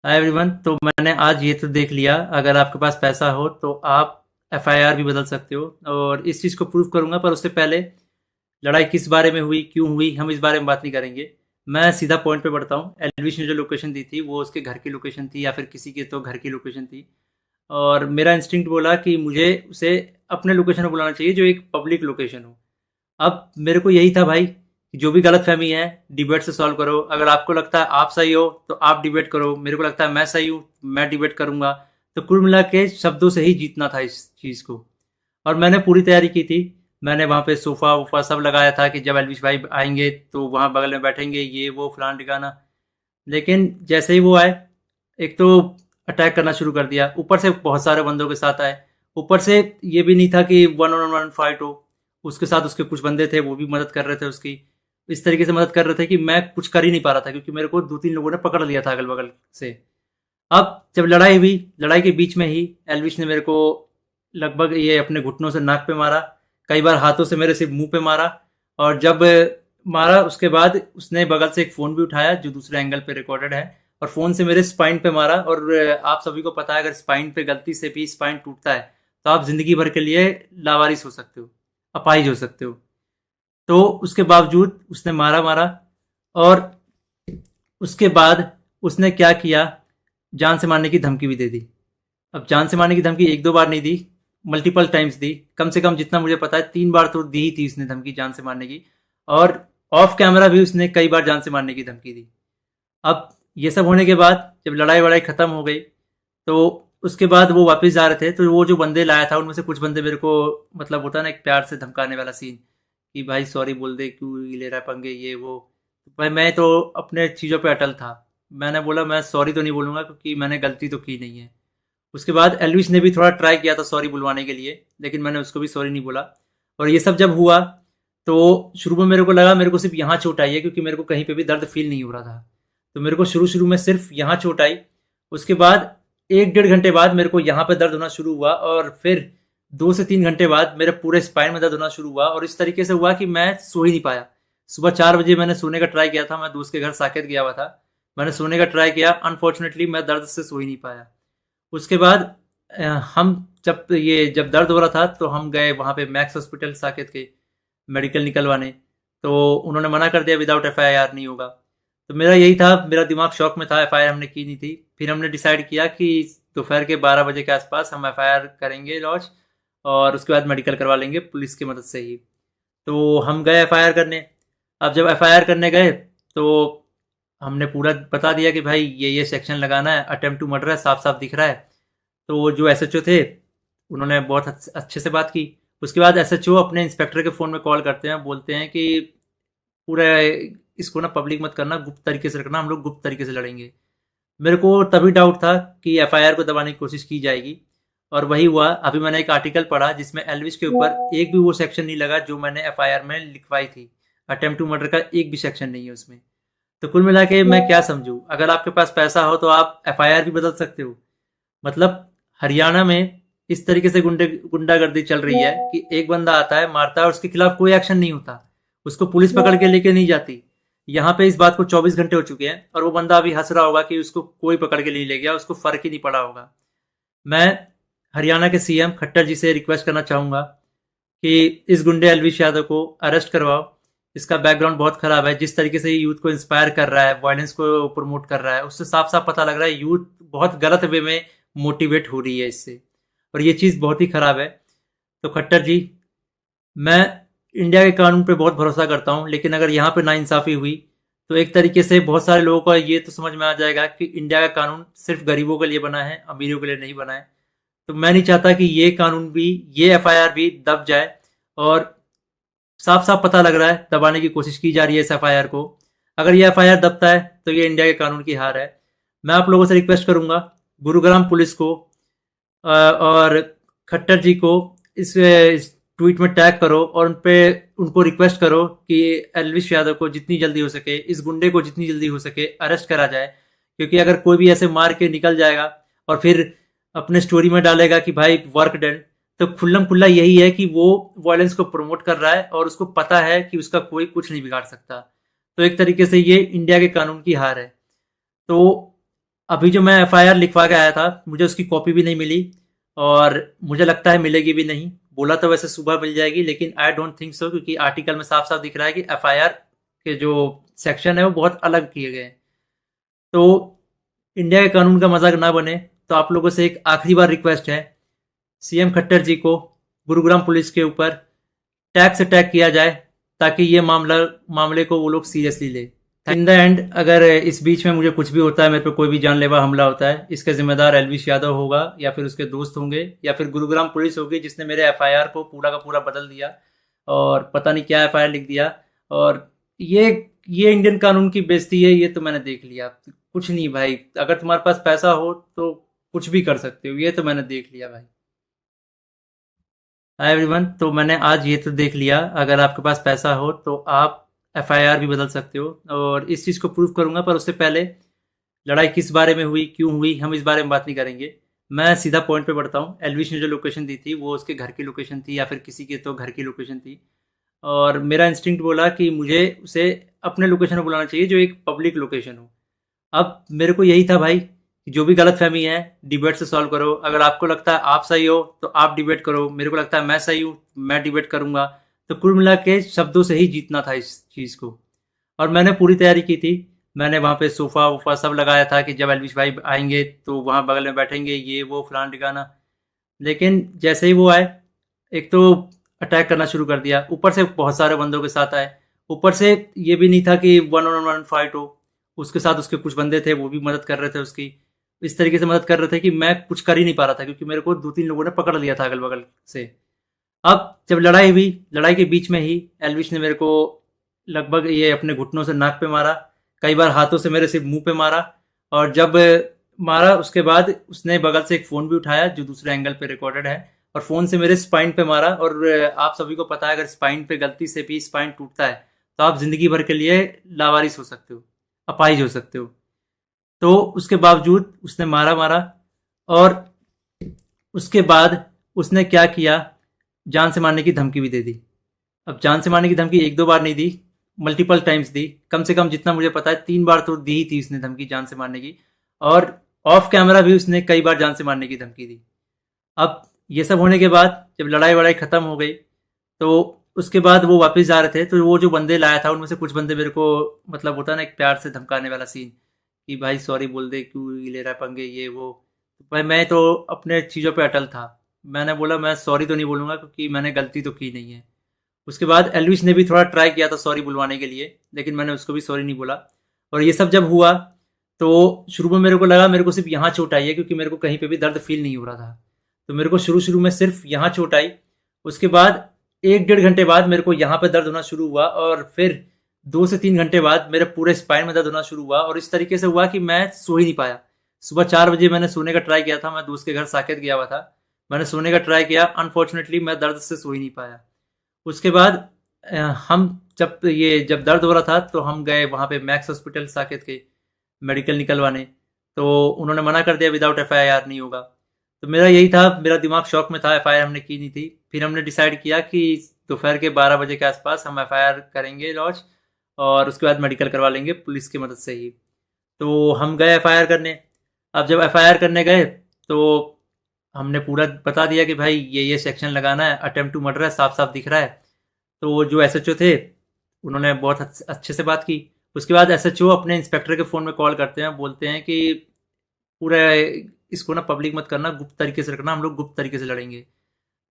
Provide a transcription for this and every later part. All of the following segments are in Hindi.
Hi everyone. तो मैंने आज ये तो देख लिया, अगर आपके पास पैसा हो तो आप एफआईआर भी बदल सकते हो, और इस चीज़ को प्रूव करूंगा। पर उससे पहले लड़ाई किस बारे में हुई, क्यों हुई, हम इस बारे में बात नहीं करेंगे। मैं सीधा पॉइंट पे बढ़ता हूँ। एलविश ने जो लोकेशन दी थी वो उसके घर की लोकेशन थी या फिर किसी के तो घर की लोकेशन थी। और मेरा इंस्टिंक्ट बोला कि मुझे उसे अपने लोकेशन पर बुलाना चाहिए जो एक पब्लिक लोकेशन हो। अब मेरे को यही था भाई कि जो भी गलतफहमी है डिबेट से सॉल्व करो। अगर आपको लगता है आप सही हो तो आप डिबेट करो, मेरे को लगता है मैं सही हूँ, मैं डिबेट करूंगा। तो कुल मिला के शब्दों से ही जीतना था इस चीज़ को। और मैंने पूरी तैयारी की थी। मैंने वहाँ पे सोफ़ा वोफ़ा सब लगाया था कि जब एलविश भाई आएंगे तो वहाँ बगल में बैठेंगे, ये वो फलान ठिकाना। लेकिन जैसे ही वो आए, एक तो अटैक करना शुरू कर दिया, ऊपर से बहुत सारे बंदों के साथ आए। ऊपर से ये भी नहीं था कि वन ऑन वन फाइट हो, उसके साथ उसके कुछ बंदे थे वो भी मदद कर रहे थे उसकी। इस तरीके से मदद कर रहे थे कि मैं कुछ कर ही नहीं पा रहा था, क्योंकि मेरे को दो तीन लोगों ने पकड़ लिया था अगल बगल से। अब जब लड़ाई हुई, लड़ाई के बीच में ही एलविश ने मेरे को लगभग ये अपने घुटनों से नाक पे मारा, कई बार हाथों से मेरे सिर्फ मुंह पे मारा। और जब मारा उसके बाद उसने बगल से एक फ़ोन भी उठाया जो दूसरे एंगल पे रिकॉर्डेड है, और फ़ोन से मेरे स्पाइन पे मारा। और आप सभी को पता है अगर स्पाइन पे गलती से भी स्पाइन टूटता है तो आप ज़िंदगी भर के लिए लावारिस हो सकते हो, अपाहिज हो सकते हो। तो उसके बावजूद उसने मारा मारा। और उसके बाद उसने क्या किया, जान से मारने की धमकी भी दे दी। अब जान से मारने की धमकी एक दो बार नहीं दी, मल्टीपल टाइम्स दी। कम से कम जितना मुझे पता है 3 बार तो दी ही थी उसने धमकी जान से मारने की। और ऑफ कैमरा भी उसने कई बार जान से मारने की धमकी दी। अब ये सब होने के बाद जब लड़ाई वड़ाई खत्म हो गई तो उसके बाद वो वापस जा रहे थे, तो वो जो बंदे लाया था उनमें से कुछ बंदे मेरे को, मतलब होता है ना एक प्यार से धमकाने वाला सीन, कि भाई सॉरी बोल दे, क्यों ले रहा है पंगे ये वो। भाई मैं तो अपने चीज़ों पे अटल था। मैंने बोला मैं सॉरी तो नहीं बोलूँगा क्योंकि मैंने गलती तो की नहीं है। उसके बाद एल्विस ने भी थोड़ा ट्राई किया था सॉरी बुलवाने के लिए, लेकिन मैंने उसको भी सॉरी नहीं बोला। और ये सब जब हुआ तो शुरू में मेरे को लगा मेरे को सिर्फ यहाँ चोट आई है, क्योंकि मेरे को कहीं पे भी दर्द फील नहीं हो रहा था। तो मेरे को शुरू शुरू में सिर्फ यहाँ चोट आई। उसके बाद 1 डेढ़ घंटे बाद मेरे को यहाँ पे दर्द होना शुरू हुआ, और फिर 2 से 3 घंटे बाद मेरे पूरे स्पाइन में दर्द होना शुरू हुआ। और इस तरीके से हुआ कि मैं सो ही नहीं पाया। सुबह 4 बजे मैंने सोने का ट्राई किया था, मैं दोस्त के घर साकेत गया हुआ था। मैंने सोने का ट्राई किया, अनफॉर्चुनेटली मैं दर्द से सो ही नहीं पाया। उसके बाद हम जब दर्द हो रहा था तो हम गए वहाँ पे मैक्स हॉस्पिटल साकेत के, मेडिकल निकलवाने। तो उन्होंने मना कर दिया विदाउट एफआईआर नहीं होगा। तो मेरा यही था, मेरा दिमाग शॉक में था, एफआईआर हमने की नहीं थी। फिर हमने डिसाइड किया कि दोपहर के 12 बजे के आसपास हम एफआईआर करेंगे लॉन्च, और उसके बाद मेडिकल करवा लेंगे पुलिस की मदद से ही। तो हम गए एफआईआर करने। अब जब एफआईआर करने गए तो हमने पूरा बता दिया कि भाई ये सेक्शन लगाना है, अटेम्प्ट टू मर्डर है, साफ साफ दिख रहा है। तो वो जो एसएचओ थे उन्होंने बहुत अच्छे से बात की। उसके बाद एसएचओ अपने इंस्पेक्टर के फ़ोन में कॉल करते हैं, बोलते हैं कि पूरा इसको ना पब्लिक मत करना, गुप्त तरीके से रखना, हम लोग गुप्त तरीके से लड़ेंगे। मेरे को तभी डाउट था कि एफआईआर को दबाने की कोशिश की जाएगी, और वही हुआ। अभी मैंने एक आर्टिकल पढ़ा जिसमें एल्विस के ऊपर एक भी वो सेक्शन नहीं लगा जो मैंने एफआईआर में लिखवाई थी। अटेम्प्ट टू मर्डर का एक भी सेक्शन नहीं है उसमें। तो कुल मिला के मैं क्या समझूं, अगर आपके पास पैसा हो तो आप एफआईआर भी बदल सकते हो। मतलब हरियाणा में इस तरीके से गुंडागर्दी चल रही है कि एक बंदा आता है मारता है और उसके खिलाफ कोई एक्शन नहीं होता, उसको पुलिस पकड़ के लेके नहीं जाती। यहाँ पे इस बात को 24 घंटे हो चुके हैं और वो बंदा अभी हंस रहा होगा कि उसको कोई पकड़ के नहीं ले गया, उसको फर्क ही नहीं पड़ा होगा। मैं हरियाणा के सीएम खट्टर जी से रिक्वेस्ट करना चाहूंगा कि इस गुंडे अलविश यादव को अरेस्ट करवाओ। इसका बैकग्राउंड बहुत खराब है, जिस तरीके से ये यूथ को इंस्पायर कर रहा है, वायलेंस को प्रमोट कर रहा है, उससे साफ साफ पता लग रहा है यूथ बहुत गलत वे में मोटिवेट हो रही है इससे, और ये चीज़ बहुत ही खराब है। तो खट्टर जी, मैं इंडिया के कानून पे बहुत भरोसा करता हूँ, लेकिन अगर यहाँ पे नाइंसाफ़ी हुई तो एक तरीके से बहुत सारे लोगों को ये तो समझ में आ जाएगा कि इंडिया का कानून सिर्फ गरीबों के लिए बना है, अमीरों के लिए नहीं बना है। तो मैं नहीं चाहता कि ये कानून भी, ये एफआईआर भी दब जाए। और साफ साफ पता लग रहा है दबाने की कोशिश की जा रही है इस एफआईआर को। अगर ये एफआईआर दबता है तो ये इंडिया के कानून की हार है। मैं आप लोगों से रिक्वेस्ट करूंगा, गुरुग्राम पुलिस को और खट्टर जी को इस ट्वीट में टैग करो, और उन पे उनको रिक्वेस्ट करो कि एलविश यादव को जितनी जल्दी हो सके, इस गुंडे को जितनी जल्दी हो सके अरेस्ट करा जाए। क्योंकि अगर कोई भी ऐसे मार के निकल जाएगा और फिर अपने स्टोरी में डालेगा कि भाई वर्क डन, तो खुल्लम खुल्ला यही है कि वो वायलेंस को प्रमोट कर रहा है और उसको पता है कि उसका कोई कुछ नहीं बिगाड़ सकता। तो एक तरीके से ये इंडिया के कानून की हार है। तो अभी जो मैं एफआईआर लिखवा के आया था, मुझे उसकी कॉपी भी नहीं मिली और मुझे लगता है मिलेगी भी नहीं। बोला तो वैसे सुबह मिल जाएगी, लेकिन आई डोंट थिंक सो, क्योंकि आर्टिकल में साफ साफ दिख रहा है कि एफआईआर के जो सेक्शन है वो बहुत अलग किए गए हैं। तो इंडिया के कानून का मजाक ना बने, तो आप लोगों से एक आखिरी बार रिक्वेस्ट है, सीएम खट्टर जी को गुरुग्राम पुलिस के ऊपर टैग से टैग किया जाए, ताकि ये मामले को वो लोग सीरियसली ले। इन द एंड अगर इस बीच में मुझे कुछ भी होता है, मेरे पे कोई भी जानलेवा हमला होता है, इसका जिम्मेदार एलविश यादव होगा, या फिर उसके दोस्त होंगे, या फिर गुरुग्राम पुलिस होगी जिसने मेरे एफआईआर को पूरा का पूरा बदल दिया और पता नहीं क्या एफआईआर लिख दिया। और ये ये इंडियन कानून की बेइज्जती है, ये तो मैंने देख लिया। कुछ नहीं भाई, अगर तुम्हारे पास पैसा हो तो कुछ भी कर सकते हो, ये तो मैंने देख लिया भाई। हाय एवरीवन, तो मैंने आज ये तो देख लिया, अगर आपके पास पैसा हो तो आप एफआईआर भी बदल सकते हो, और इस चीज़ को प्रूव करूंगा। पर उससे पहले लड़ाई किस बारे में हुई, क्यों हुई, हम इस बारे में बात नहीं करेंगे। मैं सीधा पॉइंट पे बढ़ता हूँ। एलविश ने जो लोकेशन दी थी वो उसके घर की लोकेशन थी, या फिर किसी के तो घर की लोकेशन थी, और मेरा इंस्टिंक्ट बोला कि मुझे उसे अपने लोकेशन में बुलाना चाहिए, जो एक पब्लिक लोकेशन हो। अब मेरे को यही था भाई कि जो भी गलतफहमी है डिबेट से सॉल्व करो। अगर आपको लगता है आप सही हो तो आप डिबेट करो, मेरे को लगता है मैं सही हूँ, मैं डिबेट करूंगा। तो कुल मिला के शब्दों से ही जीतना था इस चीज़ को, और मैंने पूरी तैयारी की थी। मैंने वहाँ पे सोफ़ा वोफ़ा सब लगाया था कि जब एलविश भाई आएंगे तो वहाँ बगल में बैठेंगे, ये वो फलाना ठिकाना। लेकिन जैसे ही वो आए, एक तो अटैक करना शुरू कर दिया, ऊपर से बहुत सारे बंदों के साथ आए। ऊपर से ये भी नहीं था कि वन ऑन वन फाइट हो, उसके साथ उसके कुछ बंदे थे, वो भी मदद कर रहे थे उसकी। इस तरीके से मदद कर रहे थे कि मैं कुछ कर ही नहीं पा रहा था, क्योंकि मेरे को दो तीन लोगों ने पकड़ लिया था अगल बगल से। अब जब लड़ाई हुई, लड़ाई के बीच में ही एलविश ने मेरे को लगभग ये अपने घुटनों से नाक पे मारा, कई बार हाथों से मेरे सिर्फ मुंह पे मारा। और जब मारा उसके बाद उसने बगल से एक फ़ोन भी उठाया जो दूसरे एंगल पे रिकॉर्डेड है, और फ़ोन से मेरे स्पाइन पे मारा। और आप सभी को पता है, अगर स्पाइन पे गलती से भी स्पाइन टूटता है तो आप ज़िंदगी भर के लिए लावारिस हो सकते हो, अपाहिज हो सकते हो। तो उसके बावजूद उसने मारा मारा, और उसके बाद उसने क्या किया, जान से मारने की धमकी भी दे दी। अब जान से मारने की धमकी एक दो बार नहीं दी, मल्टीपल टाइम्स दी। कम से कम जितना मुझे पता है 3 बार तो दी ही थी उसने धमकी जान से मारने की, और ऑफ कैमरा भी उसने कई बार जान से मारने की धमकी दी। अब ये सब होने के बाद जब लड़ाई वड़ाई खत्म हो गई, तो उसके बाद वो वापस जा रहे थे, तो वो जो बंदे लाया था उनमें से कुछ बंदे मेरे को, मतलब होता है ना एक प्यार से धमकाने वाला सीन, कि भाई सॉरी बोल दे, क्यों ले रहा है पंगे, ये वो। भाई मैं तो अपने चीज़ों पे अटल था। मैंने बोला मैं सॉरी तो नहीं बोलूँगा, क्योंकि मैंने गलती तो की नहीं है। उसके बाद एलविश ने भी थोड़ा ट्राई किया था सॉरी बुलवाने के लिए, लेकिन मैंने उसको भी सॉरी नहीं बोला। और ये सब जब हुआ, तो शुरू में मेरे को लगा मेरे को सिर्फ यहाँ चोट आई है, क्योंकि मेरे को कहीं पे भी दर्द फील नहीं हो रहा था। तो मेरे को शुरू शुरू में सिर्फ यहाँ चोट आई। उसके बाद 1 डेढ़ घंटे बाद मेरे को यहाँ पे दर्द होना शुरू हुआ, और फिर 2 से 3 घंटे बाद मेरे पूरे स्पाइन में दर्द होना शुरू हुआ, और इस तरीके से हुआ कि मैं सो ही नहीं पाया। सुबह 4 बजे मैंने सोने का ट्राई किया था, मैं दोस्त के घर साकेत गया हुआ था, मैंने सोने का ट्राई किया, अनफॉर्चुनेटली मैं दर्द से सो ही नहीं पाया। उसके बाद हम जब दर्द हो रहा था तो हम गए वहाँ पे मैक्स हॉस्पिटल साकेत के, मेडिकल निकलवाने। तो उन्होंने मना कर दिया, विदाउट एफआईआर नहीं होगा। तो मेरा यही था, मेरा दिमाग शॉक में था, एफआईआर हमने की नहीं थी। फिर हमने डिसाइड किया कि दोपहर के 12 बजे के आसपास हम एफआईआर करेंगे लॉन्च, और उसके बाद मेडिकल करवा लेंगे पुलिस की मदद से ही। तो हम गए एफआईआर करने। अब जब एफआईआर करने गए, तो हमने पूरा बता दिया कि भाई ये सेक्शन लगाना है, अटेम्प्ट टू मर्डर है, साफ साफ दिख रहा है। तो वो जो एसएचओ थे, उन्होंने बहुत अच्छे से बात की। उसके बाद एसएचओ अपने इंस्पेक्टर के फ़ोन में कॉल करते हैं, बोलते हैं कि पूरा इसको ना पब्लिक मत करना, गुप्त तरीके से रखना, हम लोग गुप्त तरीके से लड़ेंगे।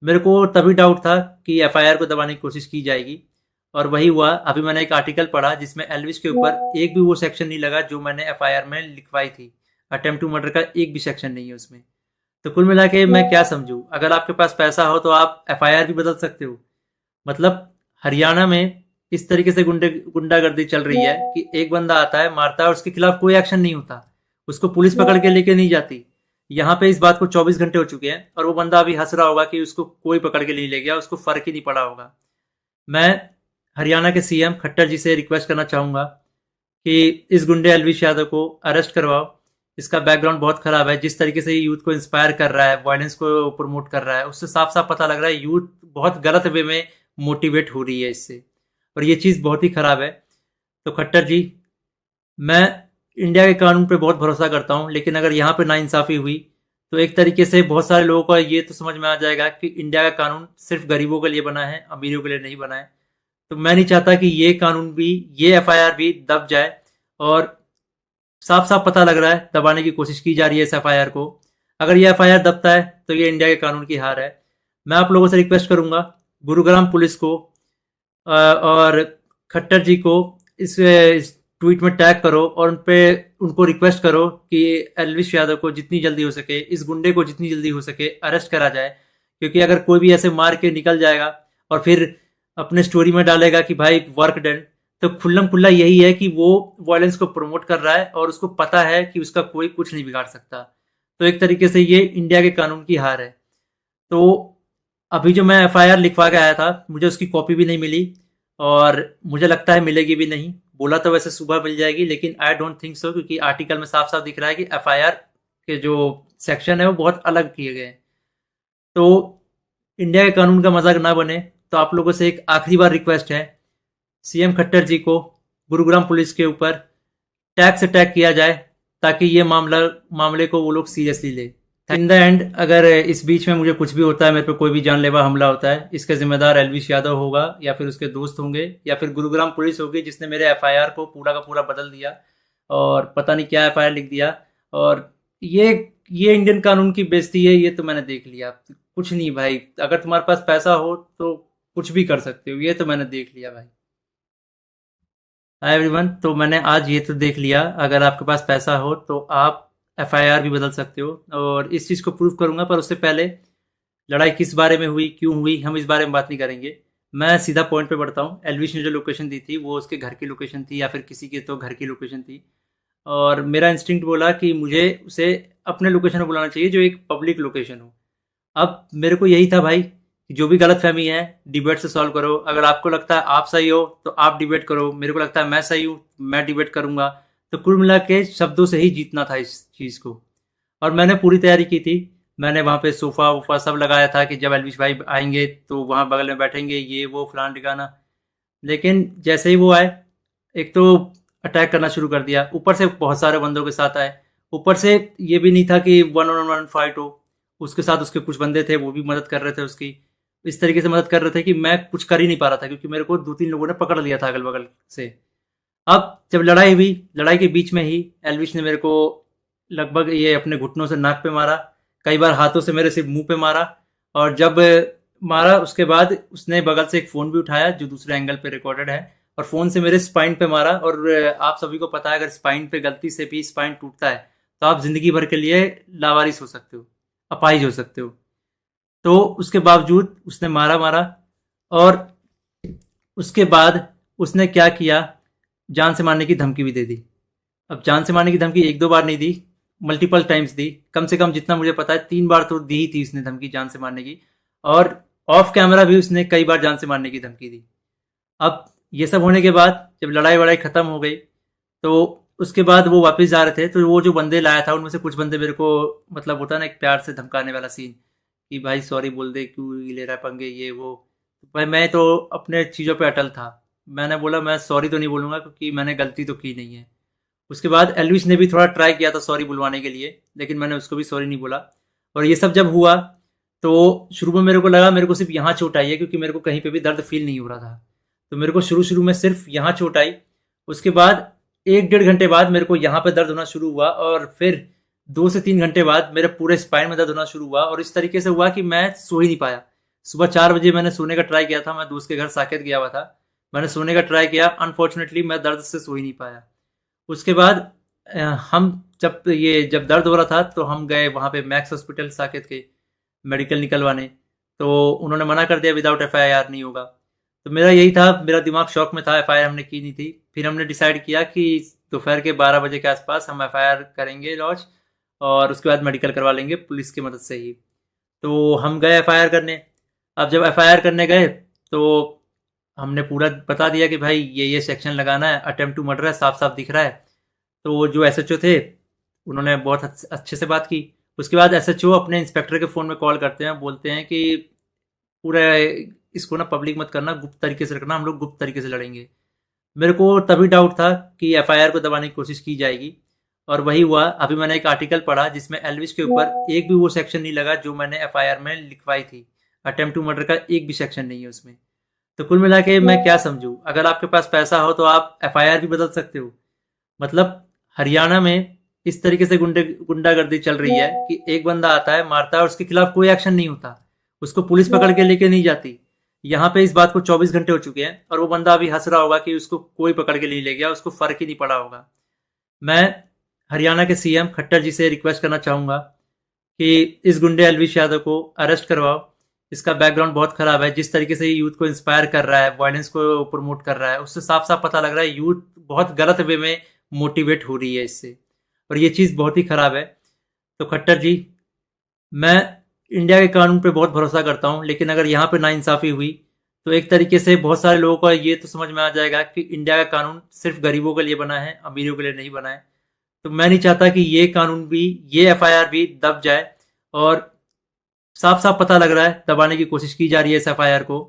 मेरे को तभी डाउट था कि एफआईआर को दबाने की कोशिश की जाएगी, और वही हुआ। अभी मैंने एक आर्टिकल पढ़ा जिसमें एलविश के ऊपर एक भी वो सेक्शन नहीं लगा जो मैंने एफआईआर में लिखवाई थी। अटेम्प्ट टू मर्डर का एक भी सेक्शन नहीं है उसमें। तो कुल मिला के मैं क्या समझूं, अगर आपके पास पैसा हो तो आप एफआईआर भी बदल सकते हो। मतलब हरियाणा में इस तरीके से गुंडागर्दी चल रही है कि एक बंदा आता है, मारता है, और उसके खिलाफ कोई एक्शन नहीं होता, उसको पुलिस पकड़ के लेके नहीं जाती। यहाँ पे इस बात को 24 घंटे हो चुके हैं, और वो बंदा अभी हंस रहा होगा कि उसको कोई पकड़ के नहीं ले गया, उसको फर्क ही नहीं पड़ा होगा। मैं हरियाणा के सीएम खट्टर जी से रिक्वेस्ट करना चाहूंगा कि इस गुंडे एलविश यादव को अरेस्ट करवाओ। इसका बैकग्राउंड बहुत खराब है, जिस तरीके से यूथ को इंस्पायर कर रहा है, वायलेंस को प्रमोट कर रहा है, उससे साफ साफ पता लग रहा है यूथ बहुत गलत वे में मोटिवेट हो रही है इससे, और ये चीज़ बहुत ही खराब है। तो खट्टर जी, मैं इंडिया के कानून पे बहुत भरोसा करता हूँ, लेकिन अगर यहाँ पे नाइंसाफ़ी हुई, तो एक तरीके से बहुत सारे लोगों को ये तो समझ में आ जाएगा कि इंडिया का कानून सिर्फ़ गरीबों के लिए बना है, अमीरों के लिए नहीं बना है। तो मैं नहीं चाहता कि ये कानून भी, ये एफआईआर भी दब जाए, और साफ साफ पता लग रहा है दबाने की कोशिश की जा रही है इस एफआईआर को। अगर ये एफआईआर दबता है तो ये इंडिया के कानून की हार है। मैं आप लोगों से रिक्वेस्ट करूंगा, गुरुग्राम पुलिस को और खट्टर जी को इस ट्वीट में टैग करो, और उनको रिक्वेस्ट करो कि एलविश यादव को जितनी जल्दी हो सके, इस गुंडे को जितनी जल्दी हो सके अरेस्ट करा जाए। क्योंकि अगर कोई भी ऐसे मार के निकल जाएगा और फिर अपने स्टोरी में डालेगा कि भाई वर्क डन, तो खुल्लम खुल्ला यही है कि वो वायलेंस को प्रमोट कर रहा है और उसको पता है कि उसका कोई कुछ नहीं बिगाड़ सकता। तो एक तरीके से ये इंडिया के कानून की हार है। तो अभी जो मैं एफआईआर लिखवा के आया था, मुझे उसकी कॉपी भी नहीं मिली, और मुझे लगता है मिलेगी भी नहीं। बोला तो वैसे सुबह मिल जाएगी, लेकिन आई डोंट थिंक सो, क्योंकि आर्टिकल में साफ साफ दिख रहा है कि एफआईआर के जो सेक्शन है वो बहुत अलग किए गए हैं। तो इंडिया के कानून का मजाक ना बने, तो आप लोगों से एक आखिरी बार रिक्वेस्ट है, सीएम खट्टर जी को गुरुग्राम पुलिस के ऊपर टैग से टैग किया जाए, ताकि ये मामले को वो लोग सीरियसली ले। इन द एंड अगर इस बीच में मुझे कुछ भी होता है, मेरे पे कोई भी जानलेवा हमला होता है, इसका जिम्मेदार एलविश यादव होगा, या फिर उसके दोस्त होंगे, या फिर गुरुग्राम पुलिस होगी जिसने मेरे एफआईआर को पूरा का पूरा बदल दिया और पता नहीं क्या एफआईआर लिख दिया। और ये ये इंडियन कानून की बेइज्जती है, ये तो मैंने देख लिया। कुछ नहीं भाई, अगर तुम्हारे पास पैसा हो तो कुछ भी कर सकते हो, ये तो मैंने देख लिया भाई। हाय एवरीवन, तो मैंने आज ये तो देख लिया, अगर आपके पास पैसा हो तो आप एफआईआर भी बदल सकते हो, और इस चीज़ को प्रूव करूंगा। पर उससे पहले लड़ाई किस बारे में हुई, क्यों हुई, हम इस बारे में बात नहीं करेंगे। मैं सीधा पॉइंट पे बढ़ता हूँ। एलविश ने जो लोकेशन दी थी वो उसके घर की लोकेशन थी, या फिर किसी के तो घर की लोकेशन थी, और मेरा इंस्टिंक्ट बोला कि मुझे उसे अपने लोकेशन में बुलाना चाहिए जो एक पब्लिक लोकेशन हो। अब मेरे को यही था भाई कि जो भी गलत फहमी है डिबेट से सॉल्व करो। अगर आपको लगता है आप सही हो तो आप डिबेट करो, मेरे को लगता है मैं सही हूँ, मैं डिबेट करूंगा। तो कुल मिला के शब्दों से ही जीतना था इस चीज़ को, और मैंने पूरी तैयारी की थी। मैंने वहाँ पे सोफा वोफा सब लगाया था कि जब एलविश भाई आएंगे तो वहाँ बगल में बैठेंगे, ये वो फलान ठिकाना। लेकिन जैसे ही वो आए, एक तो अटैक करना शुरू कर दिया, ऊपर से बहुत सारे बंदों के साथ आए। ऊपर से ये भी नहीं था कि वन ऑन वन फाइट हो, उसके साथ उसके कुछ बंदे थे, वो भी मदद कर रहे थे उसकी। इस तरीके से मदद कर रहे थे कि मैं कुछ कर ही नहीं पा रहा था, क्योंकि मेरे को दो तीन लोगों ने पकड़ लिया था अगल बगल से। अब जब लड़ाई हुई, लड़ाई के बीच में ही एलविश ने मेरे को लगभग ये अपने घुटनों से नाक पे मारा, कई बार हाथों से मेरे सिर्फ मुंह पे मारा। और जब मारा उसके बाद उसने बगल से एक फ़ोन भी उठाया जो दूसरे एंगल पे रिकॉर्डेड है, और फ़ोन से मेरे स्पाइन पे मारा। और आप सभी को पता है अगर स्पाइन पे गलती से भी स्पाइन टूटता है तो आप ज़िंदगी भर के लिए लावारिस हो सकते हो, अपाहिज हो सकते हो। तो उसके बावजूद उसने मारा मारा, और उसके बाद उसने क्या किया, जान से मारने की धमकी भी दे दी। अब जान से मारने की धमकी एक दो बार नहीं दी, मल्टीपल टाइम्स दी। कम से कम जितना मुझे पता है 3 बार तो दी ही थी उसने धमकी जान से मारने की, और ऑफ कैमरा भी उसने कई बार जान से मारने की धमकी दी। अब ये सब होने के बाद जब लड़ाई वड़ाई खत्म हो गई, तो उसके बाद वो वापस जा रहे थे, तो वो जो बंदे लाया था उनमें से कुछ बंदे मेरे को, मतलब होता है ना एक प्यार से धमकाने वाला सीन, कि भाई सॉरी बोल दे, क्यों ले रहा है पंगे, ये वो। भाई मैं तो अपने चीज़ों पे अटल था। मैंने बोला मैं सॉरी तो नहीं बोलूँगा, क्योंकि मैंने गलती तो की नहीं है। उसके बाद एलविश ने भी थोड़ा ट्राई किया था सॉरी बुलवाने के लिए, लेकिन मैंने उसको भी सॉरी नहीं बोला। और ये सब जब हुआ, तो शुरू में मेरे को लगा मेरे को सिर्फ यहाँ चोट आई है, क्योंकि मेरे को कहीं पे भी दर्द फील नहीं हो रहा था। तो मेरे को शुरू शुरू में सिर्फ यहाँ चोट आई। उसके बाद 1 डेढ़ घंटे बाद मेरे को यहाँ पे दर्द होना शुरू हुआ, और फिर 2 से 3 घंटे बाद मेरे पूरे स्पाइन में दर्द होना शुरू हुआ, और इस तरीके से हुआ कि मैं सो ही नहीं पाया। सुबह 4 बजे मैंने सोने का ट्राई किया था, मैं दोस्त के घर साकेत गया हुआ था, मैंने सोने का ट्राई किया, अनफॉर्चुनेटली मैं दर्द से सो ही नहीं पाया। उसके बाद हम जब दर्द हो रहा था तो हम गए वहाँ पे मैक्स हॉस्पिटल साकेत के, मेडिकल निकलवाने। तो उन्होंने मना कर दिया, विदाउट एफआईआर नहीं होगा। तो मेरा यही था, मेरा दिमाग शॉक में था, एफआईआर हमने की नहीं थी। फिर हमने डिसाइड किया कि दोपहर के 12 बजे के आसपास हम एफआईआर करेंगे लॉन्च, और उसके बाद मेडिकल करवा लेंगे पुलिस की मदद से ही। तो हम गए एफआईआर करने। अब जब एफआईआर करने गए, तो हमने पूरा बता दिया कि भाई ये सेक्शन लगाना है, अटेम्प्ट टू मर्डर है, साफ साफ दिख रहा है। तो जो एसएचओ थे उन्होंने बहुत अच्छे से बात की। उसके बाद एसएचओ अपने इंस्पेक्टर के फ़ोन में कॉल करते हैं, बोलते हैं कि पूरा इसको ना पब्लिक मत करना, गुप्त तरीके से रखना, हम लोग गुप्त तरीके से लड़ेंगे। मेरे को तभी डाउट था कि एफआईआर को दबाने की कोशिश की जाएगी, और वही हुआ। अभी मैंने एक आर्टिकल पढ़ा जिसमें एल्विश के ऊपर एक भी वो सेक्शन नहीं लगा जो मैंने एफआईआर में लिखवाई थी। अटेम्प्ट टू मर्डर का एक भी सेक्शन नहीं है उसमें। तो कुल मिला के मैं क्या समझूं, अगर आपके पास पैसा हो तो आप एफआईआर भी बदल सकते हो। मतलब हरियाणा में इस तरीके से गुंडागर्दी चल रही है कि एक बंदा आता है, मारता है और उसके खिलाफ कोई एक्शन नहीं होता, उसको पुलिस पकड़ के लेके नहीं जाती। यहाँ पे इस बात को 24 घंटे हो चुके हैं और वो बंदा अभी हंस रहा होगा कि उसको कोई पकड़ के नहीं ले गया, उसको फर्क ही नहीं पड़ा होगा। मैं हरियाणा के सीएम खट्टर जी से रिक्वेस्ट करना चाहूंगा कि इस गुंडे एलविश यादव को अरेस्ट करवाओ। इसका बैकग्राउंड बहुत खराब है। जिस तरीके से ये यूथ को इंस्पायर कर रहा है, वायलेंस को प्रमोट कर रहा है, उससे साफ साफ पता लग रहा है यूथ बहुत गलत वे में मोटिवेट हो रही है इससे, और ये चीज़ बहुत ही खराब है। तो खट्टर जी, मैं इंडिया के कानून पे बहुत भरोसा करता हूँ, लेकिन अगर यहाँ पे नाइंसाफ़ी हुई तो एक तरीके से बहुत सारे लोगों को ये तो समझ में आ जाएगा कि इंडिया का कानून सिर्फ गरीबों के लिए बना है, अमीरों के लिए नहीं बना है। तो मैं नहीं चाहता कि ये कानून भी, ये एफआईआर भी दब जाए। और साफ साफ पता लग रहा है दबाने की कोशिश की जा रही है इस एफआईआर को।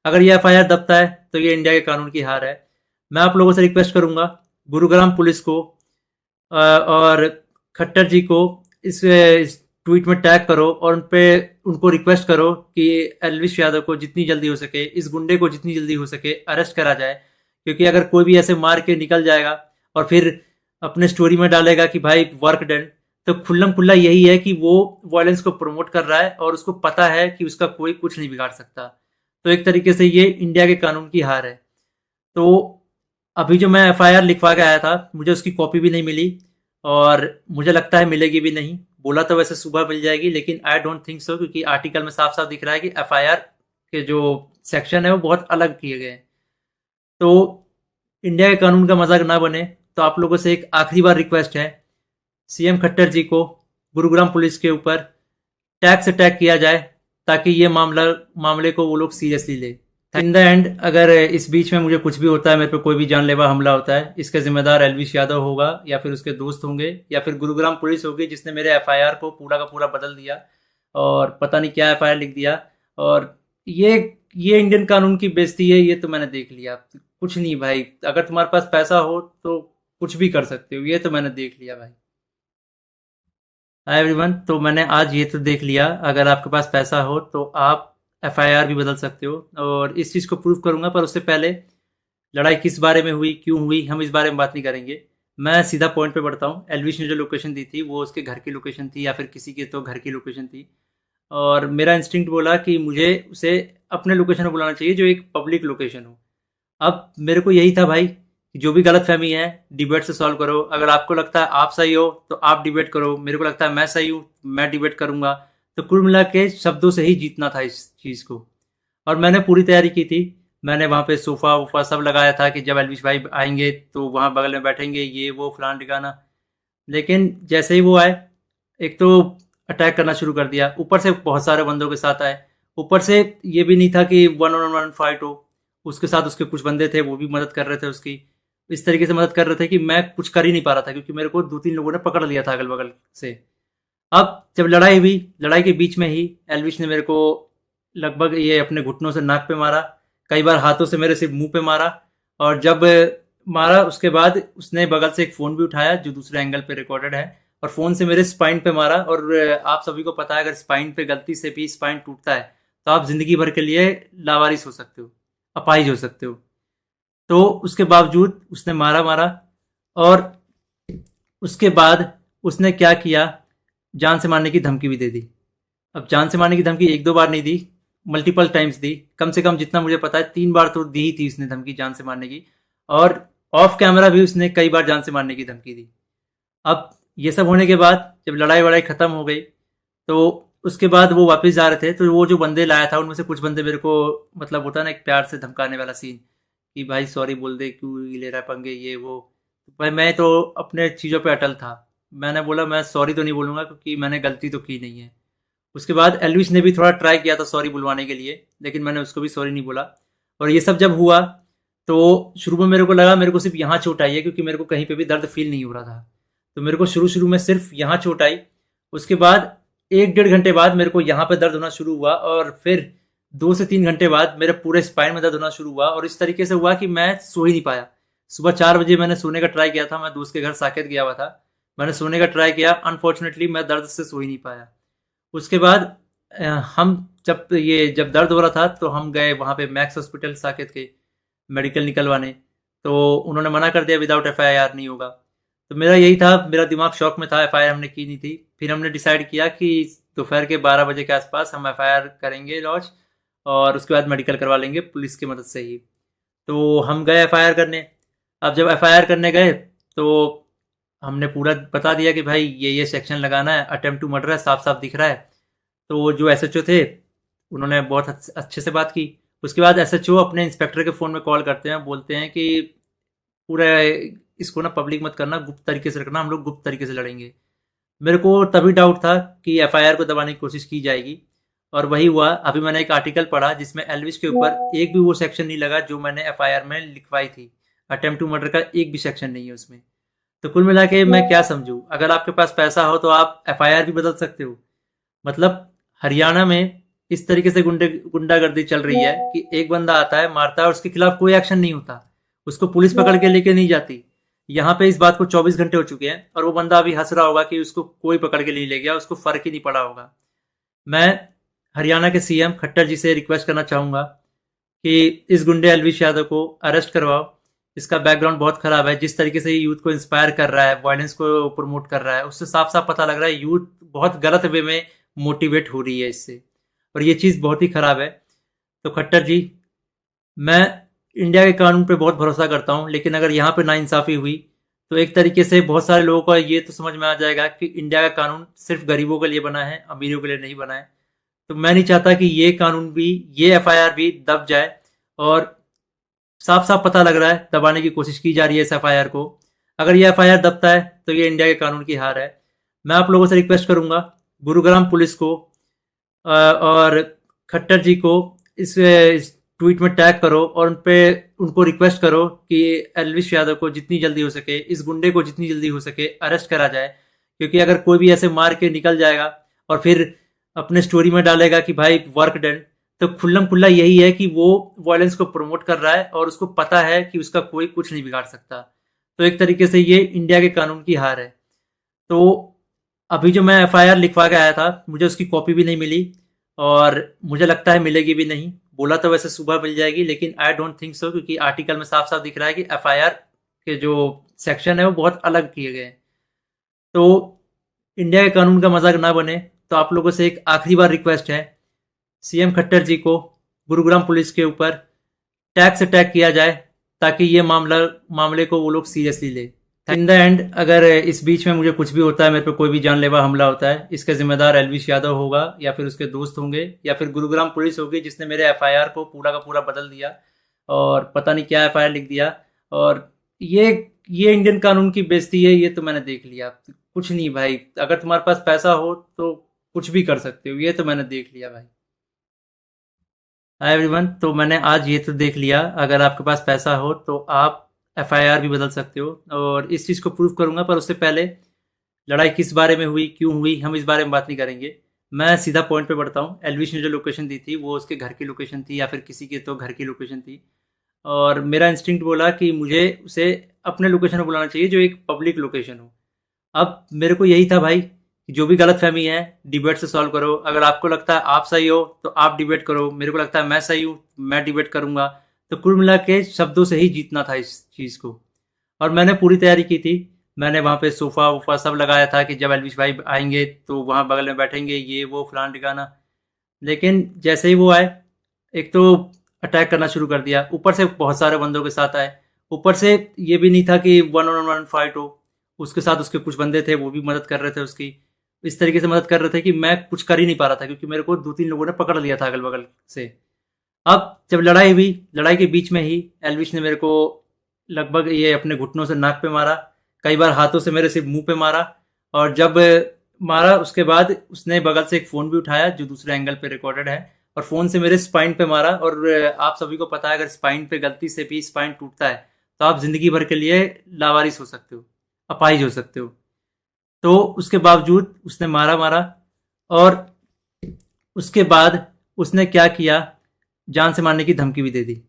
अगर ये एफआईआर दबता है तो ये इंडिया के कानून की हार है। मैं आप लोगों से रिक्वेस्ट करूंगा, गुरुग्राम पुलिस को और खट्टर जी को इस ट्वीट में टैग करो और उनको रिक्वेस्ट करो कि एल्विश यादव को जितनी जल्दी हो सके, इस गुंडे को जितनी जल्दी हो सके अरेस्ट करा जाए। क्योंकि अगर कोई भी ऐसे मार के निकल जाएगा और फिर अपने स्टोरी में डालेगा कि भाई वर्क डन, तो खुल्लम खुल्ला यही है कि वो वायलेंस को प्रमोट कर रहा है और उसको पता है कि उसका कोई कुछ नहीं बिगाड़ सकता। तो एक तरीके से ये इंडिया के कानून की हार है। तो अभी जो मैं एफआईआर लिखवा के आया था, मुझे उसकी कॉपी भी नहीं मिली और मुझे लगता है मिलेगी भी नहीं। बोला तो वैसे सुबह मिल जाएगी, लेकिन आई डोंट थिंक सो, क्योंकि आर्टिकल में साफ साफ दिख रहा है कि एफआईआर के जो सेक्शन है वो बहुत अलग किए गए हैं। तो इंडिया के कानून का मजाक ना बने, तो आप लोगों से एक आखिरी बार रिक्वेस्ट है, सीएम खट्टर जी को गुरुग्राम पुलिस के ऊपर टैग से टैग किया जाए ताकि ये मामले को वो लोग सीरियसली ले। इन द एंड अगर इस बीच में मुझे कुछ भी होता है, मेरे पे कोई भी जानलेवा हमला होता है, इसका जिम्मेदार एल्विश यादव होगा या फिर उसके दोस्त होंगे या फिर गुरुग्राम पुलिस होगी जिसने मेरे एफआईआर को पूरा का पूरा बदल दिया और पता नहीं क्या एफआईआर लिख दिया। और ये ये इंडियन कानून की बेइज्जती है, ये तो मैंने देख लिया। कुछ नहीं भाई, अगर तुम्हारे पास पैसा हो तो कुछ भी कर सकते हो, ये तो मैंने देख लिया भाई। हाय एवरीवन, तो मैंने आज ये तो देख लिया, अगर आपके पास पैसा हो तो आप एफआईआर भी बदल सकते हो, और इस चीज़ को प्रूव करूंगा। पर उससे पहले लड़ाई किस बारे में हुई, क्यों हुई, हम इस बारे में बात नहीं करेंगे। मैं सीधा पॉइंट पे बढ़ता हूँ। एलविश ने जो लोकेशन दी थी वो उसके घर की लोकेशन थी या फिर किसी के तो घर की लोकेशन थी, और मेरा इंस्टिंक्ट बोला कि मुझे उसे अपने लोकेशन में बुलाना चाहिए जो एक पब्लिक लोकेशन हो। अब मेरे को यही था भाई कि जो भी गलतफहमी है डिबेट से सॉल्व करो। अगर आपको लगता है आप सही हो तो आप डिबेट करो, मेरे को लगता है मैं सही हूँ, मैं डिबेट करूंगा। तो कुल मिला के शब्दों से ही जीतना था इस चीज़ को, और मैंने पूरी तैयारी की थी। मैंने वहाँ पे सोफ़ा वोफ़ा सब लगाया था कि जब एलविश भाई आएंगे तो वहाँ बगल में बैठेंगे, ये वो फलान ठिकाना। लेकिन जैसे ही वो आए, एक तो अटैक करना शुरू कर दिया, ऊपर से बहुत सारे बंदों के साथ आए। ऊपर से ये भी नहीं था कि वन ऑन वन फाइट हो, उसके साथ उसके कुछ बंदे थे वो भी मदद कर रहे थे उसकी। इस तरीके से मदद कर रहे थे कि मैं कुछ कर ही नहीं पा रहा था, क्योंकि मेरे को दो तीन लोगों ने पकड़ लिया था अगल बगल से। अब जब लड़ाई हुई, लड़ाई के बीच में ही एल्विश ने मेरे को लगभग ये अपने घुटनों से नाक पे मारा, कई बार हाथों से मेरे सिर्फ मुंह पे मारा। और जब मारा उसके बाद उसने बगल से एक फ़ोन भी उठाया जो दूसरे एंगल पे रिकॉर्डेड है, और फ़ोन से मेरे स्पाइन पे मारा। और आप सभी को पता है अगर स्पाइन पे गलती से भी स्पाइन टूटता है तो आप ज़िंदगी भर के लिए लावारिस हो सकते हो, अपाहिज हो सकते हो। तो उसके बावजूद उसने मारा मारा, और उसके बाद उसने क्या किया, जान से मारने की धमकी भी दे दी। अब जान से मारने की धमकी एक दो बार नहीं दी, मल्टीपल टाइम्स दी। कम से कम जितना मुझे पता है 3 बार तो दी ही थी उसने धमकी जान से मारने की, और ऑफ कैमरा भी उसने कई बार जान से मारने की धमकी दी। अब ये सब होने के बाद जब लड़ाई वड़ाई खत्म हो गई तो उसके बाद वो वापस जा रहे थे, तो वो जो बंदे लाया था उनमें से कुछ बंदे मेरे को, मतलब होता है ना एक प्यार से धमकाने वाला सीन, कि भाई सॉरी बोल दे, क्यों ले रहा है पंगे, ये वो। भाई मैं तो अपने चीज़ों पे अटल था। मैंने बोला मैं सॉरी तो नहीं बोलूँगा क्योंकि मैंने गलती तो की नहीं है। उसके बाद एल्विश ने भी थोड़ा ट्राई किया था सॉरी बुलवाने के लिए, लेकिन मैंने उसको भी सॉरी नहीं बोला। और ये सब जब हुआ तो शुरू में मेरे को लगा मेरे को सिर्फ यहाँ चोट आई है, क्योंकि मेरे को कहीं पे भी दर्द फील नहीं हो रहा था। तो मेरे को शुरू शुरू में सिर्फ यहाँ चोट आई। उसके बाद 1 डेढ़ घंटे बाद मेरे को यहाँ पे दर्द होना शुरू हुआ, और फिर 2 से 3 घंटे बाद मेरे पूरे स्पाइन में दर्द होना शुरू हुआ। और इस तरीके से हुआ कि मैं सो ही नहीं पाया। सुबह 4 बजे मैंने सोने का ट्राई किया था, मैं दोस्त के घर साकेत गया हुआ था। मैंने सोने का ट्राई किया, अनफॉर्चुनेटली मैं दर्द से सो ही नहीं पाया। उसके बाद हम जब दर्द हो रहा था तो हम गए वहाँ पे मैक्स हॉस्पिटल साकेत के मेडिकल निकलवाने। तो उन्होंने मना कर दिया, विदाउट एफआईआर नहीं होगा। तो मेरा यही था, मेरा दिमाग शॉक में था, एफआईआर हमने की नहीं थी। फिर हमने डिसाइड किया कि दोपहर के 12 बजे के आसपास हम एफआईआर करेंगे लॉन्च, और उसके बाद मेडिकल करवा लेंगे पुलिस की मदद से ही। तो हम गए एफआईआर करने। अब जब एफआईआर करने गए तो हमने पूरा बता दिया कि भाई ये सेक्शन लगाना है, अटेम्प्ट टू मर्डर है, साफ साफ दिख रहा है। तो जो एसएचओ थे उन्होंने बहुत अच्छे से बात की। उसके बाद एसएचओ अपने इंस्पेक्टर के फ़ोन में कॉल करते हैं, बोलते हैं कि पूरा इसको ना पब्लिक मत करना, गुप्त तरीके से रखना, हम लोग गुप्त तरीके से लड़ेंगे। मेरे को तभी डाउट था कि एफआईआर को दबाने की कोशिश की जाएगी, और वही हुआ। अभी मैंने एक आर्टिकल पढ़ा जिसमें एल्विश के ऊपर एक भी वो सेक्शन नहीं लगा जो मैंने एफआईआर में लिखवाई थी। अटेम्प्ट टू मर्डर का एक भी सेक्शन नहीं है उसमें। तो कुल मिला के मैं क्या समझूं, अगर आपके पास पैसा हो तो आप एफआईआर भी बदल सकते हो। मतलब हरियाणा में इस तरीके से गुंडागर्दी चल रही है कि एक बंदा आता है, मारता है और उसके खिलाफ कोई एक्शन नहीं होता, उसको पुलिस पकड़ के लेके नहीं जाती। यहाँ पे इस बात को 24 घंटे हो चुके हैं और वो बंदा अभी हंस रहा होगा कि उसको कोई पकड़ के नहीं ले गया, उसको फर्क ही नहीं पड़ा होगा। मैं हरियाणा के सीएम खट्टर जी से रिक्वेस्ट करना चाहूंगा कि इस गुंडे एलविश यादव को अरेस्ट करवाओ। इसका बैकग्राउंड बहुत खराब है, जिस तरीके से यूथ को इंस्पायर कर रहा है, वायलेंस को प्रमोट कर रहा है, उससे साफ साफ पता लग रहा है यूथ बहुत गलत वे में मोटिवेट हो रही है इससे, और ये चीज़ बहुत ही खराब है। तो खट्टर जी, मैं इंडिया के कानून पे बहुत भरोसा करता हूँ, लेकिन अगर यहाँ पे नाइंसाफ़ी हुई तो एक तरीके से बहुत सारे लोगों को ये तो समझ में आ जाएगा कि इंडिया का कानून सिर्फ गरीबों के लिए बना है, अमीरों के लिए नहीं बना है। तो मैं नहीं चाहता कि ये कानून भी, ये एफआईआर भी दब जाए, और साफ साफ पता लग रहा है दबाने की कोशिश की जा रही है इस एफआईआर को। अगर ये एफआईआर दबता है तो ये इंडिया के कानून की हार है। मैं आप लोगों से रिक्वेस्ट करूंगा, गुरुग्राम पुलिस को और खट्टर जी को इस ट्वीट में टैग करो और उनको रिक्वेस्ट करो कि एलविश यादव को जितनी जल्दी हो सके, इस गुंडे को जितनी जल्दी हो सके अरेस्ट करा जाए। क्योंकि अगर कोई भी ऐसे मार के निकल जाएगा और फिर अपने स्टोरी में डालेगा कि भाई वर्क डन, तो खुल्लम खुल्ला यही है कि वो वायलेंस को प्रमोट कर रहा है और उसको पता है कि उसका कोई कुछ नहीं बिगाड़ सकता। तो एक तरीके से ये इंडिया के कानून की हार है। तो अभी जो मैं एफआईआर लिखवा के आया था, मुझे उसकी कॉपी भी नहीं मिली, और मुझे लगता है मिलेगी भी नहीं। बोला तो वैसे सुबह मिल जाएगी, लेकिन आई डोंट थिंक सो, क्योंकि आर्टिकल में साफ साफ दिख रहा है कि एफआईआर के जो सेक्शन है वो बहुत अलग किए गए हैं। तो इंडिया के कानून का मजाक ना बने, तो आप लोगों से एक आखिरी बार रिक्वेस्ट है, सीएम खट्टर जी को गुरुग्राम पुलिस के ऊपर टैग से टैग किया जाए, ताकि ये मामले को वो लोग सीरियसली ले। इन द एंड अगर इस बीच में मुझे कुछ भी होता है, मेरे पे कोई भी जानलेवा हमला होता है, इसका जिम्मेदार एलविश यादव होगा, या फिर उसके दोस्त होंगे, या फिर गुरुग्राम पुलिस होगी जिसने मेरे एफआईआर को पूरा का पूरा बदल दिया और पता नहीं क्या एफआईआर लिख दिया। और ये ये इंडियन कानून की बेइज्जती है, ये तो मैंने देख लिया। कुछ नहीं भाई, अगर तुम्हारे पास पैसा हो तो कुछ भी कर सकते हो, ये तो मैंने देख लिया भाई। हाय एवरीवन, तो मैंने आज ये तो देख लिया, अगर आपके पास पैसा हो तो आप एफआईआर भी बदल सकते हो, और इस चीज़ को प्रूव करूंगा। पर उससे पहले लड़ाई किस बारे में हुई, क्यों हुई, हम इस बारे में बात नहीं करेंगे। मैं सीधा पॉइंट पे बढ़ता हूँ। एलविश ने जो लोकेशन दी थी वो उसके घर की लोकेशन थी, या फिर किसी के तो घर की लोकेशन थी, और मेरा इंस्टिंक्ट बोला कि मुझे उसे अपने लोकेशन में बुलाना चाहिए जो एक पब्लिक लोकेशन हो। अब मेरे को यही था भाई, जो भी गलतफहमी है डिबेट से सॉल्व करो। अगर आपको लगता है आप सही हो तो आप डिबेट करो, मेरे को लगता है मैं सही हूँ, मैं डिबेट करूंगा। तो कुल मिला के शब्दों से ही जीतना था इस चीज़ को, और मैंने पूरी तैयारी की थी। मैंने वहाँ पे सोफ़ा वोफा सब लगाया था कि जब एलविश भाई आएंगे तो वहाँ बगल में बैठेंगे, ये वो फलान ठिकाना। लेकिन जैसे ही वो आए, एक तो अटैक करना शुरू कर दिया, ऊपर से बहुत सारे बंदों के साथ आए। ऊपर से ये भी नहीं था कि वन ऑन वन फाइट हो, उसके साथ उसके कुछ बंदे थे, वो भी मदद कर रहे थे उसकी। इस तरीके से मदद कर रहे थे कि मैं कुछ कर ही नहीं पा रहा था, क्योंकि मेरे को 2-3 लोगों ने पकड़ लिया था अगल बगल से। अब जब लड़ाई हुई, लड़ाई के बीच में ही एलविश ने मेरे को लगभग ये अपने घुटनों से नाक पे मारा, कई बार हाथों से मेरे सिर्फ मुंह पे मारा, और जब मारा उसके बाद उसने बगल से एक फ़ोन भी उठाया जो दूसरे एंगल पे रिकॉर्डेड है, और फ़ोन से मेरे स्पाइन पे मारा। और आप सभी को पता है, अगर स्पाइन पे गलती से भी स्पाइन टूटता है तो आप ज़िंदगी भर के लिए लावारिस हो सकते हो, अपाहिज हो सकते हो। तो उसके बावजूद उसने मारा मारा, और उसके बाद उसने क्या किया, जान से मारने की धमकी भी दे दी।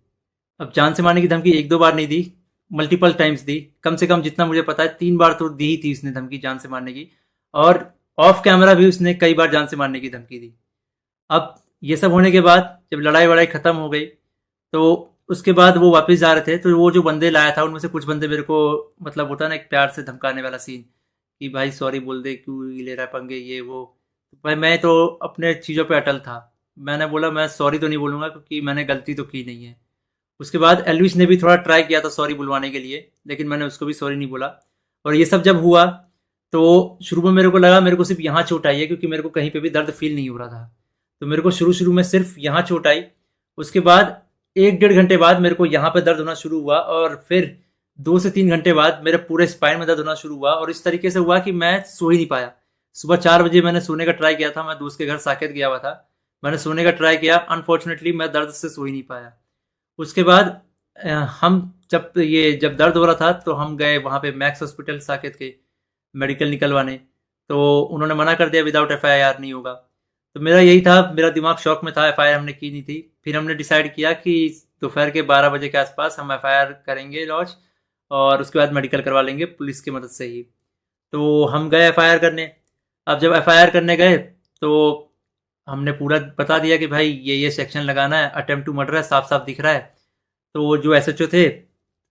अब जान से मारने की धमकी एक दो बार नहीं दी, मल्टीपल टाइम्स दी, कम से कम जितना मुझे पता है 3 बार तो दी ही थी उसने धमकी जान से मारने की, और ऑफ कैमरा भी उसने कई बार जान से मारने की धमकी दी। अब ये सब होने के बाद जब लड़ाई वड़ाई खत्म हो गई, तो उसके बाद वो वापस जा रहे थे, तो वो जो बंदे लाया था उनमें से कुछ बंदे मेरे को, मतलब होता है ना एक प्यार से धमकाने वाला सीन, कि भाई सॉरी बोल दे, क्यों ले रहा है पंगे ये वो। भाई मैं तो अपने चीज़ों पे अटल था, मैंने बोला मैं सॉरी तो नहीं बोलूँगा क्योंकि मैंने गलती तो की नहीं है। उसके बाद एल्विश ने भी थोड़ा ट्राई किया था सॉरी बुलवाने के लिए, लेकिन मैंने उसको भी सॉरी नहीं बोला। और ये सब जब हुआ, तो शुरू में मेरे को लगा मेरे को सिर्फ यहाँ चोट आई है, क्योंकि मेरे को कहीं पे भी दर्द फील नहीं हो रहा था। तो मेरे को शुरू शुरू में सिर्फ यहाँ चोट आई। उसके बाद 1 डेढ़ घंटे बाद मेरे को यहाँ पे दर्द होना शुरू हुआ, और फिर 2 से 3 घंटे बाद मेरे पूरे स्पाइन में दर्द होना शुरू हुआ, और इस तरीके से हुआ कि मैं सो ही नहीं पाया। सुबह 4 बजे मैंने सोने का ट्राई किया था, मैं दोस्त के घर साकेत गया हुआ था, मैंने सोने का ट्राई किया, अनफॉर्चुनेटली मैं दर्द से सो ही नहीं पाया। उसके बाद हम जब दर्द हो रहा था तो हम गए वहाँ पे मैक्स हॉस्पिटल साकेत के, मेडिकल निकलवाने। तो उन्होंने मना कर दिया, विदाउट एफआईआर नहीं होगा। तो मेरा यही था, मेरा दिमाग शॉक में था, एफआईआर हमने की नहीं थी। फिर हमने डिसाइड किया कि दोपहर के 12 बजे के आसपास हम एफआईआर करेंगे लॉन्च, और उसके बाद मेडिकल करवा लेंगे पुलिस की मदद से ही। तो हम गए एफआईआर करने। अब जब एफआईआर करने गए, तो हमने पूरा बता दिया कि भाई ये सेक्शन लगाना है, अटेम्प्ट टू मर्डर है, साफ साफ दिख रहा है। तो वो जो एसएचओ थे,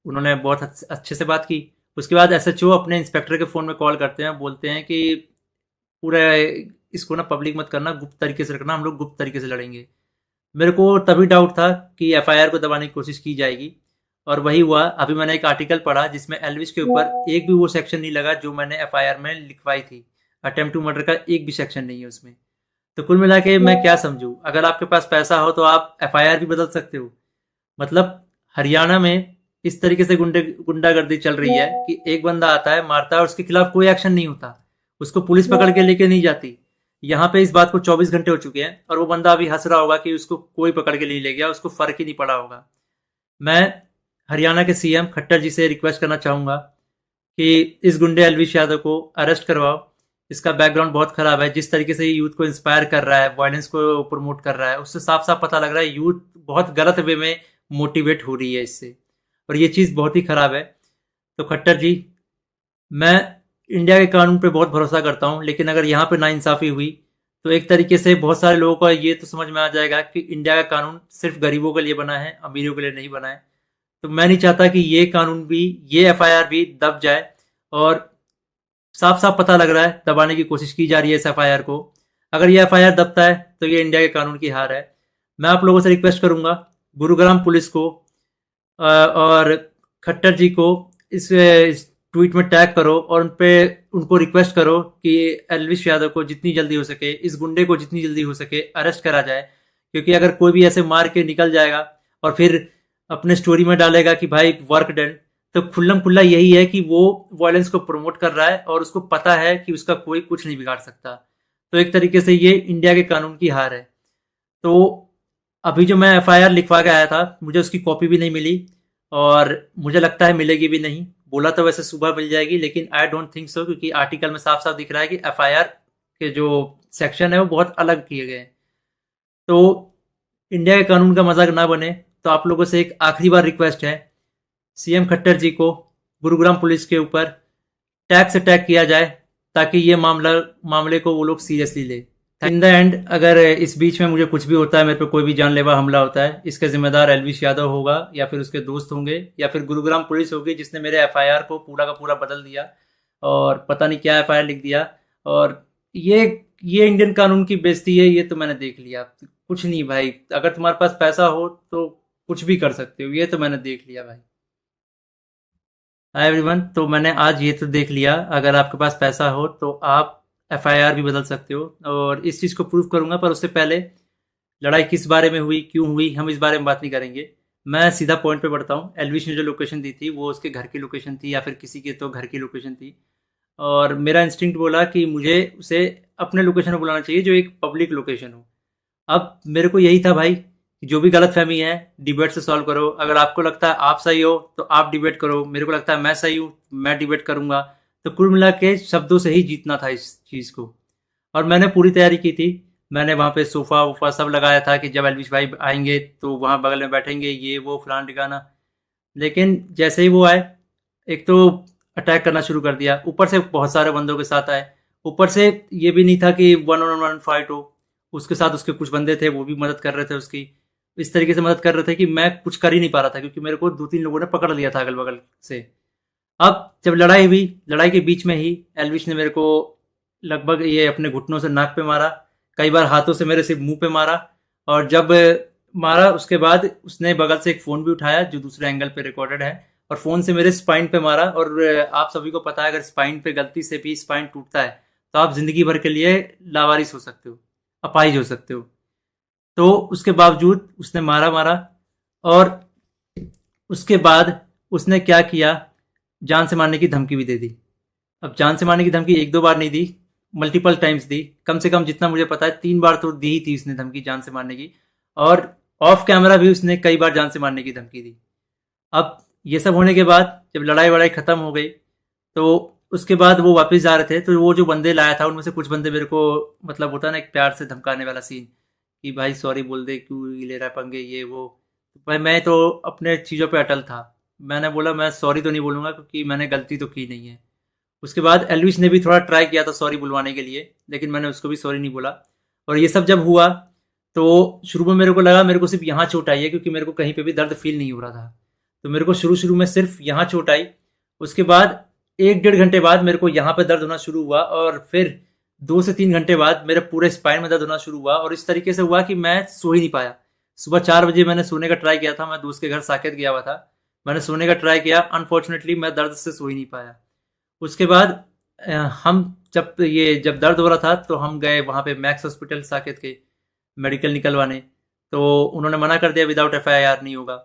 उन्होंने बहुत अच्छे से बात की। उसके बाद एसएचओ अपने इंस्पेक्टर के फ़ोन में कॉल करते हैं, बोलते हैं कि पूरा इसको ना पब्लिक मत करना, गुप्त तरीके से रखना, हम लोग गुप्त तरीके से लड़ेंगे। मेरे को तभी डाउट था कि एफआईआर को दबाने की कोशिश की जाएगी, और वही हुआ। अभी मैंने एक आर्टिकल पढ़ा जिसमें एल्विश के ऊपर एक भी वो सेक्शन नहीं लगा जो मैंने एफआईआर में लिखवाई थी। अटेम्प्ट टू मर्डर का एक भी सेक्शन नहीं है उसमें। तो कुल मिला के मैं क्या समझूं, अगर आपके पास पैसा हो तो आप एफआईआर भी बदल सकते हो। मतलब हरियाणा में इस तरीके से गुंडागर्दी चल रही है कि एक बंदा आता है, मारता है, और उसके खिलाफ कोई एक्शन नहीं होता, उसको पुलिस पकड़ के लेके नहीं जाती। यहाँ पे इस बात को 24 घंटे हो चुके हैं, और वो बंदा अभी हंस रहा होगा कि उसको कोई पकड़ के नहीं ले गया, उसको फर्क ही नहीं पड़ा होगा। मैं हरियाणा के सीएम खट्टर जी से रिक्वेस्ट करना चाहूंगा कि इस गुंडे एलविश यादव को अरेस्ट करवाओ। इसका बैकग्राउंड बहुत खराब है, जिस तरीके से ये यूथ को इंस्पायर कर रहा है, वायलेंस को प्रमोट कर रहा है, उससे साफ साफ पता लग रहा है यूथ बहुत गलत वे में मोटिवेट हो रही है इससे, और ये चीज़ बहुत ही खराब है। तो खट्टर जी, मैं इंडिया के कानून पे बहुत भरोसा करता हूँ, लेकिन अगर यहाँ पे नाइंसाफ़ी हुई तो एक तरीके से बहुत सारे लोगों को ये तो समझ में आ जाएगा कि इंडिया का कानून सिर्फ गरीबों के लिए बना है, अमीरों के लिए नहीं बना है। तो मैं नहीं चाहता कि ये कानून भी, ये एफआईआर भी दब जाए, और साफ साफ पता लग रहा है दबाने की कोशिश की जा रही है इस एफआईआर को। अगर ये एफआईआर दबता है तो ये इंडिया के कानून की हार है। मैं आप लोगों से रिक्वेस्ट करूंगा, गुरुग्राम पुलिस को और खट्टर जी को इस ट्वीट में टैग करो, और उनको रिक्वेस्ट करो कि एल्विश यादव को जितनी जल्दी हो सके, इस गुंडे को जितनी जल्दी हो सके अरेस्ट करा जाए। क्योंकि अगर कोई भी ऐसे मार के निकल जाएगा और फिर अपने स्टोरी में डालेगा कि भाई वर्क डन, तो खुल्लम खुल्ला यही है कि वो वायलेंस को प्रमोट कर रहा है, और उसको पता है कि उसका कोई कुछ नहीं बिगाड़ सकता। तो एक तरीके से ये इंडिया के कानून की हार है। तो अभी जो मैं एफआईआर लिखवा के आया था, मुझे उसकी कॉपी भी नहीं मिली, और मुझे लगता है मिलेगी भी नहीं। बोला तो वैसे सुबह मिल जाएगी, लेकिन आई डोंट थिंक सो, क्योंकि आर्टिकल में साफ साफ दिख रहा है कि एफआईआर के जो सेक्शन है वो बहुत अलग किए गए हैं। तो इंडिया के कानून का मजाक ना बने, तो आप लोगों से एक आखिरी बार रिक्वेस्ट है, सीएम खट्टर जी को गुरुग्राम पुलिस के ऊपर टैग से टैग किया जाए, ताकि ये मामले को वो लोग सीरियसली ले। इन द एंड, अगर इस बीच में मुझे कुछ भी होता है, मेरे पे कोई भी जानलेवा हमला होता है, इसका जिम्मेदार एल्विश यादव होगा, या फिर उसके दोस्त होंगे, या फिर गुरुग्राम पुलिस होगी जिसने मेरे एफआईआर को पूरा का पूरा बदल दिया, और पता नहीं क्या एफआईआर लिख दिया। और ये ये इंडियन कानून की बेइज्जती है, ये तो मैंने देख लिया। कुछ नहीं भाई, अगर तुम्हारे पास पैसा हो तो कुछ भी कर सकते हो, ये तो मैंने देख लिया भाई। हाय एवरीवन, तो मैंने आज ये तो देख लिया, अगर आपके पास पैसा हो तो आप एफआईआर भी बदल सकते हो, और इस चीज़ को प्रूव करूंगा। पर उससे पहले लड़ाई किस बारे में हुई, क्यों हुई, हम इस बारे में बात नहीं करेंगे। मैं सीधा पॉइंट पे बढ़ता हूँ। एल्विश ने जो लोकेशन दी थी वो उसके घर की लोकेशन थी, या फिर किसी के तो घर की लोकेशन थी, और मेरा इंस्टिंक्ट बोला कि मुझे उसे अपने लोकेशन पर बुलाना चाहिए जो एक पब्लिक लोकेशन हो। अब मेरे को यही था भाई, कि जो भी गलत फहमी है डिबेट से सॉल्व करो। अगर आपको लगता है आप सही हो तो आप डिबेट करो, मेरे को लगता है मैं सही हूँ, मैं डिबेट करूंगा। तो कुल मिला के शब्दों से ही जीतना था इस चीज़ को, और मैंने पूरी तैयारी की थी। मैंने वहाँ पे सोफ़ा वोफ़ा सब लगाया था कि जब एल्विश भाई आएंगे तो वहाँ बगल में बैठेंगे, ये वो फलान ठिकाना। लेकिन जैसे ही वो आए, एक तो अटैक करना शुरू कर दिया, ऊपर से बहुत सारे बंदों के साथ आए। ऊपर से ये भी नहीं था कि वन ऑन वन फाइट हो, उसके साथ उसके कुछ बंदे थे, वो भी मदद कर रहे थे उसकी। इस तरीके से मदद कर रहे थे कि मैं कुछ कर ही नहीं पा रहा था, क्योंकि मेरे को 2-3 लोगों ने पकड़ लिया था अगल बगल से। अब जब लड़ाई हुई, लड़ाई के बीच में ही एल्विश ने मेरे को लगभग ये अपने घुटनों से नाक पे मारा, कई बार हाथों से मेरे सिर्फ मुंह पे मारा। और जब मारा उसके बाद उसने बगल से एक फ़ोन भी उठाया जो दूसरे एंगल पे रिकॉर्डेड है, और फ़ोन से मेरे स्पाइन पे मारा। और आप सभी को पता है अगर स्पाइन पे गलती से भी स्पाइन टूटता है तो आप ज़िंदगी भर के लिए लावारिस हो सकते हो, अपाहिज हो सकते हो। तो उसके बावजूद उसने मारा मारा, और उसके बाद उसने क्या किया, जान से मारने की धमकी भी दे दी। अब जान से मारने की धमकी एक दो बार नहीं दी, मल्टीपल टाइम्स दी। कम से कम जितना मुझे पता है 3 बार तो दी ही थी उसने धमकी जान से मारने की। और ऑफ कैमरा भी उसने कई बार जान से मारने की धमकी दी। अब ये सब होने के बाद जब लड़ाई वड़ाई खत्म हो गई, तो उसके बाद वो वापस जा रहे थे, तो वो जो बंदे लाया था उनमें से कुछ बंदे मेरे को, मतलब होता है ना एक प्यार से धमकाने वाला सीन, कि भाई सॉरी बोल दे, क्यों ले रहा है पंगे ये वो। भाई मैं तो अपने चीज़ों पे अटल था। मैंने बोला मैं सॉरी तो नहीं बोलूँगा, क्योंकि मैंने गलती तो की नहीं है। उसके बाद एल्विश ने भी थोड़ा ट्राई किया था सॉरी बुलवाने के लिए, लेकिन मैंने उसको भी सॉरी नहीं बोला। और ये सब जब हुआ, तो शुरू में मेरे को लगा मेरे को सिर्फ यहाँ चोट आई है, क्योंकि मेरे को कहीं पे भी दर्द फील नहीं हो रहा था। तो मेरे को शुरू शुरू में सिर्फ यहाँ चोट आई। उसके बाद 1-1.5 घंटे बाद मेरे को यहाँ पे दर्द होना शुरू हुआ, और फिर 2 से 3 घंटे बाद मेरे पूरे स्पाइन में दर्द होना शुरू हुआ। और इस तरीके से हुआ कि मैं सो ही नहीं पाया। सुबह 4 बजे मैंने सोने का ट्राई किया था, मैं दोस्त के घर साकेत गया हुआ था, मैंने सोने का ट्राई किया, अनफॉर्चुनेटली मैं दर्द से सो ही नहीं पाया। उसके बाद हम जब दर्द हो रहा था तो हम गए वहाँ पे मैक्स हॉस्पिटल साकेत के, मेडिकल निकलवाने। तो उन्होंने मना कर दिया, विदाउट एफआईआर नहीं होगा।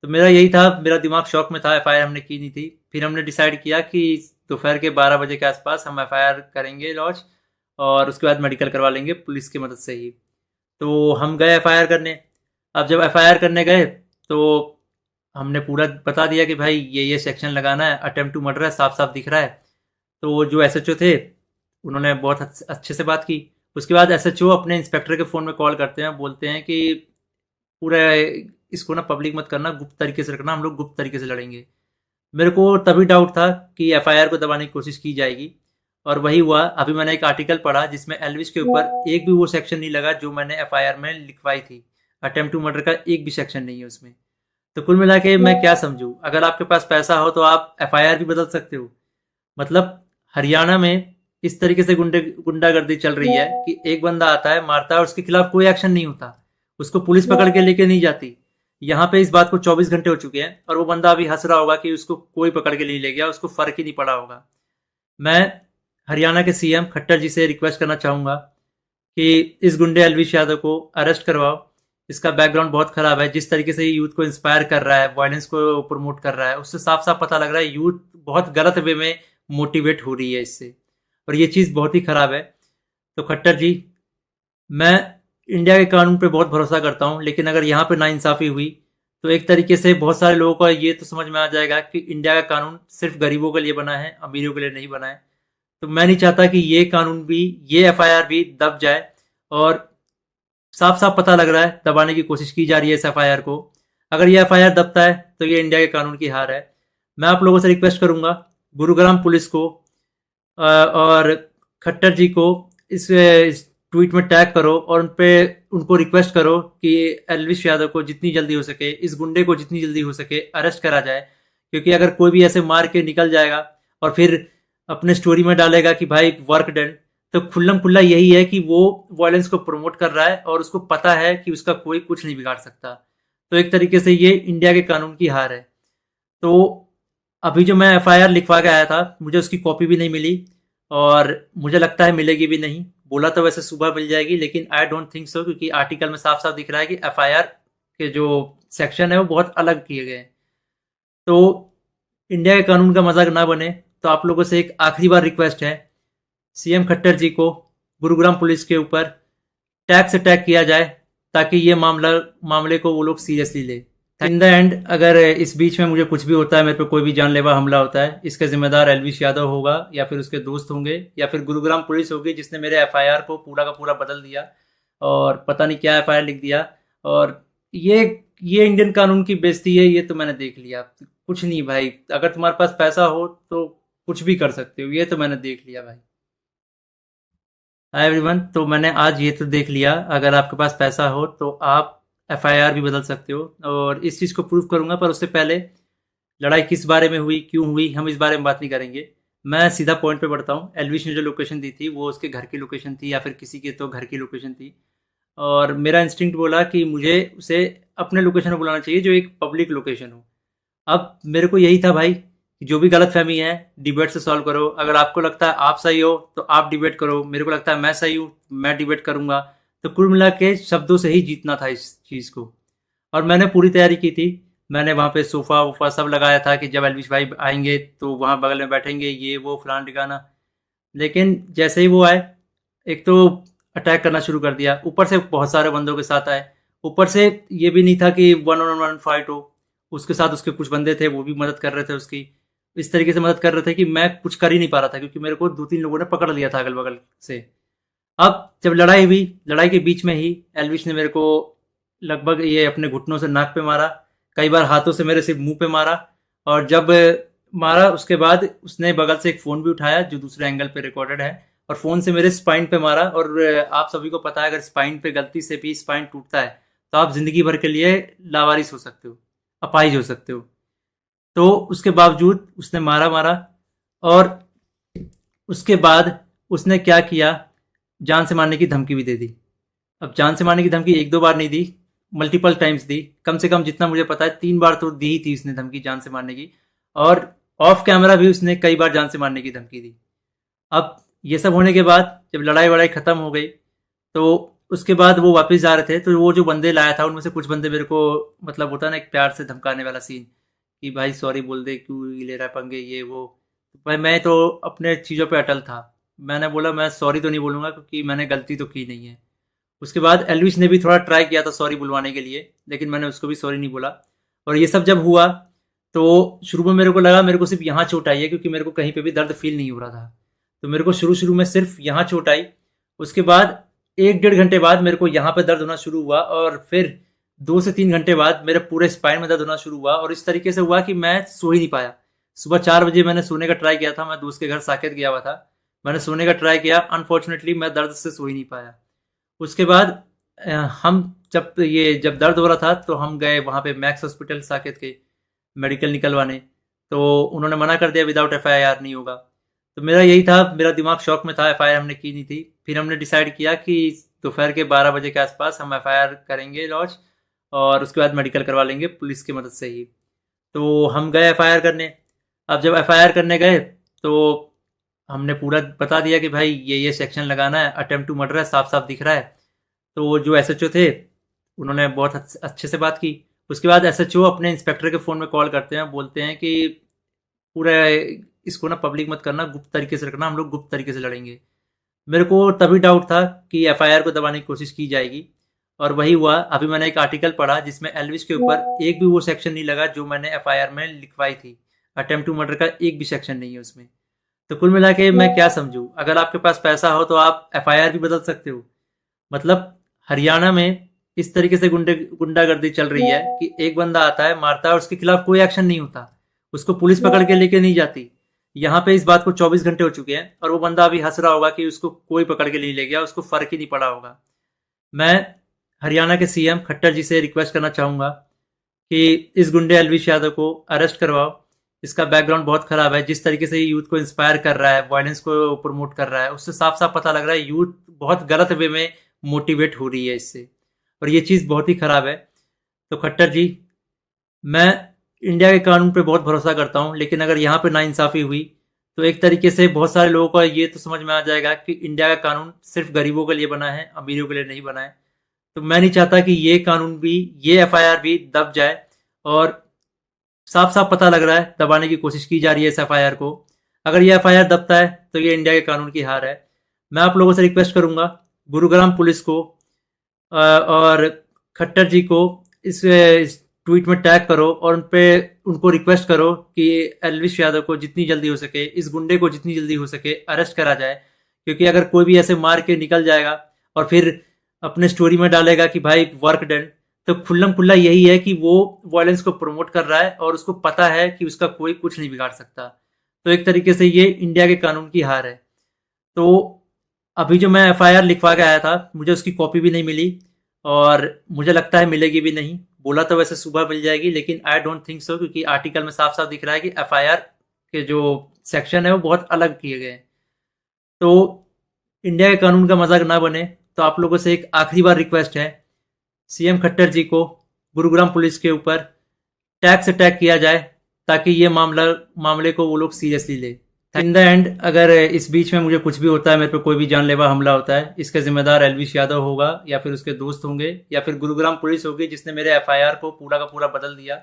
तो मेरा यही था, मेरा दिमाग शॉक में था, एफआईआर हमने की नहीं थी। फिर हमने डिसाइड किया कि दोपहर के 12 बजे के आसपास हम एफआईआर करेंगे लॉन्च, और उसके बाद मेडिकल करवा लेंगे पुलिस की मदद से ही। तो हम गए एफआईआर करने। अब जब एफआईआर करने गए, तो हमने पूरा बता दिया कि भाई ये सेक्शन लगाना है, अटेम्प्ट टू मर्डर है, साफ साफ दिख रहा है। तो वो जो एसएचओ थे उन्होंने बहुत अच्छे से बात की। उसके बाद एसएचओ अपने इंस्पेक्टर के फ़ोन में कॉल करते हैं, बोलते हैं कि पूरा इसको ना पब्लिक मत करना, गुप्त तरीके से रखना, हम लोग गुप्त तरीके से लड़ेंगे। मेरे को तभी डाउट था कि एफआईआर को दबाने की कोशिश की जाएगी, और वही हुआ। अभी मैंने एक आर्टिकल पढ़ा जिसमें एल्विश के ऊपर एक भी वो सेक्शन नहीं लगा जो मैंने एफआईआर में लिखवाई थी। अटेम्प्ट टू मर्डर का एक भी सेक्शन नहीं है उसमें। तो कुल मिला के मैं क्या समझूं, अगर आपके पास पैसा हो तो आप एफआईआर भी बदल सकते हो। मतलब हरियाणा में इस तरीके से गुंडागर्दी चल रही है कि एक बंदा आता है, मारता है, और उसके खिलाफ कोई एक्शन नहीं होता, उसको पुलिस पकड़ के लेके नहीं जाती। यहाँ पे इस बात को 24 घंटे हो चुके हैं, और वो बंदा अभी हंस रहा होगा कि उसको कोई पकड़ के नहीं ले गया, उसको फर्क ही नहीं पड़ा होगा। मैं हरियाणा के सीएम खट्टर जी से रिक्वेस्ट करना चाहूंगा कि इस गुंडे एलविश यादव को अरेस्ट करवाओ। इसका बैकग्राउंड बहुत खराब है, जिस तरीके से ये यूथ को इंस्पायर कर रहा है, वायलेंस को प्रमोट कर रहा है, उससे साफ साफ पता लग रहा है यूथ बहुत गलत वे में मोटिवेट हो रही है इससे, और ये चीज़ बहुत ही खराब है। तो खट्टर जी, मैं इंडिया के कानून पे बहुत भरोसा करता हूँ, लेकिन अगर यहाँ पे नाइंसाफ़ी हुई तो एक तरीके से बहुत सारे लोगों को ये तो समझ में आ जाएगा कि इंडिया का कानून सिर्फ गरीबों के लिए बना है, अमीरों के लिए नहीं बना है। तो मैं नहीं चाहता कि ये कानून भी, ये एफआईआर भी दब जाए। और साफ साफ पता लग रहा है दबाने की कोशिश की जा रही है इस एफआईआर को। अगर ये एफआईआर दबता है तो ये इंडिया के कानून की हार है। मैं आप लोगों से रिक्वेस्ट करूंगा, गुरुग्राम पुलिस को और खट्टर जी को इस ट्वीट में टैग करो, और उन पे उनको रिक्वेस्ट करो कि एल्विश यादव को जितनी जल्दी हो सके, इस गुंडे को जितनी जल्दी हो सके अरेस्ट करा जाए। क्योंकि अगर कोई भी ऐसे मार के निकल जाएगा और फिर अपने स्टोरी में डालेगा कि भाई वर्क डन, तो खुल्लम खुल्ला यही है कि वो वायलेंस को प्रमोट कर रहा है, और उसको पता है कि उसका कोई कुछ नहीं बिगाड़ सकता। तो एक तरीके से ये इंडिया के कानून की हार है। तो अभी जो मैं एफआईआर लिखवा के आया था, मुझे उसकी कॉपी भी नहीं मिली, और मुझे लगता है मिलेगी भी नहीं। बोला तो वैसे सुबह मिल जाएगी, लेकिन आई डोंट थिंक सो, क्योंकि आर्टिकल में साफ साफ दिख रहा है कि एफआईआर के जो सेक्शन है वो बहुत अलग किए गए हैं। तो इंडिया के कानून का मजाक ना बने, तो आप लोगों से एक आखिरी बार रिक्वेस्ट है, सीएम खट्टर जी को गुरुग्राम पुलिस के ऊपर टैग से टैग किया जाए, ताकि ये मामले को वो लोग सीरियसली ले। इन द एंड अगर इस बीच में मुझे कुछ भी होता है, मेरे पे कोई भी जानलेवा हमला होता है, इसका जिम्मेदार एल्विश यादव होगा, या फिर उसके दोस्त होंगे, या फिर गुरुग्राम पुलिस होगी जिसने मेरे एफआईआर को पूरा का पूरा बदल दिया, और पता नहीं क्या एफआईआर लिख दिया। और ये इंडियन कानून की बेइज्जती है, ये तो मैंने देख लिया। कुछ नहीं भाई, अगर तुम्हारे पास पैसा हो तो कुछ भी कर सकते हो, ये तो मैंने देख लिया भाई। हाय एवरीवन, तो मैंने आज ये तो देख लिया, अगर आपके पास पैसा हो तो आप एफआईआर भी बदल सकते हो, और इस चीज़ को प्रूव करूंगा। पर उससे पहले लड़ाई किस बारे में हुई, क्यों हुई, हम इस बारे में बात नहीं करेंगे। मैं सीधा पॉइंट पे बढ़ता हूँ। एलविश ने जो लोकेशन दी थी वो उसके घर की लोकेशन थी, या फिर किसी के तो घर की लोकेशन थी, और मेरा इंस्टिंक्ट बोला कि मुझे उसे अपने लोकेशन में बुलाना चाहिए जो एक पब्लिक लोकेशन हो। अब मेरे को यही था भाई कि जो भी गलतफहमी है डिबेट से सॉल्व करो। अगर आपको लगता है आप सही हो तो आप डिबेट करो, मेरे को लगता है मैं सही हूँ, मैं डिबेट करूंगा। तो कुल मिला के शब्दों से ही जीतना था इस चीज़ को। और मैंने पूरी तैयारी की थी। मैंने वहाँ पे सोफ़ा वोफ़ा सब लगाया था कि जब एलविश भाई आएंगे तो वहाँ बगल में बैठेंगे, ये वो फलाना ठिकाना। लेकिन जैसे ही वो आए, एक तो अटैक करना शुरू कर दिया, ऊपर से बहुत सारे बंदों के साथ आए। ऊपर से ये भी नहीं था कि वन ऑन वन फाइट हो, उसके साथ उसके कुछ बंदे थे वो भी मदद कर रहे थे उसकी। इस तरीके से मदद कर रहे थे कि मैं कुछ कर ही नहीं पा रहा था, क्योंकि मेरे को दो तीन लोगों ने पकड़ लिया था अगल बगल से। अब जब लड़ाई हुई, लड़ाई के बीच में ही एलविश ने मेरे को लगभग ये अपने घुटनों से नाक पे मारा, कई बार हाथों से मेरे सिर्फ मुंह पे मारा। और जब मारा उसके बाद उसने बगल से एक फ़ोन भी उठाया जो दूसरे एंगल पे रिकॉर्डेड है, और फ़ोन से मेरे स्पाइन पे मारा। और आप सभी को पता है अगर स्पाइन पे गलती से भी स्पाइन टूटता है तो आप ज़िंदगी भर के लिए लावारिस हो सकते हो, अपाहिज हो सकते हो। तो उसके बावजूद उसने मारा मारा, और उसके बाद उसने क्या किया, जान से मारने की धमकी भी दे दी। अब जान से मारने की धमकी एक दो बार नहीं दी, मल्टीपल टाइम्स दी। कम से कम जितना मुझे पता है 3 बार तो दी ही थी उसने धमकी जान से मारने की। और ऑफ कैमरा भी उसने कई बार जान से मारने की धमकी दी। अब ये सब होने के बाद जब लड़ाई वड़ाई खत्म हो गई, तो उसके बाद वो वापस जा रहे थे, तो वो जो बंदे लाया था उनमें से कुछ बंदे मेरे को, मतलब होता है ना एक प्यार से धमकाने वाला सीन, कि भाई सॉरी बोल दे, क्यों ले रहा है पंगे, ये वो। भाई मैं तो अपने चीज़ों पे अटल था। मैंने बोला मैं सॉरी तो नहीं बोलूँगा, क्योंकि मैंने गलती तो की नहीं है। उसके बाद एल्विश ने भी थोड़ा ट्राई किया था सॉरी बुलवाने के लिए, लेकिन मैंने उसको भी सॉरी नहीं बोला। और ये सब जब हुआ तो शुरू में मेरे को लगा मेरे को सिर्फ यहाँ चोट आई है, क्योंकि मेरे को कहीं पे भी दर्द फील नहीं हो रहा था। तो मेरे को शुरू शुरू में सिर्फ यहाँ चोट आई। उसके बाद 1 डेढ़ घंटे बाद मेरे को यहाँ पे दर्द होना शुरू हुआ, और फिर 2 से 3 घंटे बाद मेरे पूरे स्पाइन में दर्द होना शुरू हुआ। और इस तरीके से हुआ कि मैं सो ही नहीं पाया। सुबह 4 बजे मैंने सोने का ट्राई किया था, मैं दोस्त के घर साकेत गया हुआ था। मैंने सोने का ट्राई किया, अनफॉर्चुनेटली मैं दर्द से सो ही नहीं पाया। उसके बाद हम जब दर्द हो रहा था तो हम गए वहाँ पे मैक्स हॉस्पिटल साकेत के, मेडिकल निकलवाने। तो उन्होंने मना कर दिया विदाउट एफआईआर नहीं होगा। तो मेरा यही था, मेरा दिमाग शॉक में था, एफआईआर हमने की नहीं थी। फिर हमने डिसाइड किया कि दोपहर के 12 बजे के आसपास हम एफआईआर करेंगे लॉन्च, और उसके बाद मेडिकल करवा लेंगे पुलिस की मदद से ही। तो हम गए एफआईआर करने। अब जब एफआईआर करने गए तो हमने पूरा बता दिया कि भाई ये सेक्शन लगाना है, अटेम्प्ट टू मर्डर है, साफ साफ दिख रहा है। तो वो जो एसएचओ थे उन्होंने बहुत अच्छे से बात की। उसके बाद एसएचओ अपने इंस्पेक्टर के फ़ोन में कॉल करते हैं, बोलते हैं कि पूरा इसको ना पब्लिक मत करना, गुप्त तरीके से रखना, हम लोग गुप्त तरीके से लड़ेंगे। मेरे को तभी डाउट था कि एफआईआर को दबाने की कोशिश की जाएगी, और वही हुआ। अभी मैंने एक आर्टिकल पढ़ा जिसमें एल्विश के ऊपर एक भी वो सेक्शन नहीं लगा जो मैंने एफआईआर में लिखवाई थी। अटेम्प्ट टू मर्डर का एक भी सेक्शन नहीं है उसमें। तो कुल मिला के मैं क्या समझूं, अगर आपके पास पैसा हो तो आप एफआईआर भी बदल सकते हो। मतलब हरियाणा में इस तरीके से गुंडागर्दी चल रही है कि एक बंदा आता है मारता है और उसके खिलाफ कोई एक्शन नहीं होता, उसको पुलिस पकड़ के लेके नहीं जाती। यहाँ पे इस बात को 24 घंटे हो चुके हैं, और वो बंदा अभी हंस रहा होगा कि उसको कोई पकड़ के नहीं ले गया, उसको फर्क ही नहीं पड़ा होगा। मैं हरियाणा के सीएम खट्टर जी से रिक्वेस्ट करना चाहूंगा कि इस गुंडे एलविश यादव को अरेस्ट करवाओ। इसका बैकग्राउंड बहुत खराब है, जिस तरीके से यूथ को इंस्पायर कर रहा है, वायलेंस को प्रमोट कर रहा है, उससे साफ साफ पता लग रहा है यूथ बहुत गलत वे में मोटिवेट हो रही है इससे, और ये चीज़ बहुत ही खराब है। तो खट्टर जी, मैं इंडिया के कानून पे बहुत भरोसा करता हूँ, लेकिन अगर यहाँ पे नाइंसाफ़ी हुई तो एक तरीके से बहुत सारे लोगों को ये तो समझ में आ जाएगा कि इंडिया का कानून सिर्फ गरीबों के लिए बना है, अमीरों के लिए नहीं बना है। तो मैं नहीं चाहता कि ये कानून भी, ये एफआईआर भी दब जाए। और साफ साफ पता लग रहा है दबाने की कोशिश की जा रही है इस एफआईआर को। अगर ये एफआईआर दबता है तो ये इंडिया के कानून की हार है। मैं आप लोगों से रिक्वेस्ट करूंगा, गुरुग्राम पुलिस को और खट्टर जी को इस ट्वीट में टैग करो, और उनको रिक्वेस्ट करो कि एल्विश यादव को जितनी जल्दी हो सके, इस गुंडे को जितनी जल्दी हो सके अरेस्ट करा जाए। क्योंकि अगर कोई भी ऐसे मार के निकल जाएगा और फिर अपने स्टोरी में डालेगा कि भाई वर्क डन, तो खुल्लम खुल्ला यही है कि वो वायलेंस को प्रमोट कर रहा है और उसको पता है कि उसका कोई कुछ नहीं बिगाड़ सकता। तो एक तरीके से ये इंडिया के कानून की हार है। तो अभी जो मैं एफआईआर लिखवा के आया था, मुझे उसकी कॉपी भी नहीं मिली और मुझे लगता है मिलेगी भी नहीं। बोला तो वैसे सुबह मिल जाएगी, लेकिन आई डोंट थिंक सो, क्योंकि आर्टिकल में साफ साफ दिख रहा है कि एफआईआर के जो सेक्शन है वो बहुत अलग किए गए हैं। तो इंडिया के कानून का मजाक ना बने, तो आप लोगों से एक आखिरी बार रिक्वेस्ट है, सीएम खट्टर जी को गुरुग्राम पुलिस के ऊपर टैग से टैग किया जाए, ताकि ये मामले को वो लोग सीरियसली ले। इन द एंड अगर इस बीच में मुझे कुछ भी होता है, मेरे पे कोई भी जानलेवा हमला होता है, इसका जिम्मेदार एलविश यादव होगा या फिर उसके दोस्त होंगे या फिर गुरुग्राम पुलिस होगी, जिसने मेरे एफआईआर को पूरा का पूरा बदल दिया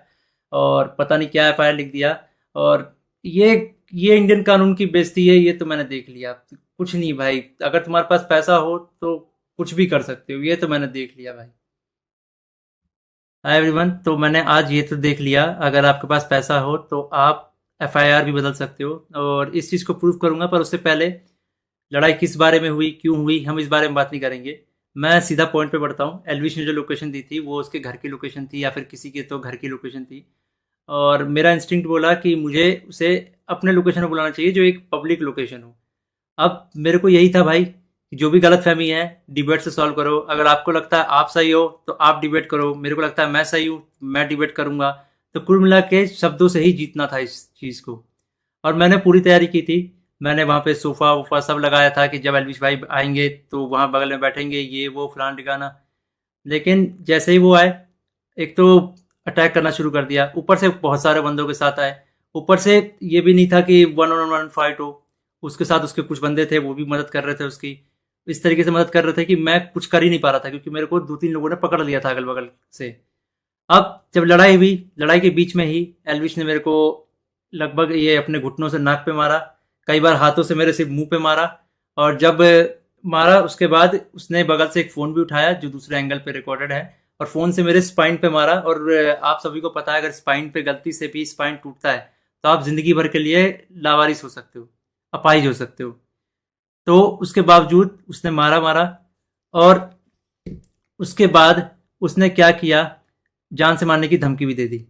और पता नहीं क्या एफआईआर लिख दिया। और ये ये इंडियन कानून की बेइज्जती है, ये तो मैंने देख लिया। कुछ नहीं भाई, अगर तुम्हारे पास पैसा हो तो कुछ भी कर सकते हो, ये तो मैंने देख लिया भाई। हाय एवरीवन, तो मैंने आज ये तो देख लिया, अगर आपके पास पैसा हो तो आप एफआईआर भी बदल सकते हो, और इस चीज़ को प्रूव करूंगा। पर उससे पहले लड़ाई किस बारे में हुई, क्यों हुई, हम इस बारे में बात नहीं करेंगे। मैं सीधा पॉइंट पे बढ़ता हूँ। एलविश ने जो लोकेशन दी थी वो उसके घर की लोकेशन थी या फिर किसी के तो घर की लोकेशन थी, और मेरा इंस्टिंक्ट बोला कि मुझे उसे अपने लोकेशन पर बुलाना चाहिए जो एक पब्लिक लोकेशन हो। अब मेरे को यही था भाई कि जो भी गलत फहमी है डिबेट से सॉल्व करो। अगर आपको लगता है आप सही हो तो आप डिबेट करो, मेरे को लगता है मैं सही हूँ, मैं डिबेट करूंगा। तो कुल मिला के शब्दों से ही जीतना था इस चीज़ को, और मैंने पूरी तैयारी की थी। मैंने वहाँ पे सोफा वोफा सब लगाया था कि जब एलविश भाई आएंगे तो वहाँ बगल में बैठेंगे, ये वो फलान ठिकाना। लेकिन जैसे ही वो आए, एक तो अटैक करना शुरू कर दिया, ऊपर से बहुत सारे बंदों के साथ आए। ऊपर से ये भी नहीं था कि वन ऑन वन फाइट हो, उसके साथ उसके कुछ बंदे थे, वो भी मदद कर रहे थे उसकी। इस तरीके से मदद कर रहे थे कि मैं कुछ कर ही नहीं पा रहा था, क्योंकि मेरे को दो तीन लोगों ने पकड़ लिया था अगल बगल से। अब जब लड़ाई हुई, लड़ाई के बीच में ही एलविश ने मेरे को लगभग ये अपने घुटनों से नाक पे मारा, कई बार हाथों से मेरे सिर्फ मुंह पे मारा। और जब मारा उसके बाद उसने बगल से एक फ़ोन भी उठाया जो दूसरे एंगल पे रिकॉर्डेड है, और फ़ोन से मेरे स्पाइन पे मारा। और आप सभी को पता है, अगर स्पाइन पे गलती से भी स्पाइन टूटता है तो आप ज़िंदगी भर के लिए लावारिस हो सकते हो, अपाहिज हो सकते हो। तो उसके बावजूद उसने मारा मारा, और उसके बाद उसने क्या किया, जान से मारने की धमकी भी दे दी।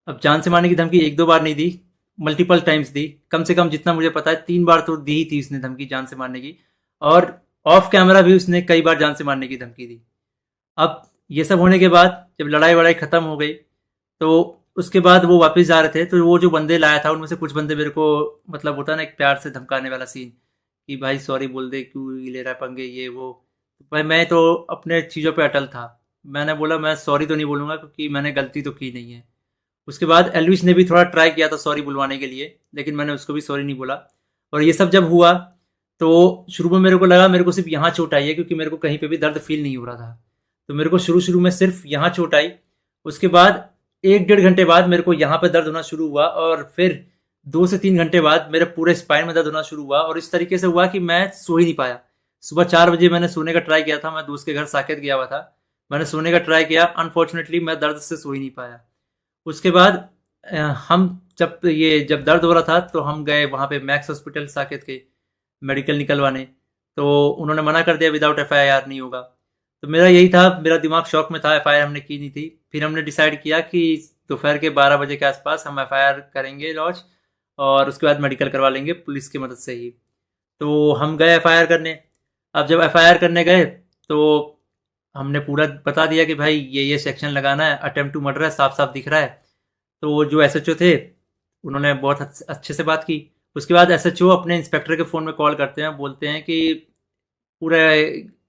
अब जान से मारने की धमकी एक दो बार नहीं दी, मल्टीपल टाइम्स दी। कम से कम जितना मुझे पता है 3 बार तो दी ही थी उसने धमकी जान से मारने की, और ऑफ कैमरा भी उसने कई बार जान से मारने की धमकी दी। अब ये सब होने के बाद जब लड़ाई वड़ाई खत्म हो गई, तो उसके बाद वो वापस जा रहे थे, तो वो जो बंदे लाया था उनमें से कुछ बंदे मेरे को, मतलब होता है ना एक प्यार से धमकाने वाला सीन, कि भाई सॉरी बोल दे, क्यों ले रहा है पंगे, ये वो। भाई मैं तो अपने चीज़ों पे अटल था। मैंने बोला मैं सॉरी तो नहीं बोलूँगा, क्योंकि मैंने गलती तो की नहीं है। उसके बाद एलविश ने भी थोड़ा ट्राई किया था सॉरी बुलवाने के लिए, लेकिन मैंने उसको भी सॉरी नहीं बोला। और ये सब जब हुआ, तो शुरू में मेरे को लगा मेरे को सिर्फ यहाँ चोट आई है, क्योंकि मेरे को कहीं पे भी दर्द फील नहीं हो रहा था। तो मेरे को शुरू शुरू में सिर्फ यहाँ चोट आई। उसके बाद 1 डेढ़ घंटे बाद मेरे को यहाँ पे दर्द होना शुरू हुआ, और फिर 2 से 3 घंटे बाद मेरे पूरे स्पाइन में दर्द होना शुरू हुआ। और इस तरीके से हुआ कि मैं सो ही नहीं पाया। सुबह 4 बजे मैंने सोने का ट्राई किया था, मैं दोस्त के घर साकेत गया हुआ था, मैंने सोने का ट्राई किया, अनफॉर्चुनेटली मैं दर्द से सो ही नहीं पाया। उसके बाद हम जब दर्द हो रहा था तो हम गए वहाँ पे मैक्स हॉस्पिटल साकेत के, मेडिकल निकलवाने। तो उन्होंने मना कर दिया, विदाउट एफआईआर नहीं होगा। तो मेरा यही था, मेरा दिमाग शॉक में था, एफआईआर हमने की नहीं थी। फिर हमने डिसाइड किया कि दोपहर के 12 बजे के आसपास हम एफआईआर करेंगे लॉन्च, और उसके बाद मेडिकल करवा लेंगे पुलिस की मदद से ही। तो हम गए एफआईआर करने। अब जब एफआईआर करने गए, तो हमने पूरा बता दिया कि भाई ये सेक्शन लगाना है, अटेम्प्ट टू मर्डर है, साफ साफ दिख रहा है। तो जो एसएचओ थे उन्होंने बहुत अच्छे से बात की। उसके बाद एसएचओ अपने इंस्पेक्टर के फ़ोन में कॉल करते हैं, बोलते हैं कि पूरा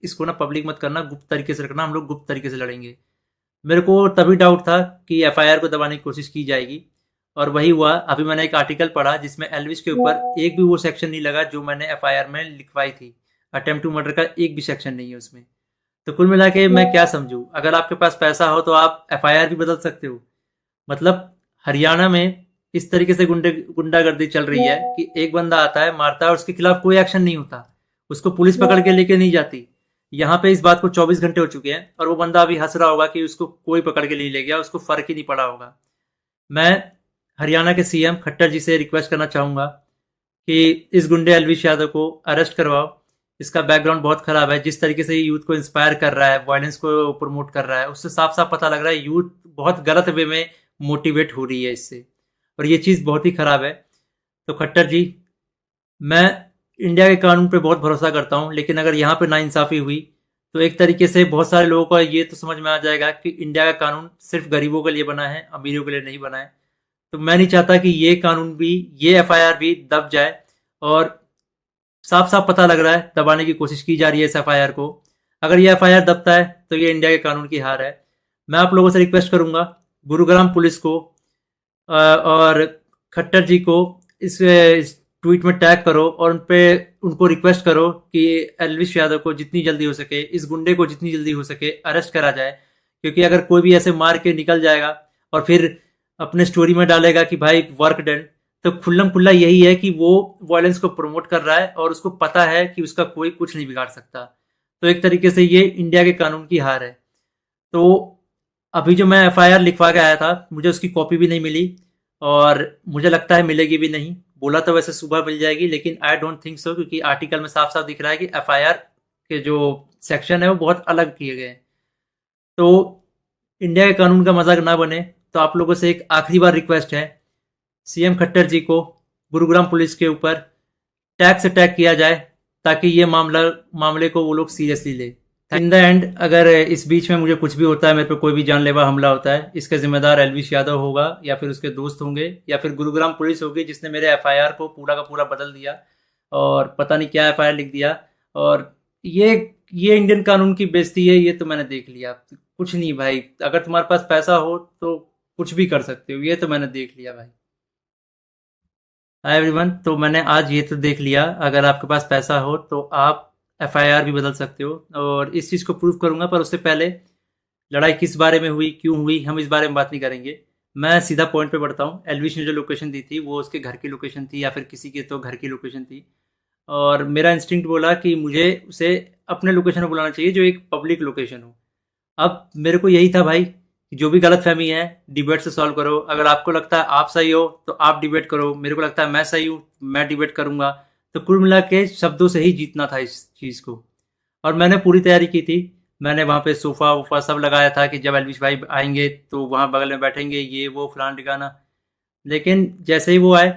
इसको ना पब्लिक मत करना, गुप्त तरीके से रखना, हम लोग गुप्त तरीके से लड़ेंगे। मेरे को तभी डाउट था कि एफआईआर को दबाने की कोशिश की जाएगी, और वही हुआ। अभी मैंने एक आर्टिकल पढ़ा जिसमें एलविश के ऊपर एक भी वो सेक्शन नहीं लगा जो मैंने एफआईआर में लिखवाई थी। अटेम्प्ट टू मर्डर का एक भी सेक्शन नहीं है उसमें। तो कुल मिला के मैं क्या समझूं, अगर आपके पास पैसा हो तो आप एफआईआर भी बदल सकते हो। मतलब हरियाणा में इस तरीके से गुंडागर्दी चल रही है कि एक बंदा आता है, मारता है, और उसके खिलाफ कोई एक्शन नहीं होता, उसको पुलिस पकड़ के लेके नहीं जाती। यहाँ पे इस बात को 24 घंटे हो चुके हैं, और वो बंदा अभी हंस रहा होगा कि उसको कोई पकड़ के नहीं ले गया, उसको फर्क ही नहीं पड़ा होगा। मैं हरियाणा के सीएम खट्टर जी से रिक्वेस्ट करना चाहूंगा कि इस गुंडे एलविश यादव को अरेस्ट करवाओ, इसका बैकग्राउंड बहुत खराब है। जिस तरीके से ये यूथ को इंस्पायर कर रहा है, वायलेंस को प्रमोट कर रहा है, उससे साफ साफ पता लग रहा है यूथ बहुत गलत वे में मोटिवेट हो रही है इससे, और ये चीज़ बहुत ही खराब है। तो खट्टर जी, मैं इंडिया के कानून पे बहुत भरोसा करता हूँ, लेकिन अगर यहाँ पे नाइंसाफ़ी हुई तो एक तरीके से बहुत सारे लोगों को ये तो समझ में आ जाएगा कि इंडिया का कानून सिर्फ गरीबों के लिए बना है, अमीरों के लिए नहीं बना है। तो मैं नहीं चाहता कि ये कानून भी, ये एफआईआर भी दब जाए, और साफ साफ पता लग रहा है दबाने की कोशिश की जा रही है इस एफआईआर को। अगर ये एफआईआर दबता है तो ये इंडिया के कानून की हार है। मैं आप लोगों से रिक्वेस्ट करूंगा, गुरुग्राम पुलिस को और खट्टर जी को इस ट्वीट में टैग करो, और उनको रिक्वेस्ट करो कि एलविश यादव को जितनी जल्दी हो सके, इस गुंडे को जितनी जल्दी हो सके अरेस्ट करा जाए। क्योंकि अगर कोई भी ऐसे मार के निकल जाएगा और फिर अपने स्टोरी में डालेगा कि भाई वर्क डन, तो खुल्लम खुल्ला यही है कि वो वायलेंस को प्रमोट कर रहा है और उसको पता है कि उसका कोई कुछ नहीं बिगाड़ सकता। तो एक तरीके से ये इंडिया के कानून की हार है। तो अभी जो मैं एफआईआर लिखवा के आया था, मुझे उसकी कॉपी भी नहीं मिली, और मुझे लगता है मिलेगी भी नहीं। बोला तो वैसे सुबह मिल जाएगी, लेकिन आई डोंट थिंक सो, क्योंकि आर्टिकल में साफ साफ दिख रहा है कि एफआईआर के जो सेक्शन है वो बहुत अलग किए गए हैं। तो इंडिया के कानून का मजाक ना बने, तो आप लोगों से एक आखिरी बार रिक्वेस्ट है, सीएम खट्टर जी को गुरुग्राम पुलिस के ऊपर टैग से टैग किया जाए, ताकि ये मामले को वो लोग सीरियसली ले। इन द एंड, अगर इस बीच में मुझे कुछ भी होता है, मेरे पे कोई भी जानलेवा हमला होता है, इसका जिम्मेदार एलविश यादव होगा, या फिर उसके दोस्त होंगे, या फिर गुरुग्राम पुलिस होगी जिसने मेरे एफआईआर को पूरा का पूरा बदल दिया और पता नहीं क्या एफआईआर लिख दिया। और ये ये इंडियन कानून की बेइज्जती है, ये तो मैंने देख लिया। कुछ नहीं भाई, अगर तुम्हारे पास पैसा हो तो कुछ भी कर सकते हो, ये तो मैंने देख लिया भाई। हाय एवरीवन, तो मैंने आज ये तो देख लिया, अगर आपके पास पैसा हो तो आप एफआईआर भी बदल सकते हो, और इस चीज़ को प्रूव करूंगा। पर उससे पहले लड़ाई किस बारे में हुई, क्यों हुई, हम इस बारे में बात नहीं करेंगे। मैं सीधा पॉइंट पे बढ़ता हूँ। एलविश ने जो लोकेशन दी थी वो उसके घर की लोकेशन थी, या फिर किसी के तो घर की लोकेशन थी, और मेरा इंस्टिंक्ट बोला कि मुझे उसे अपने लोकेशन में बुलाना चाहिए जो एक पब्लिक लोकेशन हो। अब मेरे को यही था भाई कि जो भी गलतफहमी है डिबेट से सॉल्व करो। अगर आपको लगता है आप सही हो तो आप डिबेट करो, मेरे को लगता है मैं सही हूँ, मैं डिबेट करूंगा। तो कुल मिला के शब्दों से ही जीतना था इस चीज़ को, और मैंने पूरी तैयारी की थी। मैंने वहाँ पे सोफ़ा वोफ़ा सब लगाया था कि जब एलविश भाई आएंगे तो वहाँ बगल में बैठेंगे, ये वो फलान ठिकाना। लेकिन जैसे ही वो आए,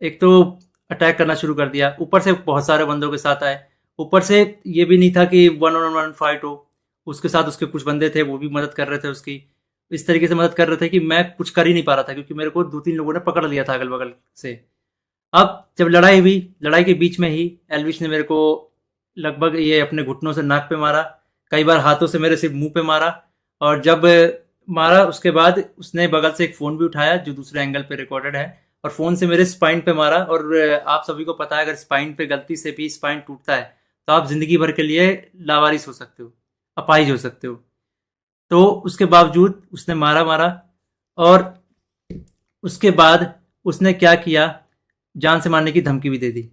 एक तो अटैक करना शुरू कर दिया, ऊपर से बहुत सारे बंदों के साथ आए। ऊपर से ये भी नहीं था कि वन ऑन वन फाइट हो, उसके साथ उसके कुछ बंदे थे, वो भी मदद कर रहे थे उसकी। इस तरीके से मदद कर रहे थे कि मैं कुछ कर ही नहीं पा रहा था, क्योंकि मेरे को दो तीन लोगों ने पकड़ लिया था अगल बगल से। अब जब लड़ाई हुई, लड़ाई के बीच में ही एलविश ने मेरे को लगभग ये अपने घुटनों से नाक पे मारा, कई बार हाथों से मेरे सिर्फ मुंह पे मारा। और जब मारा उसके बाद उसने बगल से एक फ़ोन भी उठाया जो दूसरे एंगल पे रिकॉर्डेड है, और फ़ोन से मेरे स्पाइन पे मारा। और आप सभी को पता है अगर स्पाइन पे गलती से भी स्पाइन टूटता है तो आप ज़िंदगी भर के लिए लावारिस हो सकते हो, अपाहिज हो सकते हो। तो उसके बावजूद उसने मारा मारा, और उसके बाद उसने क्या किया, जान से मारने की धमकी भी दे दी।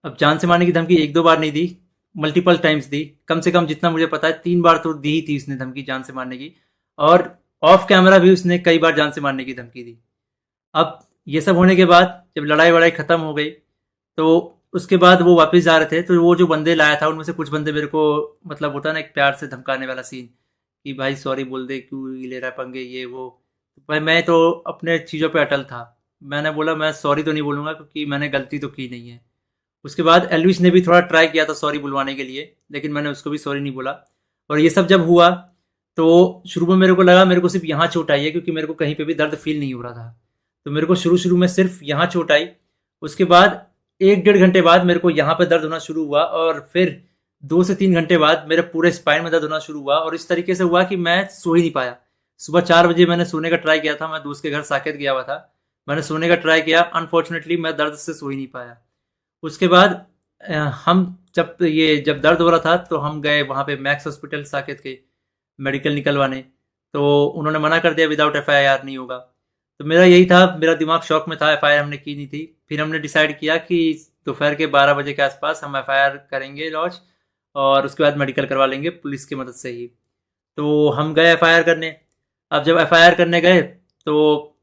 अब जान से मारने की धमकी एक दो बार नहीं दी, मल्टीपल टाइम्स दी। कम से कम जितना मुझे पता है 3 बार तो दी ही थी उसने धमकी जान से मारने की, और ऑफ कैमरा भी उसने कई बार जान से मारने की धमकी दी। अब ये सब होने के बाद जब लड़ाई वड़ाई खत्म हो गई, तो उसके बाद वो वापस जा रहे थे, तो वो जो बंदे लाया था उनमें से कुछ बंदे मेरे को, मतलब होता है ना एक प्यार से धमकाने वाला सीन, कि भाई सॉरी बोल दे, क्यों ले रहा है पंगे, ये वो। भाई मैं तो अपने चीज़ों पे अटल था। मैंने बोला मैं सॉरी तो नहीं बोलूँगा, क्योंकि मैंने गलती तो की नहीं है। उसके बाद एल्विश ने भी थोड़ा ट्राई किया था सॉरी बुलवाने के लिए, लेकिन मैंने उसको भी सॉरी नहीं बोला। और ये सब जब हुआ तो शुरू में मेरे को लगा मेरे को सिर्फ यहाँ चोट आई है, क्योंकि मेरे को कहीं पे भी दर्द फील नहीं हो रहा था। तो मेरे को शुरू शुरू में सिर्फ यहाँ चोट आई। उसके बाद 1 डेढ़ घंटे बाद मेरे को यहाँ पे दर्द होना शुरू हुआ, और फिर 2 से 3 घंटे बाद मेरे पूरे स्पाइन में दर्द होना शुरू हुआ। और इस तरीके से हुआ कि मैं सो ही नहीं पाया। सुबह 4 बजे मैंने सोने का ट्राई किया था, मैं दोस्त के घर साकेत गया हुआ था, मैंने सोने का ट्राई किया, अनफॉर्चुनेटली मैं दर्द से सो ही नहीं पाया। उसके बाद हम जब दर्द हो रहा था तो हम गए वहाँ पे मैक्स हॉस्पिटल साकेत के, मेडिकल निकलवाने। तो उन्होंने मना कर दिया, विदाउट एफआईआर नहीं होगा। तो मेरा यही था, मेरा दिमाग शॉक में था, एफआईआर हमने की नहीं थी। फिर हमने डिसाइड किया कि दोपहर के 12 बजे के आसपास हम एफआईआर करेंगे लॉन्च, और उसके बाद मेडिकल करवा लेंगे पुलिस की मदद से ही। तो हम गए एफआईआर करने। अब जब एफआईआर करने गए तो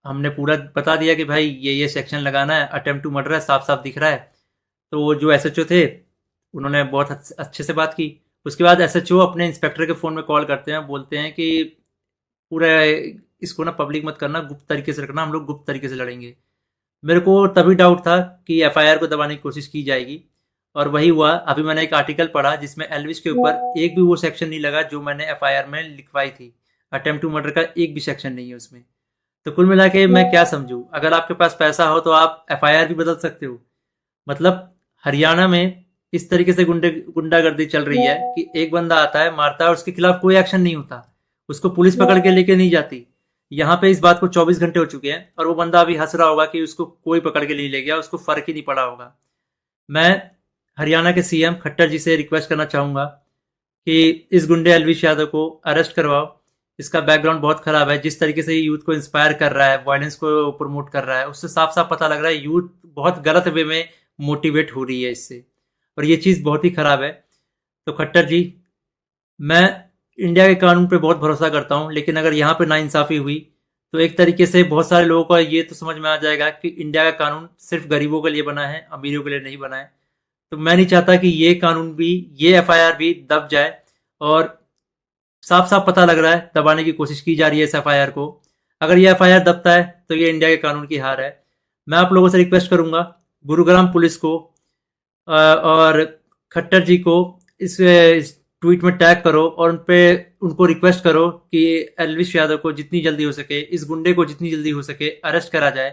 हमने पूरा बता दिया कि भाई ये सेक्शन लगाना है, अटेम्प्ट टू मर्डर है, साफ साफ दिख रहा है। तो वो जो एसएचओ थे उन्होंने बहुत अच्छे से बात की। उसके बाद एसएचओ अपने इंस्पेक्टर के फ़ोन में कॉल करते हैं, बोलते हैं कि पूरा इसको ना पब्लिक मत करना, गुप्त तरीके से रखना, हम लोग गुप्त तरीके से लड़ेंगे। मेरे को तभी डाउट था कि एफआईआर को दबाने की कोशिश की जाएगी, और वही हुआ। अभी मैंने एक आर्टिकल पढ़ा जिसमें एल्विश के ऊपर एक भी वो सेक्शन नहीं लगा जो मैंने एफआईआर में लिखवाई थी। अटेम्प्ट टू मर्डर का एक भी सेक्शन नहीं है उसमें। तो कुल मिला के मैं क्या समझूं, अगर आपके पास पैसा हो तो आप एफआईआर भी बदल सकते हो। मतलब हरियाणा में इस तरीके से गुंडागर्दी चल रही है कि एक बंदा आता है, मारता है और उसके खिलाफ कोई एक्शन नहीं होता, उसको पुलिस पकड़ के लेके नहीं जाती। यहाँ पे इस बात को 24 घंटे हो चुके हैं और वो बंदा अभी हंस रहा होगा कि उसको कोई पकड़ के नहीं ले गया, उसको फर्क ही नहीं पड़ा होगा। मैं हरियाणा के सीएम खट्टर जी से रिक्वेस्ट करना चाहूंगा कि इस गुंडे एलविश यादव को अरेस्ट करवाओ। इसका बैकग्राउंड बहुत खराब है। जिस तरीके से ये यूथ को इंस्पायर कर रहा है, वायलेंस को प्रमोट कर रहा है, उससे साफ साफ पता लग रहा है यूथ बहुत गलत वे में मोटिवेट हो रही है इससे, और ये चीज़ बहुत ही खराब है। तो खट्टर जी, मैं इंडिया के कानून पे बहुत भरोसा करता हूँ, लेकिन अगर यहाँ पे नाइंसाफ़ी हुई तो एक तरीके से बहुत सारे लोगों को ये तो समझ में आ जाएगा कि इंडिया का कानून सिर्फ गरीबों के लिए बना है, अमीरों के लिए नहीं बना है। तो मैं नहीं चाहता कि ये कानून भी, ये एफआईआर भी दब जाए, और साफ साफ पता लग रहा है दबाने की कोशिश की जा रही है इस एफआईआर को। अगर ये एफआईआर दबता है तो ये इंडिया के कानून की हार है। मैं आप लोगों से रिक्वेस्ट करूंगा, गुरुग्राम पुलिस को और खट्टर जी को इस ट्वीट में टैग करो और उन पे उनको रिक्वेस्ट करो कि एलविश यादव को जितनी जल्दी हो सके, इस गुंडे को जितनी जल्दी हो सके अरेस्ट करा जाए।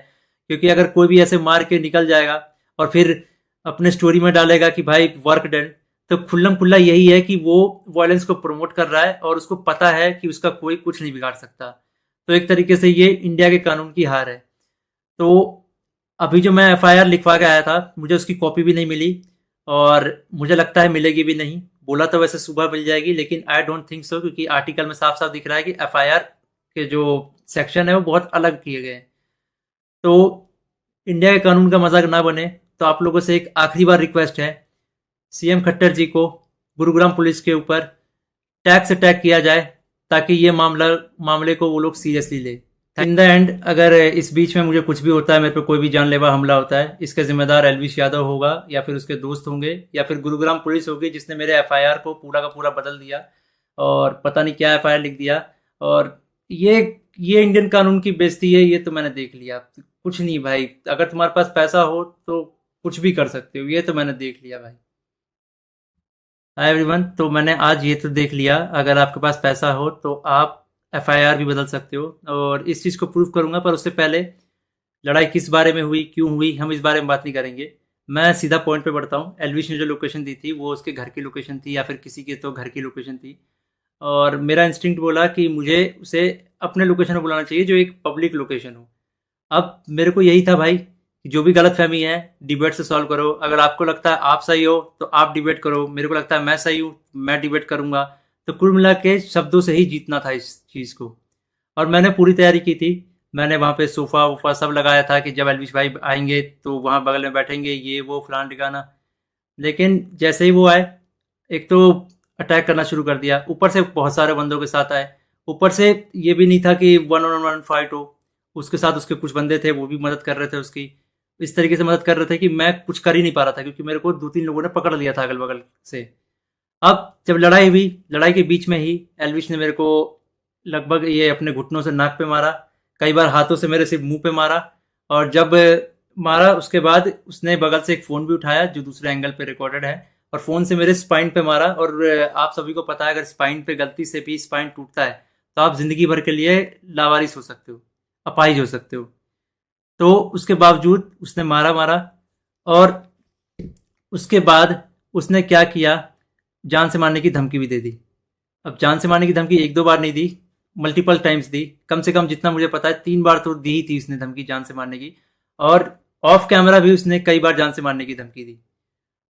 क्योंकि अगर कोई भी ऐसे मार के निकल जाएगा और फिर अपने स्टोरी में डालेगा कि भाई वर्क डन, तो खुल्लम खुल्ला यही है कि वो वायलेंस को प्रमोट कर रहा है और उसको पता है कि उसका कोई कुछ नहीं बिगाड़ सकता। तो एक तरीके से ये इंडिया के कानून की हार है। तो अभी जो मैं एफआईआर लिखवा के आया था, मुझे उसकी कॉपी भी नहीं मिली, और मुझे लगता है मिलेगी भी नहीं। बोला तो वैसे सुबह मिल जाएगी, लेकिन आई डोंट थिंक सो, क्योंकि आर्टिकल में साफ साफ दिख रहा है कि एफआईआर के जो सेक्शन है वो बहुत अलग किए गए हैं। तो इंडिया के कानून का मजाक ना बने, तो आप लोगों से एक आखिरी बार रिक्वेस्ट है, सीएम खट्टर जी को गुरुग्राम पुलिस के ऊपर टैग से टैग किया जाए, ताकि ये मामले को वो लोग सीरियसली ले। इन द एंड अगर इस बीच में मुझे कुछ भी होता है, मेरे पे कोई भी जानलेवा हमला होता है, इसका जिम्मेदार एलविश यादव होगा, या फिर उसके दोस्त होंगे, या फिर गुरुग्राम पुलिस होगी जिसने मेरे एफआईआर को पूरा का पूरा बदल दिया और पता नहीं क्या एफआईआर लिख दिया। और ये ये इंडियन कानून की बेइज्जती है, ये तो मैंने देख लिया। कुछ नहीं भाई, अगर तुम्हारे पास पैसा हो तो कुछ भी कर सकते हो, ये तो मैंने देख लिया भाई। हाय एवरीवन, तो मैंने आज ये तो देख लिया, अगर आपके पास पैसा हो तो आप एफआईआर भी बदल सकते हो, और इस चीज़ को प्रूव करूंगा। पर उससे पहले लड़ाई किस बारे में हुई, क्यों हुई, हम इस बारे में बात नहीं करेंगे। मैं सीधा पॉइंट पे बढ़ता हूँ। एलविश ने जो लोकेशन दी थी वो उसके घर की लोकेशन थी, या फिर किसी के तो घर की लोकेशन थी, और मेरा इंस्टिंक्ट बोला कि मुझे उसे अपने लोकेशन में बुलाना चाहिए जो एक पब्लिक लोकेशन हो। अब मेरे को यही था भाई कि जो भी गलतफहमी है डिबेट से सॉल्व करो। अगर आपको लगता है आप सही हो तो आप डिबेट करो, मेरे को लगता है मैं सही हूँ, मैं डिबेट करूंगा। तो कुल मिला के शब्दों से ही जीतना था इस चीज़ को, और मैंने पूरी तैयारी की थी। मैंने वहाँ पे सोफ़ा वोफ़ा सब लगाया था कि जब एलविश भाई आएंगे तो वहाँ बगल में बैठेंगे, ये वो फलान ठिकाना। लेकिन जैसे ही वो आए, एक तो अटैक करना शुरू कर दिया, ऊपर से बहुत सारे बंदों के साथ आए। ऊपर से ये भी नहीं था कि वन ऑन वन फाइट हो, उसके साथ उसके कुछ बंदे थे, वो भी मदद कर रहे थे उसकी। इस तरीके से मदद कर रहे थे कि मैं कुछ कर ही नहीं पा रहा था, क्योंकि मेरे को दो तीन लोगों ने पकड़ लिया था अगल बगल से। अब जब लड़ाई हुई, लड़ाई के बीच में ही एल्विश ने मेरे को लगभग ये अपने घुटनों से नाक पे मारा, कई बार हाथों से मेरे सिर्फ मुंह पे मारा, और जब मारा उसके बाद उसने बगल से एक फ़ोन भी उठाया जो दूसरे एंगल पे रिकॉर्डेड है, और फ़ोन से मेरे स्पाइन पे मारा। और आप सभी को पता है अगर स्पाइन पे गलती से भी स्पाइन टूटता है तो आप ज़िंदगी भर के लिए लावारिस हो सकते हो, अपाहिज हो सकते हो। तो उसके बावजूद उसने मारा मारा, और उसके बाद उसने क्या किया, जान से मारने की धमकी भी दे दी। अब जान से मारने की धमकी एक दो बार नहीं दी, मल्टीपल टाइम्स दी। कम से कम जितना मुझे पता है 3 बार तो दी ही थी उसने धमकी जान से मारने की, और ऑफ कैमरा भी उसने कई बार जान से मारने की धमकी दी।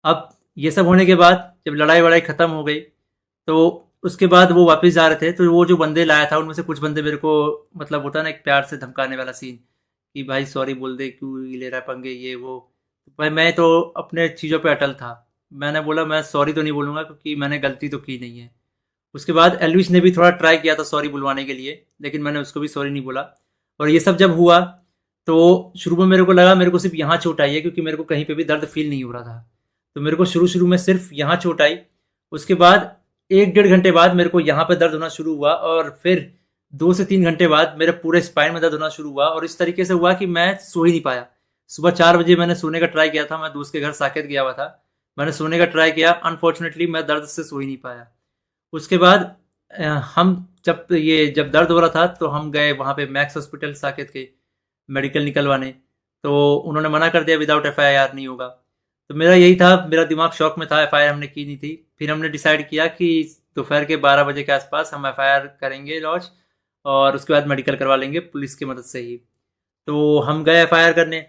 अब ये सब होने के बाद जब लड़ाई वड़ाई खत्म हो गई, तो उसके बाद वो वापस जा रहे थे, तो वो जो बंदे लाया था उनमें से कुछ बंदे मेरे को, मतलब होता है ना एक प्यार से धमकाने वाला सीन, कि भाई सॉरी बोल दे, क्यों ले रहा है पंगे, ये वो। भाई मैं तो अपने चीज़ों पे अटल था। मैंने बोला मैं सॉरी तो नहीं बोलूँगा, क्योंकि मैंने गलती तो की नहीं है। उसके बाद एल्विश ने भी थोड़ा ट्राई किया था सॉरी बुलवाने के लिए, लेकिन मैंने उसको भी सॉरी नहीं बोला। और ये सब जब हुआ तो शुरू में मेरे को लगा मेरे को सिर्फ यहाँ चोट आई है, क्योंकि मेरे को कहीं पे भी दर्द फील नहीं हो रहा था। तो मेरे को शुरू-शुरू में सिर्फ यहाँ चोट आई, उसके बाद 1 डेढ़ घंटे बाद मेरे को यहाँ पे दर्द होना शुरू हुआ और फिर 2 से 3 घंटे बाद मेरे पूरे स्पाइन में दर्द होना शुरू हुआ और इस तरीके से हुआ कि मैं सो ही नहीं पाया। सुबह 4 बजे मैंने सोने का ट्राई किया था, मैं दोस्त के घर साकेत गया हुआ था। मैंने सोने का ट्राई किया, अनफॉर्चुनेटली मैं दर्द से सो ही नहीं पाया। उसके बाद हम जब दर्द हो रहा था तो हम गए वहाँ पे मैक्स हॉस्पिटल साकेत के मेडिकल निकलवाने, तो उन्होंने मना कर दिया विदाउट एफआईआर नहीं होगा। तो मेरा यही था, मेरा दिमाग शॉक में था, एफआईआर हमने की नहीं थी। फिर हमने डिसाइड किया कि दोपहर के 12 बजे के आसपास हम एफआईआर करेंगे लॉन्च और उसके बाद मेडिकल करवा लेंगे पुलिस की मदद से ही। तो हम गए एफआईआर करने।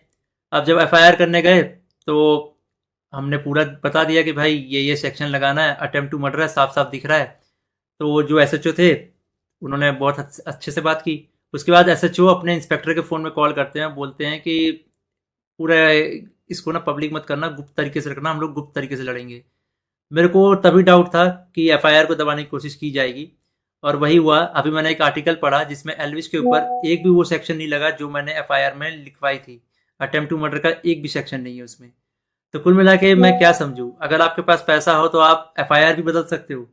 अब जब एफआईआर करने गए तो हमने पूरा बता दिया कि भाई ये सेक्शन लगाना है, अटेम्प्ट टू मर्डर है, साफ साफ दिख रहा है। तो जो एसएचओ थे उन्होंने बहुत अच्छे से बात की। उसके बाद एसएचओ अपने इंस्पेक्टर के फ़ोन में कॉल करते हैं, बोलते हैं कि पूरा इसको ना पब्लिक मत करना, गुप्त तरीके से रखना, हम लोग गुप्त तरीके से लड़ेंगे। मेरे को तभी डाउट था कि एफआईआर को दबाने की कोशिश की जाएगी और वही हुआ। अभी मैंने एक आर्टिकल पढ़ा जिसमें एल्विश के ऊपर एक भी वो सेक्शन नहीं लगा जो मैंने एफआईआर में लिखवाई थी। अटेम्प्ट टू मर्डर का एक भी सेक्शन नहीं है उसमें। तो कुल मिला के मैं क्या समझूं, अगर आपके पास पैसा हो तो आप एफआईआर भी बदल सकते हो।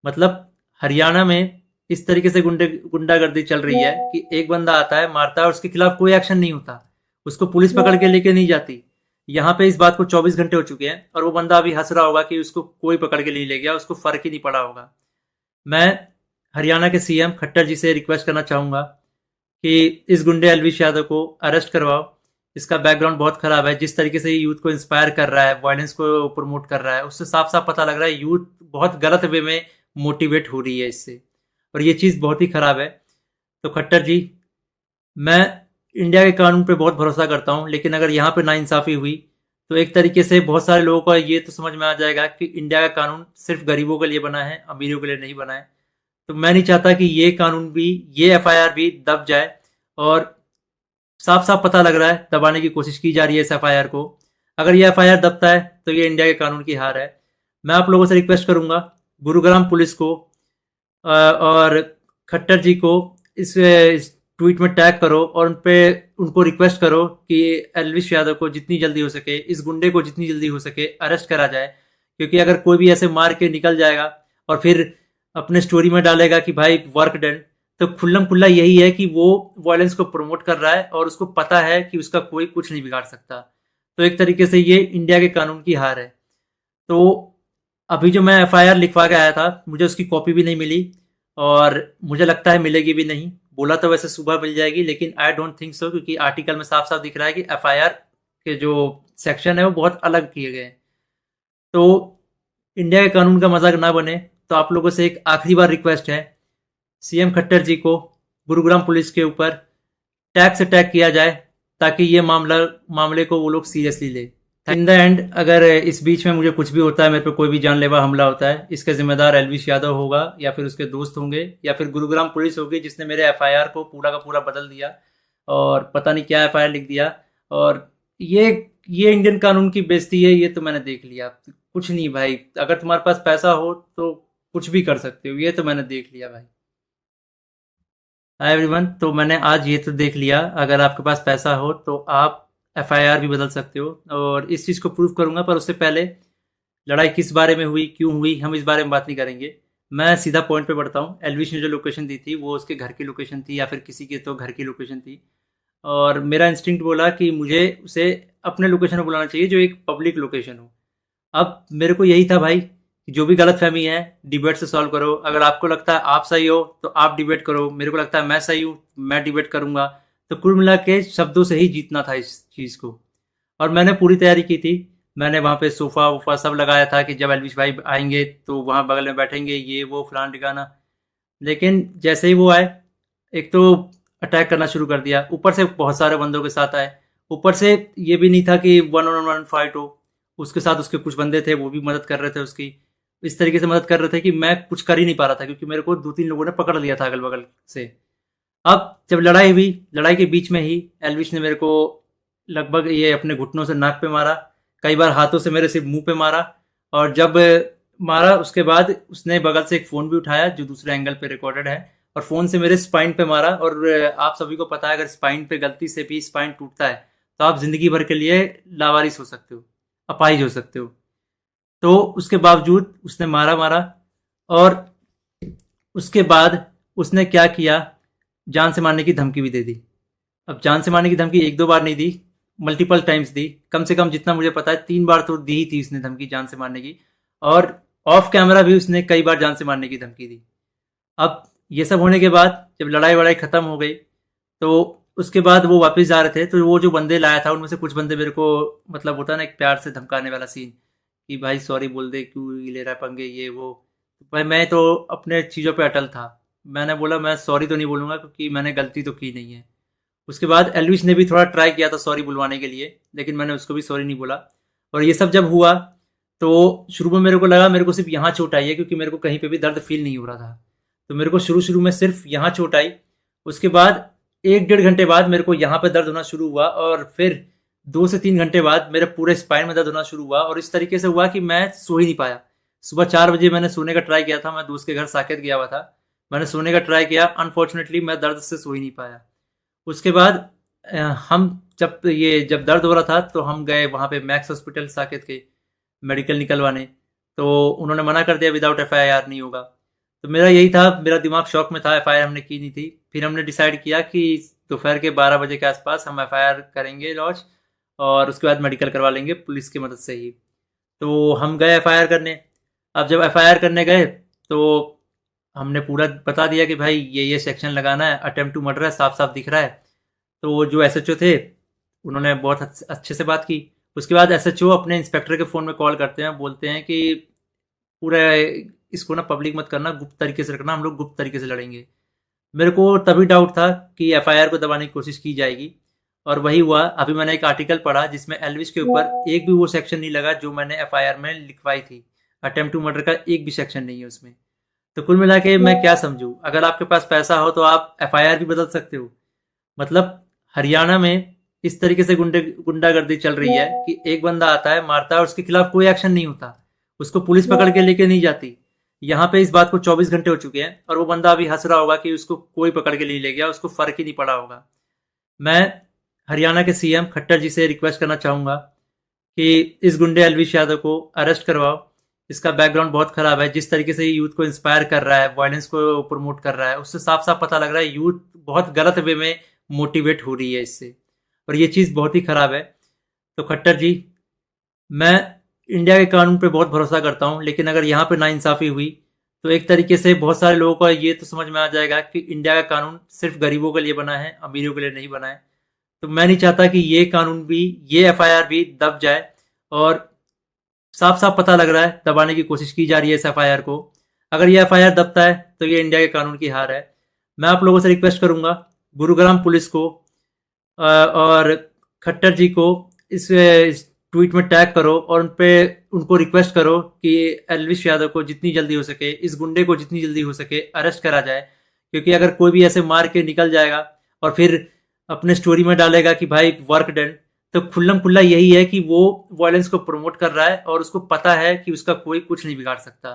मतलब हरियाणा में इस तरीके से गुंडागर्दी चल रही है कि एक बंदा आता है, मारता है और उसके खिलाफ कोई एक्शन नहीं होता, उसको पुलिस पकड़ के लेके नहीं जाती। यहाँ पे इस बात को 24 घंटे हो चुके हैं और वो बंदा अभी हंस रहा होगा कि उसको कोई पकड़ के नहीं ले गया, उसको फर्क ही नहीं पड़ा होगा। मैं हरियाणा के सीएम खट्टर जी से रिक्वेस्ट करना चाहूंगा कि इस गुंडे एल्विश यादव को अरेस्ट करवाओ। इसका बैकग्राउंड बहुत खराब है, जिस तरीके से यूथ को इंस्पायर कर रहा है, वायलेंस को प्रमोट कर रहा है, उससे साफ साफ पता लग रहा है यूथ बहुत गलत वे में मोटिवेट हो रही है इससे, और ये चीज़ बहुत ही खराब है। तो खट्टर जी, मैं इंडिया के कानून पे बहुत भरोसा करता हूँ, लेकिन अगर यहाँ पे नाइंसाफ़ी हुई तो एक तरीके से बहुत सारे लोगों को ये तो समझ में आ जाएगा कि इंडिया का कानून सिर्फ गरीबों के लिए बना है, अमीरों के लिए नहीं बना है। तो मैं नहीं चाहता कि ये कानून भी, ये एफआईआर भी दब जाए, और साफ साफ पता लग रहा है दबाने की कोशिश की जा रही है इस एफआईआर को। अगर ये एफआईआर दबता है तो ये इंडिया के कानून की हार है। मैं आप लोगों से रिक्वेस्ट करूंगा, गुरुग्राम पुलिस को और खट्टर जी को इस ट्वीट में टैग करो और उनको रिक्वेस्ट करो कि एल्विश यादव को जितनी जल्दी हो सके, इस गुंडे को जितनी जल्दी हो सके अरेस्ट करा जाए। क्योंकि अगर कोई भी ऐसे मार के निकल जाएगा और फिर अपने स्टोरी में डालेगा कि भाई वर्क डन, तो खुल्लम खुल्ला यही है कि वो वायलेंस को प्रमोट कर रहा है और उसको पता है कि उसका कोई कुछ नहीं बिगाड़ सकता। तो एक तरीके से ये इंडिया के कानून की हार है। तो अभी जो मैं एफआईआर लिखवा के आया था, मुझे उसकी कॉपी भी नहीं मिली और मुझे लगता है मिलेगी भी नहीं। बोला तो वैसे सुबह मिल जाएगी, लेकिन आई डोंट थिंक सो, क्योंकि आर्टिकल में साफ साफ दिख रहा है कि एफआईआर के जो सेक्शन है वो बहुत अलग किए गए हैं। तो इंडिया के कानून का मजाक ना बने, तो आप लोगों से एक आखिरी बार रिक्वेस्ट है, सीएम खट्टर जी को गुरुग्राम पुलिस के ऊपर टैग से टैग किया जाए ताकि ये मामले को वो लोग सीरियसली ले। इन द एंड अगर इस बीच में मुझे कुछ भी होता है, मेरे पे कोई भी जानलेवा हमला होता है, इसका जिम्मेदार एल्विश यादव होगा या फिर उसके दोस्त होंगे या फिर गुरुग्राम पुलिस होगी जिसने मेरे एफआईआर को पूरा का पूरा बदल दिया और पता नहीं क्या एफआईआर लिख दिया। और ये ये इंडियन कानून की बेइज्जती है, ये तो मैंने देख लिया। कुछ नहीं भाई, अगर तुम्हारे पास पैसा हो तो कुछ भी कर सकते हो, ये तो मैंने देख लिया भाई। हाय एवरीवन, तो मैंने आज ये तो देख लिया, अगर आपके पास पैसा हो तो आप एफआईआर भी बदल सकते हो, और इस चीज़ को प्रूव करूंगा। पर उससे पहले लड़ाई किस बारे में हुई, क्यों हुई, हम इस बारे में बात नहीं करेंगे। मैं सीधा पॉइंट पे बढ़ता हूँ। एल्विश ने जो लोकेशन दी थी वो उसके घर की लोकेशन थी या फिर किसी के तो घर की लोकेशन थी, और मेरा इंस्टिंक्ट बोला कि मुझे उसे अपने लोकेशन में बुलाना चाहिए जो एक पब्लिक लोकेशन हो। अब मेरे को यही था भाई, जो भी गलतफहमी है डिबेट से सॉल्व करो। अगर आपको लगता है आप सही हो तो आप डिबेट करो, मेरे को लगता है मैं सही हूँ, मैं डिबेट करूंगा। तो कुल मिला के शब्दों से ही जीतना था इस चीज़ को, और मैंने पूरी तैयारी की थी। मैंने वहाँ पे सोफ़ा वोफा सब लगाया था कि जब एल्विश भाई आएंगे तो वहाँ बगल में बैठेंगे, ये वो फलान ठिकाना। लेकिन जैसे ही वो आए, एक तो अटैक करना शुरू कर दिया, ऊपर से बहुत सारे बंदों के साथ आए। ऊपर से ये भी नहीं था कि 1-on-1 फाइट हो, उसके साथ उसके कुछ बंदे थे, वो भी मदद कर रहे थे उसकी। इस तरीके से मदद कर रहे थे कि मैं कुछ कर ही नहीं पा रहा था, क्योंकि मेरे को 2-3 लोगों ने पकड़ लिया था अगल बगल से। अब जब लड़ाई हुई, लड़ाई के बीच में ही एल्विश ने मेरे को लगभग ये अपने घुटनों से नाक पे मारा, कई बार हाथों से मेरे सिर्फ मुंह पे मारा, और जब मारा उसके बाद उसने बगल से एक फ़ोन भी उठाया जो दूसरे एंगल पे रिकॉर्डेड है, और फ़ोन से मेरे स्पाइन पे मारा। और आप सभी को पता है अगर स्पाइन पे गलती से भी स्पाइन टूटता है तो आप ज़िंदगी भर के लिए लावारिस हो सकते हो, अपाहिज हो सकते हो। तो उसके बावजूद उसने मारा मारा। और उसके बाद उसने क्या किया, जान से मारने की धमकी भी दे दी। अब जान से मारने की धमकी एक दो बार नहीं दी, मल्टीपल टाइम्स दी। कम से कम जितना मुझे पता है 3 बार तो दी ही थी उसने धमकी जान से मारने की। और ऑफ कैमरा भी उसने कई बार जान से मारने की धमकी दी। अब ये सब होने के बाद जब लड़ाई वड़ाई खत्म हो गई, तो उसके बाद वो वापस जा रहे थे, तो वो जो बंदे लाया था उनमें से कुछ बंदे मेरे को, मतलब होता है ना एक प्यार से धमकाने वाला सीन, कि भाई सॉरी बोल दे, क्यों ले रहा है पंगे ये वो। भाई मैं तो अपने चीज़ों पे अटल था। मैंने बोला मैं सॉरी तो नहीं बोलूँगा, क्योंकि मैंने गलती तो की नहीं है। उसके बाद एल्विश ने भी थोड़ा ट्राई किया था सॉरी बुलवाने के लिए, लेकिन मैंने उसको भी सॉरी नहीं बोला। और ये सब जब हुआ, तो शुरू में मेरे को लगा मेरे को सिर्फ यहाँ चोट आई है, क्योंकि मेरे को कहीं पे भी दर्द फील नहीं हो रहा था। तो मेरे को शुरू शुरू में सिर्फ यहाँ चोट आई। उसके बाद 1 डेढ़ घंटे बाद मेरे को यहाँ पे दर्द होना शुरू हुआ, और फिर 2 से 3 घंटे बाद मेरे पूरे स्पाइन में दर्द होना शुरू हुआ। और इस तरीके से हुआ कि मैं सो ही नहीं पाया। सुबह 4 बजे मैंने सोने का ट्राई किया था, मैं दोस्त के घर साकेत गया हुआ था। मैंने सोने का ट्राई किया, अनफॉर्चुनेटली मैं दर्द से सो ही नहीं पाया। उसके बाद हम जब दर्द हो रहा था, तो हम गए वहाँ पे मैक्स हॉस्पिटल साकेत के, मेडिकल निकलवाने। तो उन्होंने मना कर दिया, विदाउट एफआईआर नहीं होगा। तो मेरा यही था, मेरा दिमाग शॉक में था, एफआईआर हमने की नहीं थी। फिर हमने डिसाइड किया कि दोपहर के 12 बजे के आसपास हम एफआईआर करेंगे लॉन्च, और उसके बाद मेडिकल करवा लेंगे पुलिस की मदद से ही। तो हम गए एफआईआर करने। अब जब एफआईआर करने गए, तो हमने पूरा बता दिया कि भाई ये सेक्शन लगाना है, अटेम्प्ट टू मर्डर है, साफ साफ दिख रहा है। तो वो जो एसएचओ थे, उन्होंने बहुत अच्छे से बात की। उसके बाद एसएचओ अपने इंस्पेक्टर के फ़ोन में कॉल करते हैं, बोलते हैं कि पूरा इसको ना पब्लिक मत करना, गुप्त तरीके से रखना, हम लोग गुप्त तरीके से लड़ेंगे। मेरे को तभी डाउट था कि एफआईआर को दबाने की कोशिश की जाएगी, और वही हुआ। अभी मैंने एक आर्टिकल पढ़ा जिसमें एल्विश के ऊपर एक भी वो सेक्शन नहीं लगा जो मैंने एफआईआर में लिखवाई थी। अटेम्प्ट टू मर्डर का एक भी सेक्शन नहीं है उसमें। तो कुल मिला के मैं क्या समझूं, अगर आपके पास पैसा हो तो आप एफआईआर भी बदल सकते हो। मतलब हरियाणा में इस तरीके से गुंडागर्दी चल रही है कि एक बंदा आता है, मारता है, और उसके खिलाफ कोई एक्शन नहीं होता, उसको पुलिस पकड़ के लेके नहीं जाती। यहाँ पे इस बात को 24 घंटे हो चुके हैं, और वो बंदा अभी हंस रहा होगा कि उसको कोई पकड़ के नहीं ले गया, उसको फर्क ही नहीं पड़ा होगा। मैं हरियाणा के सीएम खट्टर जी से रिक्वेस्ट करना चाहूंगा कि इस गुंडे एलविश यादव को अरेस्ट करवाओ। इसका बैकग्राउंड बहुत खराब है। जिस तरीके से ये यूथ को इंस्पायर कर रहा है, वायलेंस को प्रमोट कर रहा है, उससे साफ साफ पता लग रहा है यूथ बहुत गलत वे में मोटिवेट हो रही है इससे, और ये चीज़ बहुत ही खराब है। तो खट्टर जी, मैं इंडिया के कानून पे बहुत भरोसा करता हूँ, लेकिन अगर यहाँ पे नाइंसाफ़ी हुई, तो एक तरीके से बहुत सारे लोगों को ये तो समझ में आ जाएगा कि इंडिया का कानून सिर्फ गरीबों के लिए बना है, अमीरों के लिए नहीं बना है। तो मैं नहीं चाहता कि ये कानून भी, ये एफआईआर भी दब जाए। और साफ साफ पता लग रहा है दबाने की कोशिश की जा रही है इस एफआईआर को। अगर ये एफआईआर दबता है तो ये इंडिया के कानून की हार है। मैं आप लोगों से रिक्वेस्ट करूंगा, गुरुग्राम पुलिस को और खट्टर जी को इस ट्वीट में टैग करो, और उनको रिक्वेस्ट करो कि एल्विश यादव को जितनी जल्दी हो सके, इस गुंडे को जितनी जल्दी हो सके अरेस्ट करा जाए। क्योंकि अगर कोई भी ऐसे मार के निकल जाएगा और फिर अपने स्टोरी में डालेगा कि भाई वर्क डन, तो खुल्लम खुल्ला यही है कि वो वायलेंस को प्रमोट कर रहा है, और उसको पता है कि उसका कोई कुछ नहीं बिगाड़ सकता।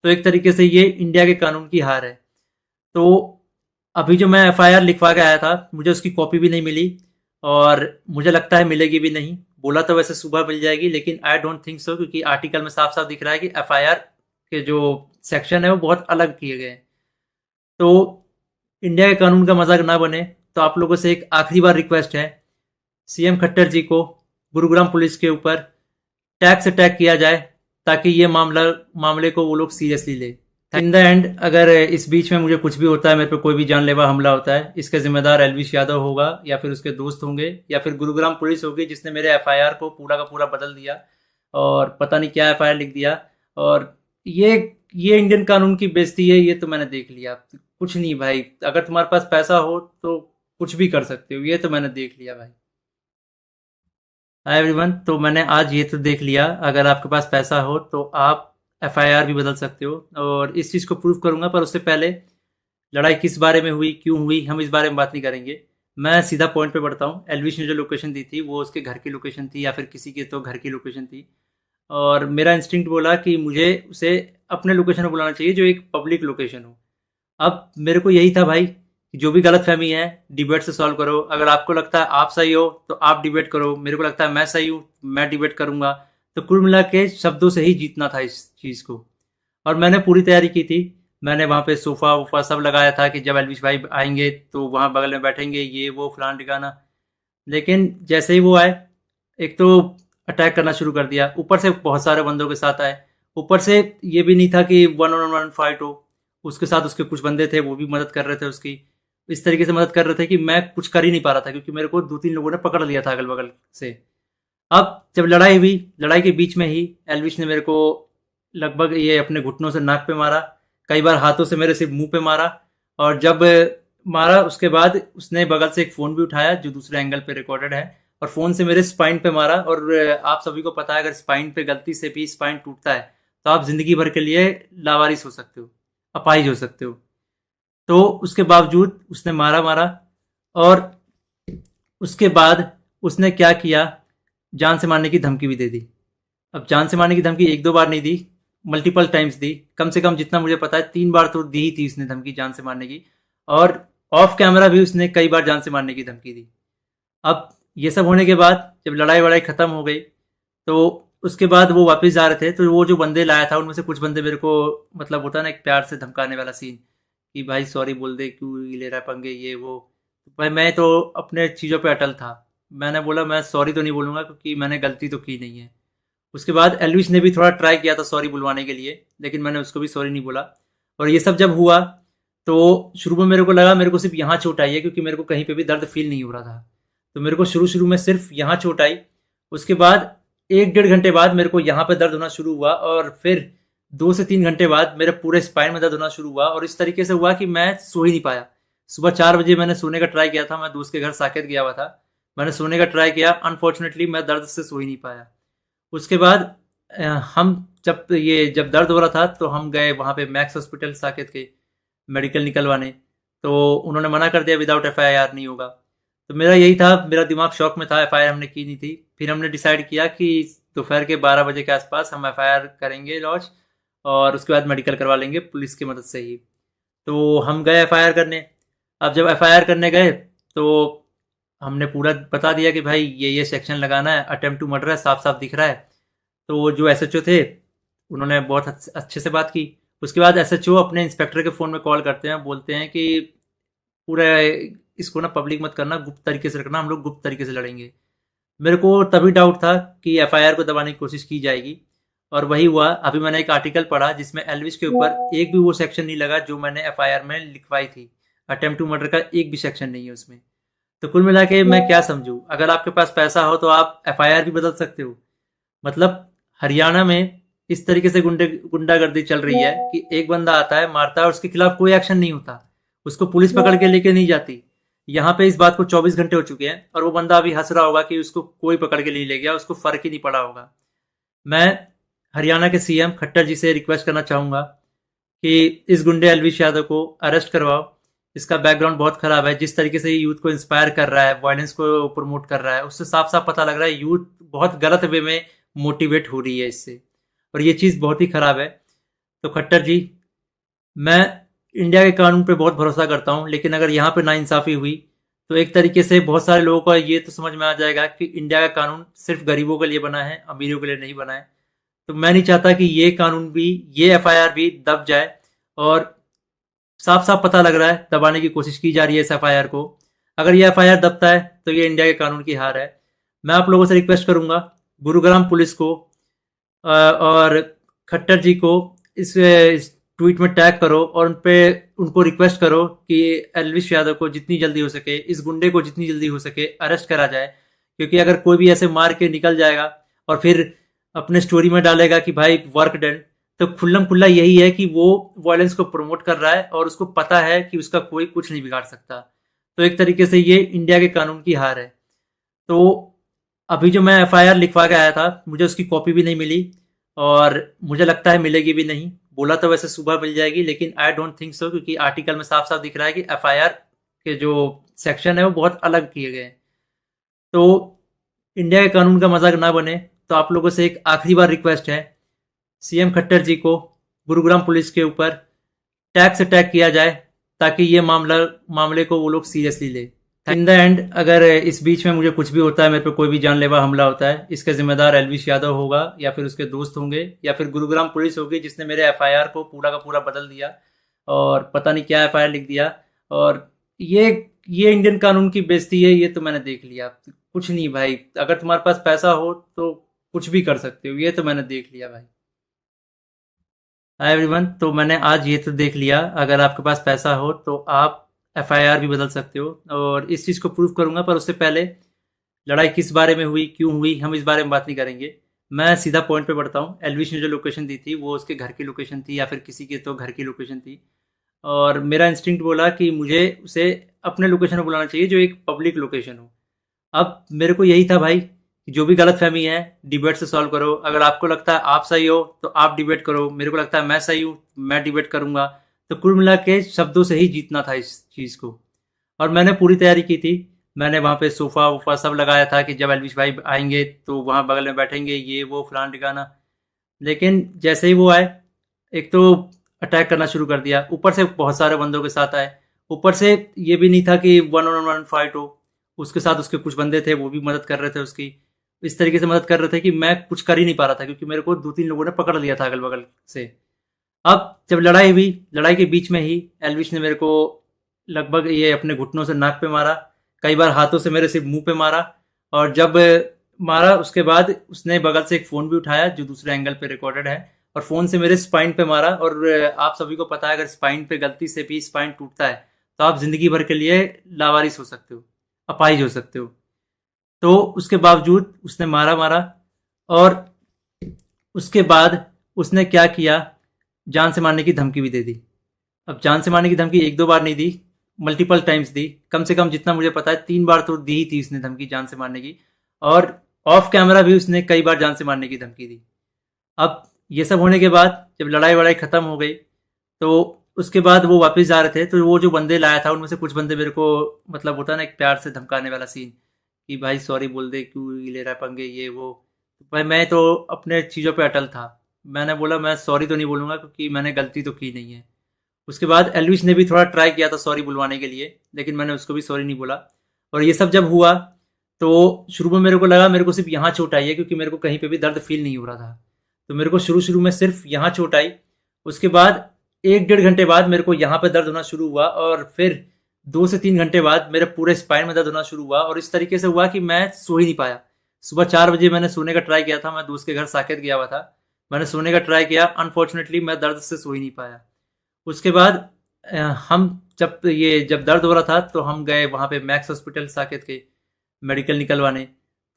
तो एक तरीके से ये इंडिया के कानून की हार है। तो अभी जो मैं एफआईआर लिखवा के आया था, मुझे उसकी कॉपी भी नहीं मिली, और मुझे लगता है मिलेगी भी नहीं। बोला तो वैसे सुबह मिल जाएगी, लेकिन आई डोंट थिंक सो, क्योंकि आर्टिकल में साफ साफ दिख रहा है कि एफआईआर के जो सेक्शन है वो बहुत अलग किए गए हैं। तो इंडिया के कानून का मजाक ना बने, तो आप लोगों से एक आखिरी बार रिक्वेस्ट है, सीएम खट्टर जी को गुरुग्राम पुलिस के ऊपर टैग से टैग किया जाए, ताकि ये मामले को वो लोग सीरियसली ले। इन द एंड, अगर इस बीच में मुझे कुछ भी होता है, मेरे पे कोई भी जानलेवा हमला होता है, इसका जिम्मेदार एल्विश यादव होगा, या फिर उसके दोस्त होंगे, या फिर गुरुग्राम पुलिस होगी जिसने मेरे एफआईआर को पूरा का पूरा बदल दिया, और पता नहीं क्या एफआईआर लिख दिया। और ये ये इंडियन कानून की बेइज्जती है, ये तो मैंने देख लिया। कुछ नहीं भाई, अगर तुम्हारे पास पैसा हो तो कुछ भी कर सकते हो, ये तो मैंने देख लिया भाई। हाय एवरीवन, तो मैंने आज ये तो देख लिया, अगर आपके पास पैसा हो तो आप एफआईआर भी बदल सकते हो, और इस चीज़ को प्रूव करूंगा। पर उससे पहले लड़ाई किस बारे में हुई, क्यों हुई, हम इस बारे में बात नहीं करेंगे। मैं सीधा पॉइंट पे बढ़ता हूँ। एलविश ने जो लोकेशन दी थी वो उसके घर की लोकेशन थी, या फिर किसी के तो घर की लोकेशन थी। और मेरा इंस्टिंक्ट बोला कि मुझे उसे अपने लोकेशन पर बुलाना चाहिए, जो एक पब्लिक लोकेशन हो। अब मेरे को यही था भाई कि जो भी गलतफहमी है डिबेट से सॉल्व करो। अगर आपको लगता है आप सही हो तो आप डिबेट करो, मेरे को लगता है मैं सही हूँ, मैं डिबेट करूंगा। तो कुल मिला के शब्दों से ही जीतना था इस चीज़ को। और मैंने पूरी तैयारी की थी। मैंने वहाँ पे सोफ़ा वोफ़ा सब लगाया था कि जब एल्विश भाई आएंगे तो वहाँ बगल में बैठेंगे, ये वो फलाना टिकाना। लेकिन जैसे ही वो आए, एक तो अटैक करना शुरू कर दिया, ऊपर से बहुत सारे बंदों के साथ आए। ऊपर से ये भी नहीं था कि वन ऑन वन फाइट हो, उसके साथ उसके कुछ बंदे थे, वो भी मदद कर रहे थे उसकी। इस तरीके से मदद कर रहे थे कि मैं कुछ कर ही नहीं पा रहा था, क्योंकि मेरे को दो तीन लोगों ने पकड़ लिया था अगल बगल से। अब जब लड़ाई हुई, लड़ाई के बीच में ही एल्विश ने मेरे को लगभग ये अपने घुटनों से नाक पे मारा, कई बार हाथों से मेरे सिर्फ मुंह पे मारा। और जब मारा उसके बाद उसने बगल से एक फ़ोन भी उठाया जो दूसरे एंगल पे रिकॉर्डेड है, और फ़ोन से मेरे स्पाइन पे मारा। और आप सभी को पता है अगर स्पाइन पे गलती से भी स्पाइन टूटता है तो आप ज़िंदगी भर के लिए लावारिस हो सकते हो, अपाहिज हो सकते हो। तो उसके बावजूद उसने मारा मारा। और उसके बाद उसने क्या किया, जान से मारने की धमकी भी दे दी। अब जान से मारने की धमकी एक दो बार नहीं दी, मल्टीपल टाइम्स दी। कम से कम जितना मुझे पता है 3 बार तो दी ही थी उसने धमकी जान से मारने की। और ऑफ कैमरा भी उसने कई बार जान से मारने की धमकी दी। अब ये सब होने के बाद जब लड़ाई वड़ाई खत्म हो गई तो उसके बाद वो वापस जा रहे थे, तो वो जो बंदे लाया था उनमें से कुछ बंदे मेरे को, मतलब होता है ना एक प्यार से धमकाने वाला सीन, कि भाई सॉरी बोल दे, क्यों ले रहा है पंगे ये वो। भाई मैं तो अपने चीज़ों पे अटल था। मैंने बोला मैं सॉरी तो नहीं बोलूँगा क्योंकि मैंने गलती तो की नहीं है। उसके बाद एल्विश ने भी थोड़ा ट्राई किया था सॉरी बुलवाने के लिए, लेकिन मैंने उसको भी सॉरी नहीं बोला। और ये सब जब हुआ तो शुरू में मेरे को लगा मेरे को सिर्फ यहाँ चोट आई है, क्योंकि मेरे को कहीं पे भी दर्द फील नहीं हो रहा था। तो मेरे को शुरू शुरू में सिर्फ यहाँ चोट आई। उसके बाद 1 डेढ़ घंटे बाद मेरे को यहाँ पे दर्द होना शुरू हुआ, और फिर 2 से 3 घंटे बाद मेरे पूरे स्पाइन में दर्द होना शुरू हुआ। और इस तरीके से हुआ कि मैं सो ही नहीं पाया। सुबह 4 बजे मैंने सोने का ट्राई किया था, मैं दोस्त के घर साकेत गया हुआ था। मैंने सोने का ट्राई किया, अनफॉर्चुनेटली मैं दर्द से सो ही नहीं पाया। उसके बाद हम जब दर्द हो रहा था तो हम गए वहाँ पे मैक्स हॉस्पिटल साकेत के, मेडिकल निकलवाने। तो उन्होंने मना कर दिया विदाउट एफआईआर नहीं होगा। तो मेरा यही था, मेरा दिमाग शॉक में था, एफआईआर हमने की नहीं थी। फिर हमने डिसाइड किया कि दोपहर के 12 बजे के आसपास हम एफआईआर करेंगे लॉन्च, और उसके बाद मेडिकल करवा लेंगे पुलिस की मदद से ही। तो हम गए एफआईआर करने। अब जब एफआईआर करने गए तो हमने पूरा बता दिया कि भाई ये सेक्शन लगाना है, अटेम्प्ट टू मर्डर है, साफ साफ दिख रहा है। तो वो जो एसएचओ थे उन्होंने बहुत अच्छे से बात की। उसके बाद एसएचओ अपने इंस्पेक्टर के फ़ोन में कॉल करते हैं, बोलते हैं कि पूरा इसको ना पब्लिक मत करना, गुप्त तरीके से रखना, हम लोग गुप्त तरीके से लड़ेंगे। मेरे को तभी डाउट था कि एफआईआर को दबाने की कोशिश की जाएगी, और वही हुआ। अभी मैंने एक आर्टिकल पढ़ा जिसमें एल्विश के ऊपर एक भी वो सेक्शन नहीं लगा जो मैंने एफआईआर में लिखवाई थी। अटेम्प्ट टू मर्डर का एक भी सेक्शन नहीं है उसमें। तो कुल मिला के मैं क्या समझूं, अगर आपके पास पैसा हो तो आप एफआईआर भी बदल सकते हो। मतलब हरियाणा में इस तरीके से गुंडागर्दी चल रही है कि एक बंदा आता है मारता है और उसके खिलाफ कोई एक्शन नहीं होता, उसको पुलिस पकड़ के लेके नहीं जाती। यहाँ पे इस बात को 24 घंटे हो चुके हैं और वो बंदा अभी हंस रहा होगा कि उसको कोई पकड़ के नहीं ले गया, उसको फर्क ही नहीं पड़ा होगा। मैं हरियाणा के सीएम खट्टर जी से रिक्वेस्ट करना चाहूंगा कि इस गुंडे एलविश यादव को अरेस्ट करवाओ। इसका बैकग्राउंड बहुत खराब है, जिस तरीके से ये यूथ को इंस्पायर कर रहा है, वायलेंस को प्रमोट कर रहा है, उससे साफ साफ पता लग रहा है यूथ बहुत गलत वे में मोटिवेट हो रही है इससे, और ये चीज़ बहुत ही खराब है। तो खट्टर जी, मैं इंडिया के कानून पे बहुत भरोसा करता हूँ, लेकिन अगर यहाँ पे नाइंसाफ़ी हुई तो एक तरीके से बहुत सारे लोगों को ये तो समझ में आ जाएगा कि इंडिया का कानून सिर्फ गरीबों के लिए बना है, अमीरों के लिए नहीं बना है। तो मैं नहीं चाहता कि ये कानून भी, ये एफआईआर भी दब जाए। और साफ साफ पता लग रहा है दबाने की कोशिश की जा रही है इस एफआईआर को। अगर ये एफआईआर दबता है तो ये इंडिया के कानून की हार है। मैं आप लोगों से रिक्वेस्ट करूंगा, गुरुग्राम पुलिस को और खट्टर जी को इस ट्वीट में टैग करो और उनको रिक्वेस्ट करो कि एल्विश यादव को जितनी जल्दी हो सके, इस गुंडे को जितनी जल्दी हो सके अरेस्ट करा जाए। क्योंकि अगर कोई भी ऐसे मार के निकल जाएगा और फिर अपने स्टोरी में डालेगा कि भाई वर्क डन, तो खुल्लम खुल्ला यही है कि वो वायलेंस को प्रमोट कर रहा है और उसको पता है कि उसका कोई कुछ नहीं बिगाड़ सकता। तो एक तरीके से ये इंडिया के कानून की हार है। तो अभी जो मैं एफआईआर लिखवा के आया था, मुझे उसकी कॉपी भी नहीं मिली, और मुझे लगता है मिलेगी भी नहीं। बोला तो वैसे सुबह मिल जाएगी, लेकिन आई डोंट थिंक सो, क्योंकि आर्टिकल में साफ साफ दिख रहा है कि एफआईआर के जो सेक्शन है वो बहुत अलग किए गए हैं। तो इंडिया के कानून का मजाक ना बने, तो आप लोगों से एक आखिरी बार रिक्वेस्ट है, सीएम खट्टर जी को गुरुग्राम पुलिस के ऊपर टैग से टैग किया जाए, ताकि ये मामले को वो लोग सीरियसली ले। इन द एंड अगर इस बीच में मुझे कुछ भी होता है, मेरे पे कोई भी जानलेवा हमला होता है, इसका जिम्मेदार एलविश यादव होगा या फिर उसके दोस्त होंगे या फिर गुरुग्राम पुलिस होगी जिसने मेरे एफआईआर को पूरा का पूरा बदल दिया और पता नहीं क्या एफआईआर लिख दिया। और ये ये इंडियन कानून की बेइज्जती है, ये तो मैंने देख लिया। कुछ नहीं भाई, अगर तुम्हारे पास पैसा हो तो कुछ भी कर सकते हो, ये तो मैंने देख लिया भाई। हाय एवरीवन, तो मैंने आज ये तो देख लिया, अगर आपके पास पैसा हो तो आप एफआईआर भी बदल सकते हो और इस चीज़ को प्रूव करूंगा। पर उससे पहले लड़ाई किस बारे में हुई, क्यों हुई, हम इस बारे में बात नहीं करेंगे। मैं सीधा पॉइंट पे बढ़ता हूँ। एलविश ने जो लोकेशन दी थी वो उसके घर की लोकेशन थी या फिर किसी के तो घर की लोकेशन थी, और मेरा इंस्टिंक्ट बोला कि मुझे उसे अपने लोकेशन में बुलाना चाहिए जो एक पब्लिक लोकेशन हो। अब मेरे को यही था भाई कि जो भी गलतफहमी है डिबेट से सॉल्व करो। अगर आपको लगता है आप सही हो तो आप डिबेट करो, मेरे को लगता है मैं सही हूँ मैं डिबेट करूंगा। तो कुल मिला के शब्दों से ही जीतना था इस चीज़ को, और मैंने पूरी तैयारी की थी। मैंने वहाँ पे सोफ़ा वोफ़ा सब लगाया था कि जब एलविश भाई आएंगे तो वहाँ बगल में बैठेंगे, ये वो फलाना ठिकाना। लेकिन जैसे ही वो आए, एक तो अटैक करना शुरू कर दिया, ऊपर से बहुत सारे बंदों के साथ आए। ऊपर से ये भी नहीं था कि वन ऑन वन फाइट हो, उसके साथ उसके कुछ बंदे थे वो भी मदद कर रहे थे उसकी। इस तरीके से मदद कर रहे थे कि मैं कुछ कर ही नहीं पा रहा था, क्योंकि मेरे को दो तीन लोगों ने पकड़ लिया था अगल बगल से। अब जब लड़ाई हुई, लड़ाई के बीच में ही एलविश ने मेरे को लगभग ये अपने घुटनों से नाक पे मारा, कई बार हाथों से मेरे सिर्फ मुंह पे मारा। और जब मारा उसके बाद उसने बगल से एक फ़ोन भी उठाया जो दूसरे एंगल पे रिकॉर्डेड है, और फ़ोन से मेरे स्पाइन पे मारा। और आप सभी को पता है अगर स्पाइन पे गलती से भी स्पाइन टूटता है तो आप ज़िंदगी भर के लिए लावारिस हो सकते हो, अपाहिज हो सकते हो। तो उसके बावजूद उसने मारा मारा, और उसके बाद उसने क्या किया, जान से मारने की धमकी भी दे दी। अब जान से मारने की धमकी एक दो बार नहीं दी, मल्टीपल टाइम्स दी। कम से कम जितना मुझे पता है 3 बार तो दी ही थी उसने धमकी जान से मारने की, और ऑफ कैमरा भी उसने कई बार जान से मारने की धमकी दी। अब ये सब होने के बाद जब लड़ाई वड़ाई खत्म हो गई तो उसके बाद वो वापस जा रहे थे, तो वो जो बंदे लाया था उनमें से कुछ बंदे मेरे को, मतलब होता है ना एक प्यार से धमकाने वाला सीन, कि भाई सॉरी बोल दे, क्यों ले रहा है पंगे ये वो। भाई मैं तो अपने चीज़ों पे अटल था। मैंने बोला मैं सॉरी तो नहीं बोलूँगा क्योंकि मैंने गलती तो की नहीं है। उसके बाद एलविश ने भी थोड़ा ट्राई किया था सॉरी बुलवाने के लिए, लेकिन मैंने उसको भी सॉरी नहीं बोला। और ये सब जब हुआ तो शुरू में मेरे को लगा मेरे को सिर्फ यहाँ चोट आई है, क्योंकि मेरे को कहीं पे भी दर्द फील नहीं हो रहा था। तो मेरे को शुरू शुरू में सिर्फ यहाँ चोट आई। उसके बाद 1 डेढ़ घंटे बाद मेरे को यहाँ पे दर्द होना शुरू हुआ, और फिर 2 से 3 घंटे बाद मेरे पूरे स्पाइन में दर्द होना शुरू हुआ। और इस तरीके से हुआ कि मैं सो ही नहीं पाया। सुबह 4 बजे मैंने सोने का ट्राई किया था, मैं दोस्त के घर साकेत गया हुआ था, मैंने सोने का ट्राई किया, अनफॉर्चुनेटली मैं दर्द से सो ही नहीं पाया। उसके बाद हम जब दर्द हो रहा था तो हम गए वहाँ पे मैक्स हॉस्पिटल साकेत के मेडिकल निकलवाने।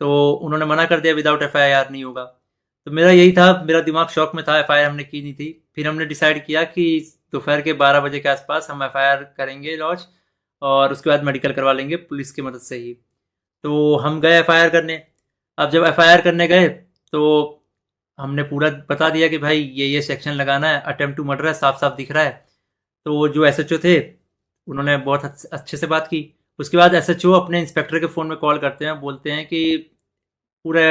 तो उन्होंने मना कर दिया विदाउट एफआईआर नहीं होगा। तो मेरा यही था, मेरा दिमाग शॉक में था, एफआईआर हमने की नहीं थी। फिर हमने डिसाइड किया कि दोपहर के 12 बजे के आसपास हम एफआईआर करेंगे लॉन्च, और उसके बाद मेडिकल करवा लेंगे पुलिस की मदद से ही। तो हम गए एफआईआर करने। अब जब एफआईआर करने गए तो हमने पूरा बता दिया कि भाई ये सेक्शन लगाना है, अटेम्प्ट टू मर्डर है, साफ साफ दिख रहा है। तो वो जो एसएचओ थे उन्होंने बहुत अच्छे से बात की। उसके बाद एसएचओ अपने इंस्पेक्टर के फ़ोन में कॉल करते हैं, बोलते हैं कि पूरा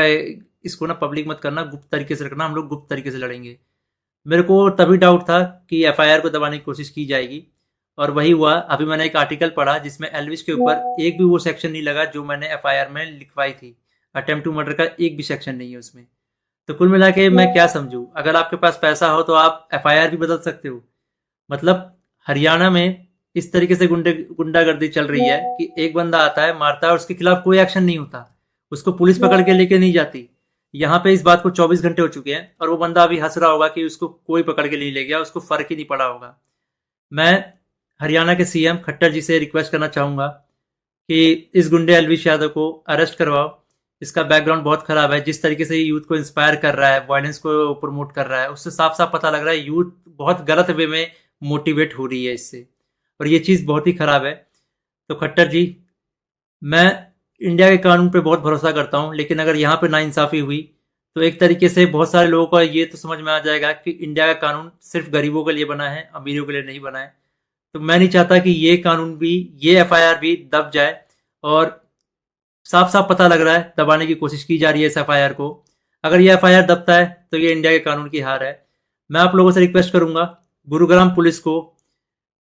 इसको ना पब्लिक मत करना, गुप्त तरीके से रखना, हम लोग गुप्त तरीके से लड़ेंगे। मेरे को तभी डाउट था कि एफआईआर को दबाने की कोशिश की जाएगी, और वही हुआ। अभी मैंने एक आर्टिकल पढ़ा जिसमें एलविश के ऊपर एक भी वो सेक्शन नहीं लगा जो मैंने एफआईआर में लिखवाई थी। अटेम्प्ट टू मर्डर का एक भी सेक्शन नहीं है उसमें। तो कुल मिला के मैं क्या समझूं, अगर आपके पास पैसा हो तो आप एफआईआर भी बदल सकते हो। मतलब हरियाणा में इस तरीके से गुंडागर्दी चल रही है कि एक बंदा आता है मारता है और उसके खिलाफ कोई एक्शन नहीं होता, उसको पुलिस पकड़ के लेके नहीं जाती। यहाँ पे इस बात को 24 घंटे हो चुके हैं और वो बंदा अभी हंस रहा होगा कि उसको कोई पकड़ के नहीं ले गया, उसको फर्क ही नहीं पड़ा होगा। मैं हरियाणा के सीएम खट्टर जी से रिक्वेस्ट करना चाहूंगा कि इस गुंडे एलविश यादव को अरेस्ट करवाओ। इसका बैकग्राउंड बहुत खराब है, जिस तरीके से यूथ को इंस्पायर कर रहा है, वायलेंस को प्रमोट कर रहा है, उससे साफ साफ पता लग रहा है यूथ बहुत गलत वे में मोटिवेट हो रही है इससे, और ये चीज़ बहुत ही खराब है। तो खट्टर जी, मैं इंडिया के कानून पे बहुत भरोसा करता हूँ, लेकिन अगर यहाँ पे नाइंसाफ़ी हुई तो एक तरीके से बहुत सारे लोगों को ये तो समझ में आ जाएगा कि इंडिया का कानून सिर्फ गरीबों के लिए बना है, अमीरों के लिए नहीं बना है। तो मैं नहीं चाहता कि ये कानून भी, ये एफआईआर भी दब जाए, और साफ साफ पता लग रहा है दबाने की कोशिश की जा रही है इस एफआईआर को। अगर ये एफआईआर दबता है तो ये इंडिया के कानून की हार है। मैं आप लोगों से रिक्वेस्ट करूंगा, गुरुग्राम पुलिस को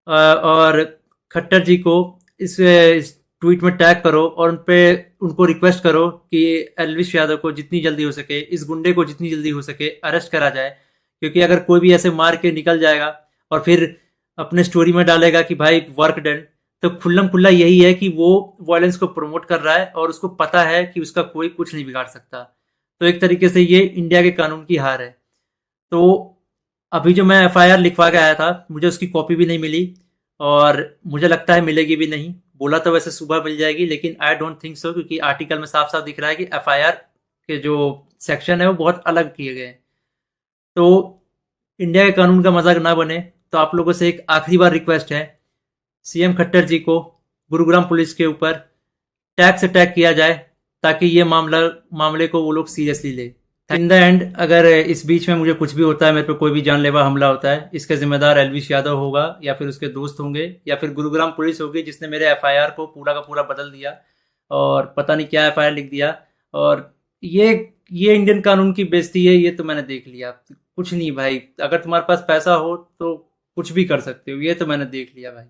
और खट्टर जी को इस ट्वीट में टैग करो और उनको रिक्वेस्ट करो कि एल्विश यादव को जितनी जल्दी हो सके, इस गुंडे को जितनी जल्दी हो सके अरेस्ट करा जाए। क्योंकि अगर कोई भी ऐसे मार के निकल जाएगा और फिर अपने स्टोरी में डालेगा कि भाई वर्क डन, तो खुल्लम खुल्ला यही है कि वो वायलेंस को प्रमोट कर रहा है और उसको पता है कि उसका कोई कुछ नहीं बिगाड़ सकता। तो एक तरीके से ये इंडिया के कानून की हार है। तो अभी जो मैं एफआईआर लिखवा के आया था, मुझे उसकी कॉपी भी नहीं मिली और मुझे लगता है मिलेगी भी नहीं। बोला तो वैसे सुबह मिल जाएगी, लेकिन आई डोंट थिंक सो, क्योंकि आर्टिकल में साफ साफ दिख रहा है कि एफआईआर के जो सेक्शन है वो बहुत अलग किए गए हैं। तो इंडिया के कानून का मजाक ना बने, तो आप लोगों से एक आखिरी बार रिक्वेस्ट है, सीएम खट्टर जी को गुरुग्राम पुलिस के ऊपर टैग से टैग किया जाए, ताकि ये मामले को वो लोग सीरियसली ले। इन द एंड अगर इस बीच में मुझे कुछ भी होता है, मेरे पे कोई भी जानलेवा हमला होता है, इसका जिम्मेदार एल्विश यादव होगा या फिर उसके दोस्त होंगे या फिर गुरुग्राम पुलिस होगी, जिसने मेरे एफआईआर को पूरा का पूरा बदल दिया और पता नहीं क्या एफआईआर लिख दिया। और ये ये इंडियन कानून की बेइज्जती है, ये तो मैंने देख लिया। कुछ नहीं भाई, अगर तुम्हारे पास पैसा हो तो कुछ भी कर सकते हो, ये तो मैंने देख लिया भाई।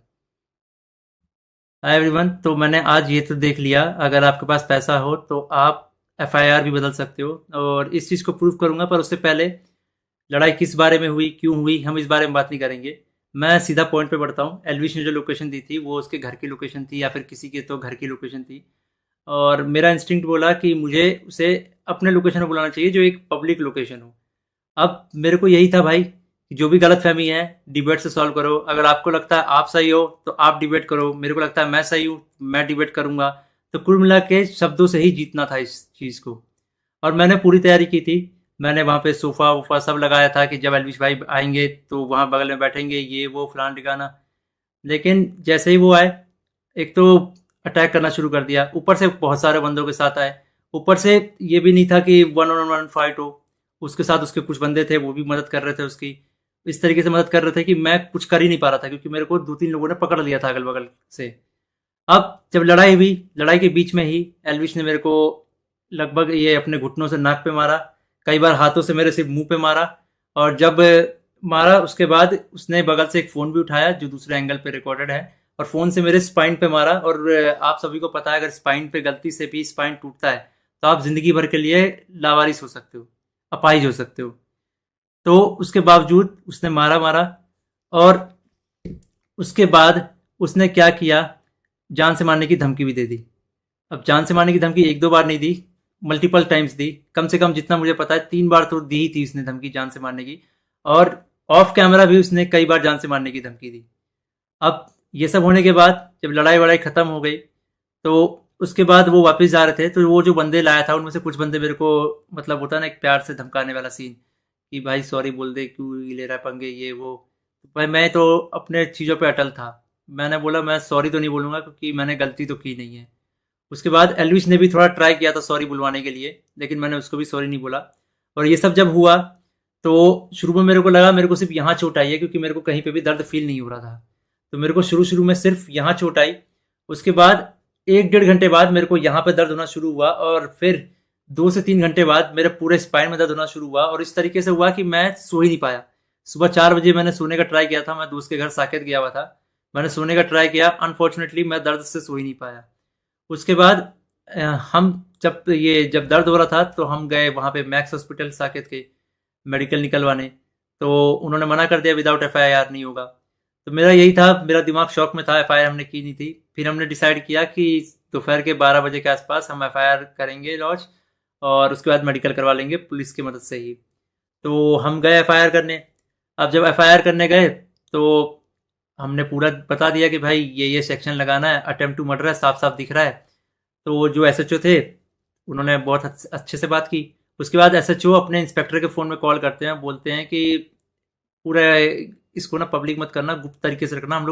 हाय एवरीवन, तो मैंने आज ये तो देख लिया, अगर आपके पास पैसा हो तो आप एफआईआर भी बदल सकते हो और इस चीज़ को प्रूव करूंगा। पर उससे पहले लड़ाई किस बारे में हुई, क्यों हुई, हम इस बारे में बात नहीं करेंगे। मैं सीधा पॉइंट पे बढ़ता हूँ। एल्विश ने जो लोकेशन दी थी वो उसके घर की लोकेशन थी या फिर किसी के तो घर की लोकेशन थी, और मेरा इंस्टिंक्ट बोला कि मुझे उसे अपने लोकेशन में बुलाना चाहिए जो एक पब्लिक लोकेशन हो। अब मेरे को यही था भाई कि जो भी गलत फहमी है डिबेट से सॉल्व करो। अगर आपको लगता है आप सही हो तो आप डिबेट करो, मेरे को लगता है मैं सही हूँ, मैं डिबेट करूंगा। तो कुल मिला के शब्दों से ही जीतना था इस चीज़ को, और मैंने पूरी तैयारी की थी। मैंने वहाँ पे सोफा वोफा सब लगाया था कि जब एल्विश भाई आएंगे तो वहाँ बगल में बैठेंगे, ये वो फलान ठिकाना। लेकिन जैसे ही वो आए, एक तो अटैक करना शुरू कर दिया, ऊपर से बहुत सारे बंदों के साथ आए। ऊपर से ये भी नहीं था कि वन ऑन वन फाइट हो, उसके साथ उसके कुछ बंदे थे, वो भी मदद कर रहे थे उसकी। इस तरीके से मदद कर रहे थे कि मैं कुछ कर ही नहीं पा रहा था, क्योंकि मेरे को दो तीन लोगों ने पकड़ लिया था अगल बगल से। अब जब लड़ाई हुई, लड़ाई के बीच में ही एल्विश ने मेरे को लगभग ये अपने घुटनों से नाक पे मारा, कई बार हाथों से मेरे सिर्फ मुंह पे मारा। और जब मारा उसके बाद उसने बगल से एक फ़ोन भी उठाया जो दूसरे एंगल पे रिकॉर्डेड है, और फ़ोन से मेरे स्पाइन पे मारा। और आप सभी को पता है अगर स्पाइन पे गलती से भी स्पाइन टूटता है तो आप ज़िंदगी भर के लिए लावारिस हो सकते हो, अपाहिज हो सकते हो। तो उसके बावजूद उसने मारा मारा, और उसके बाद उसने क्या किया, जान से मारने की धमकी भी दे दी। अब जान से मारने की धमकी एक दो बार नहीं दी, मल्टीपल टाइम्स दी। कम से कम जितना मुझे पता है 3 बार तो दी ही थी उसने धमकी जान से मारने की, और ऑफ कैमरा भी उसने कई बार जान से मारने की धमकी दी। अब ये सब होने के बाद जब लड़ाई वड़ाई खत्म हो गई, तो उसके बाद वो वापस जा रहे थे, तो वो जो बंदे लाया था उनमें से कुछ बंदे मेरे को, मतलब होता है ना एक प्यार से धमकाने वाला सीन, कि भाई सॉरी बोल दे, क्यों ले रहा है पंगे, ये वो। भाई मैं तो अपने चीज़ों पे अटल था। मैंने बोला मैं सॉरी तो नहीं बोलूँगा, क्योंकि मैंने गलती तो की नहीं है। उसके बाद एल्विश ने भी थोड़ा ट्राई किया था सॉरी बुलवाने के लिए, लेकिन मैंने उसको भी सॉरी नहीं बोला। और ये सब जब हुआ तो शुरू में मेरे को लगा मेरे को सिर्फ यहाँ चोट आई है, क्योंकि मेरे को कहीं पे भी दर्द फील नहीं हो रहा था। तो मेरे को शुरू शुरू में सिर्फ यहाँ चोट आई। उसके बाद 1 डेढ़ घंटे बाद मेरे को यहाँ पे दर्द होना शुरू हुआ, और फिर 2 से 3 घंटे बाद मेरे पूरे स्पाइन में दर्द होना शुरू हुआ। और इस तरीके से हुआ कि मैं सो ही नहीं पाया। सुबह 4 बजे मैंने सोने का ट्राई किया था, मैं दोस्त के घर साकेत गया हुआ था, मैंने सोने का ट्राई किया, अनफॉर्चुनेटली मैं दर्द से सो ही नहीं पाया। उसके बाद हम जब दर्द हो रहा था तो हम गए वहाँ पे मैक्स हॉस्पिटल साकेत के मेडिकल निकलवाने। तो उन्होंने मना कर दिया, विदाउट एफआईआर नहीं होगा। तो मेरा यही था, मेरा दिमाग शॉक में था, एफआईआर हमने की नहीं थी। फिर हमने डिसाइड किया कि दोपहर के 12 बजे के आसपास हम एफआईआर करेंगे लॉन्च, और उसके बाद मेडिकल करवा लेंगे पुलिस की मदद से ही। तो हम गए एफआईआर करने। अब जब एफआईआर करने गए तो हमने पूरा बता दिया कि भाई ये सेक्शन लगाना है, अटेम्प्ट टू मर्डर है, साफ साफ दिख रहा है। तो जो एसएचओ थे उन्होंने बहुत अच्छे से बात की। उसके बाद एसएचओ अपने इंस्पेक्टर के फ़ोन में कॉल करते हैं, बोलते हैं कि पूरा इसको ना पब्लिक मत करना, गुप्त तरीके से रखना, हम लोग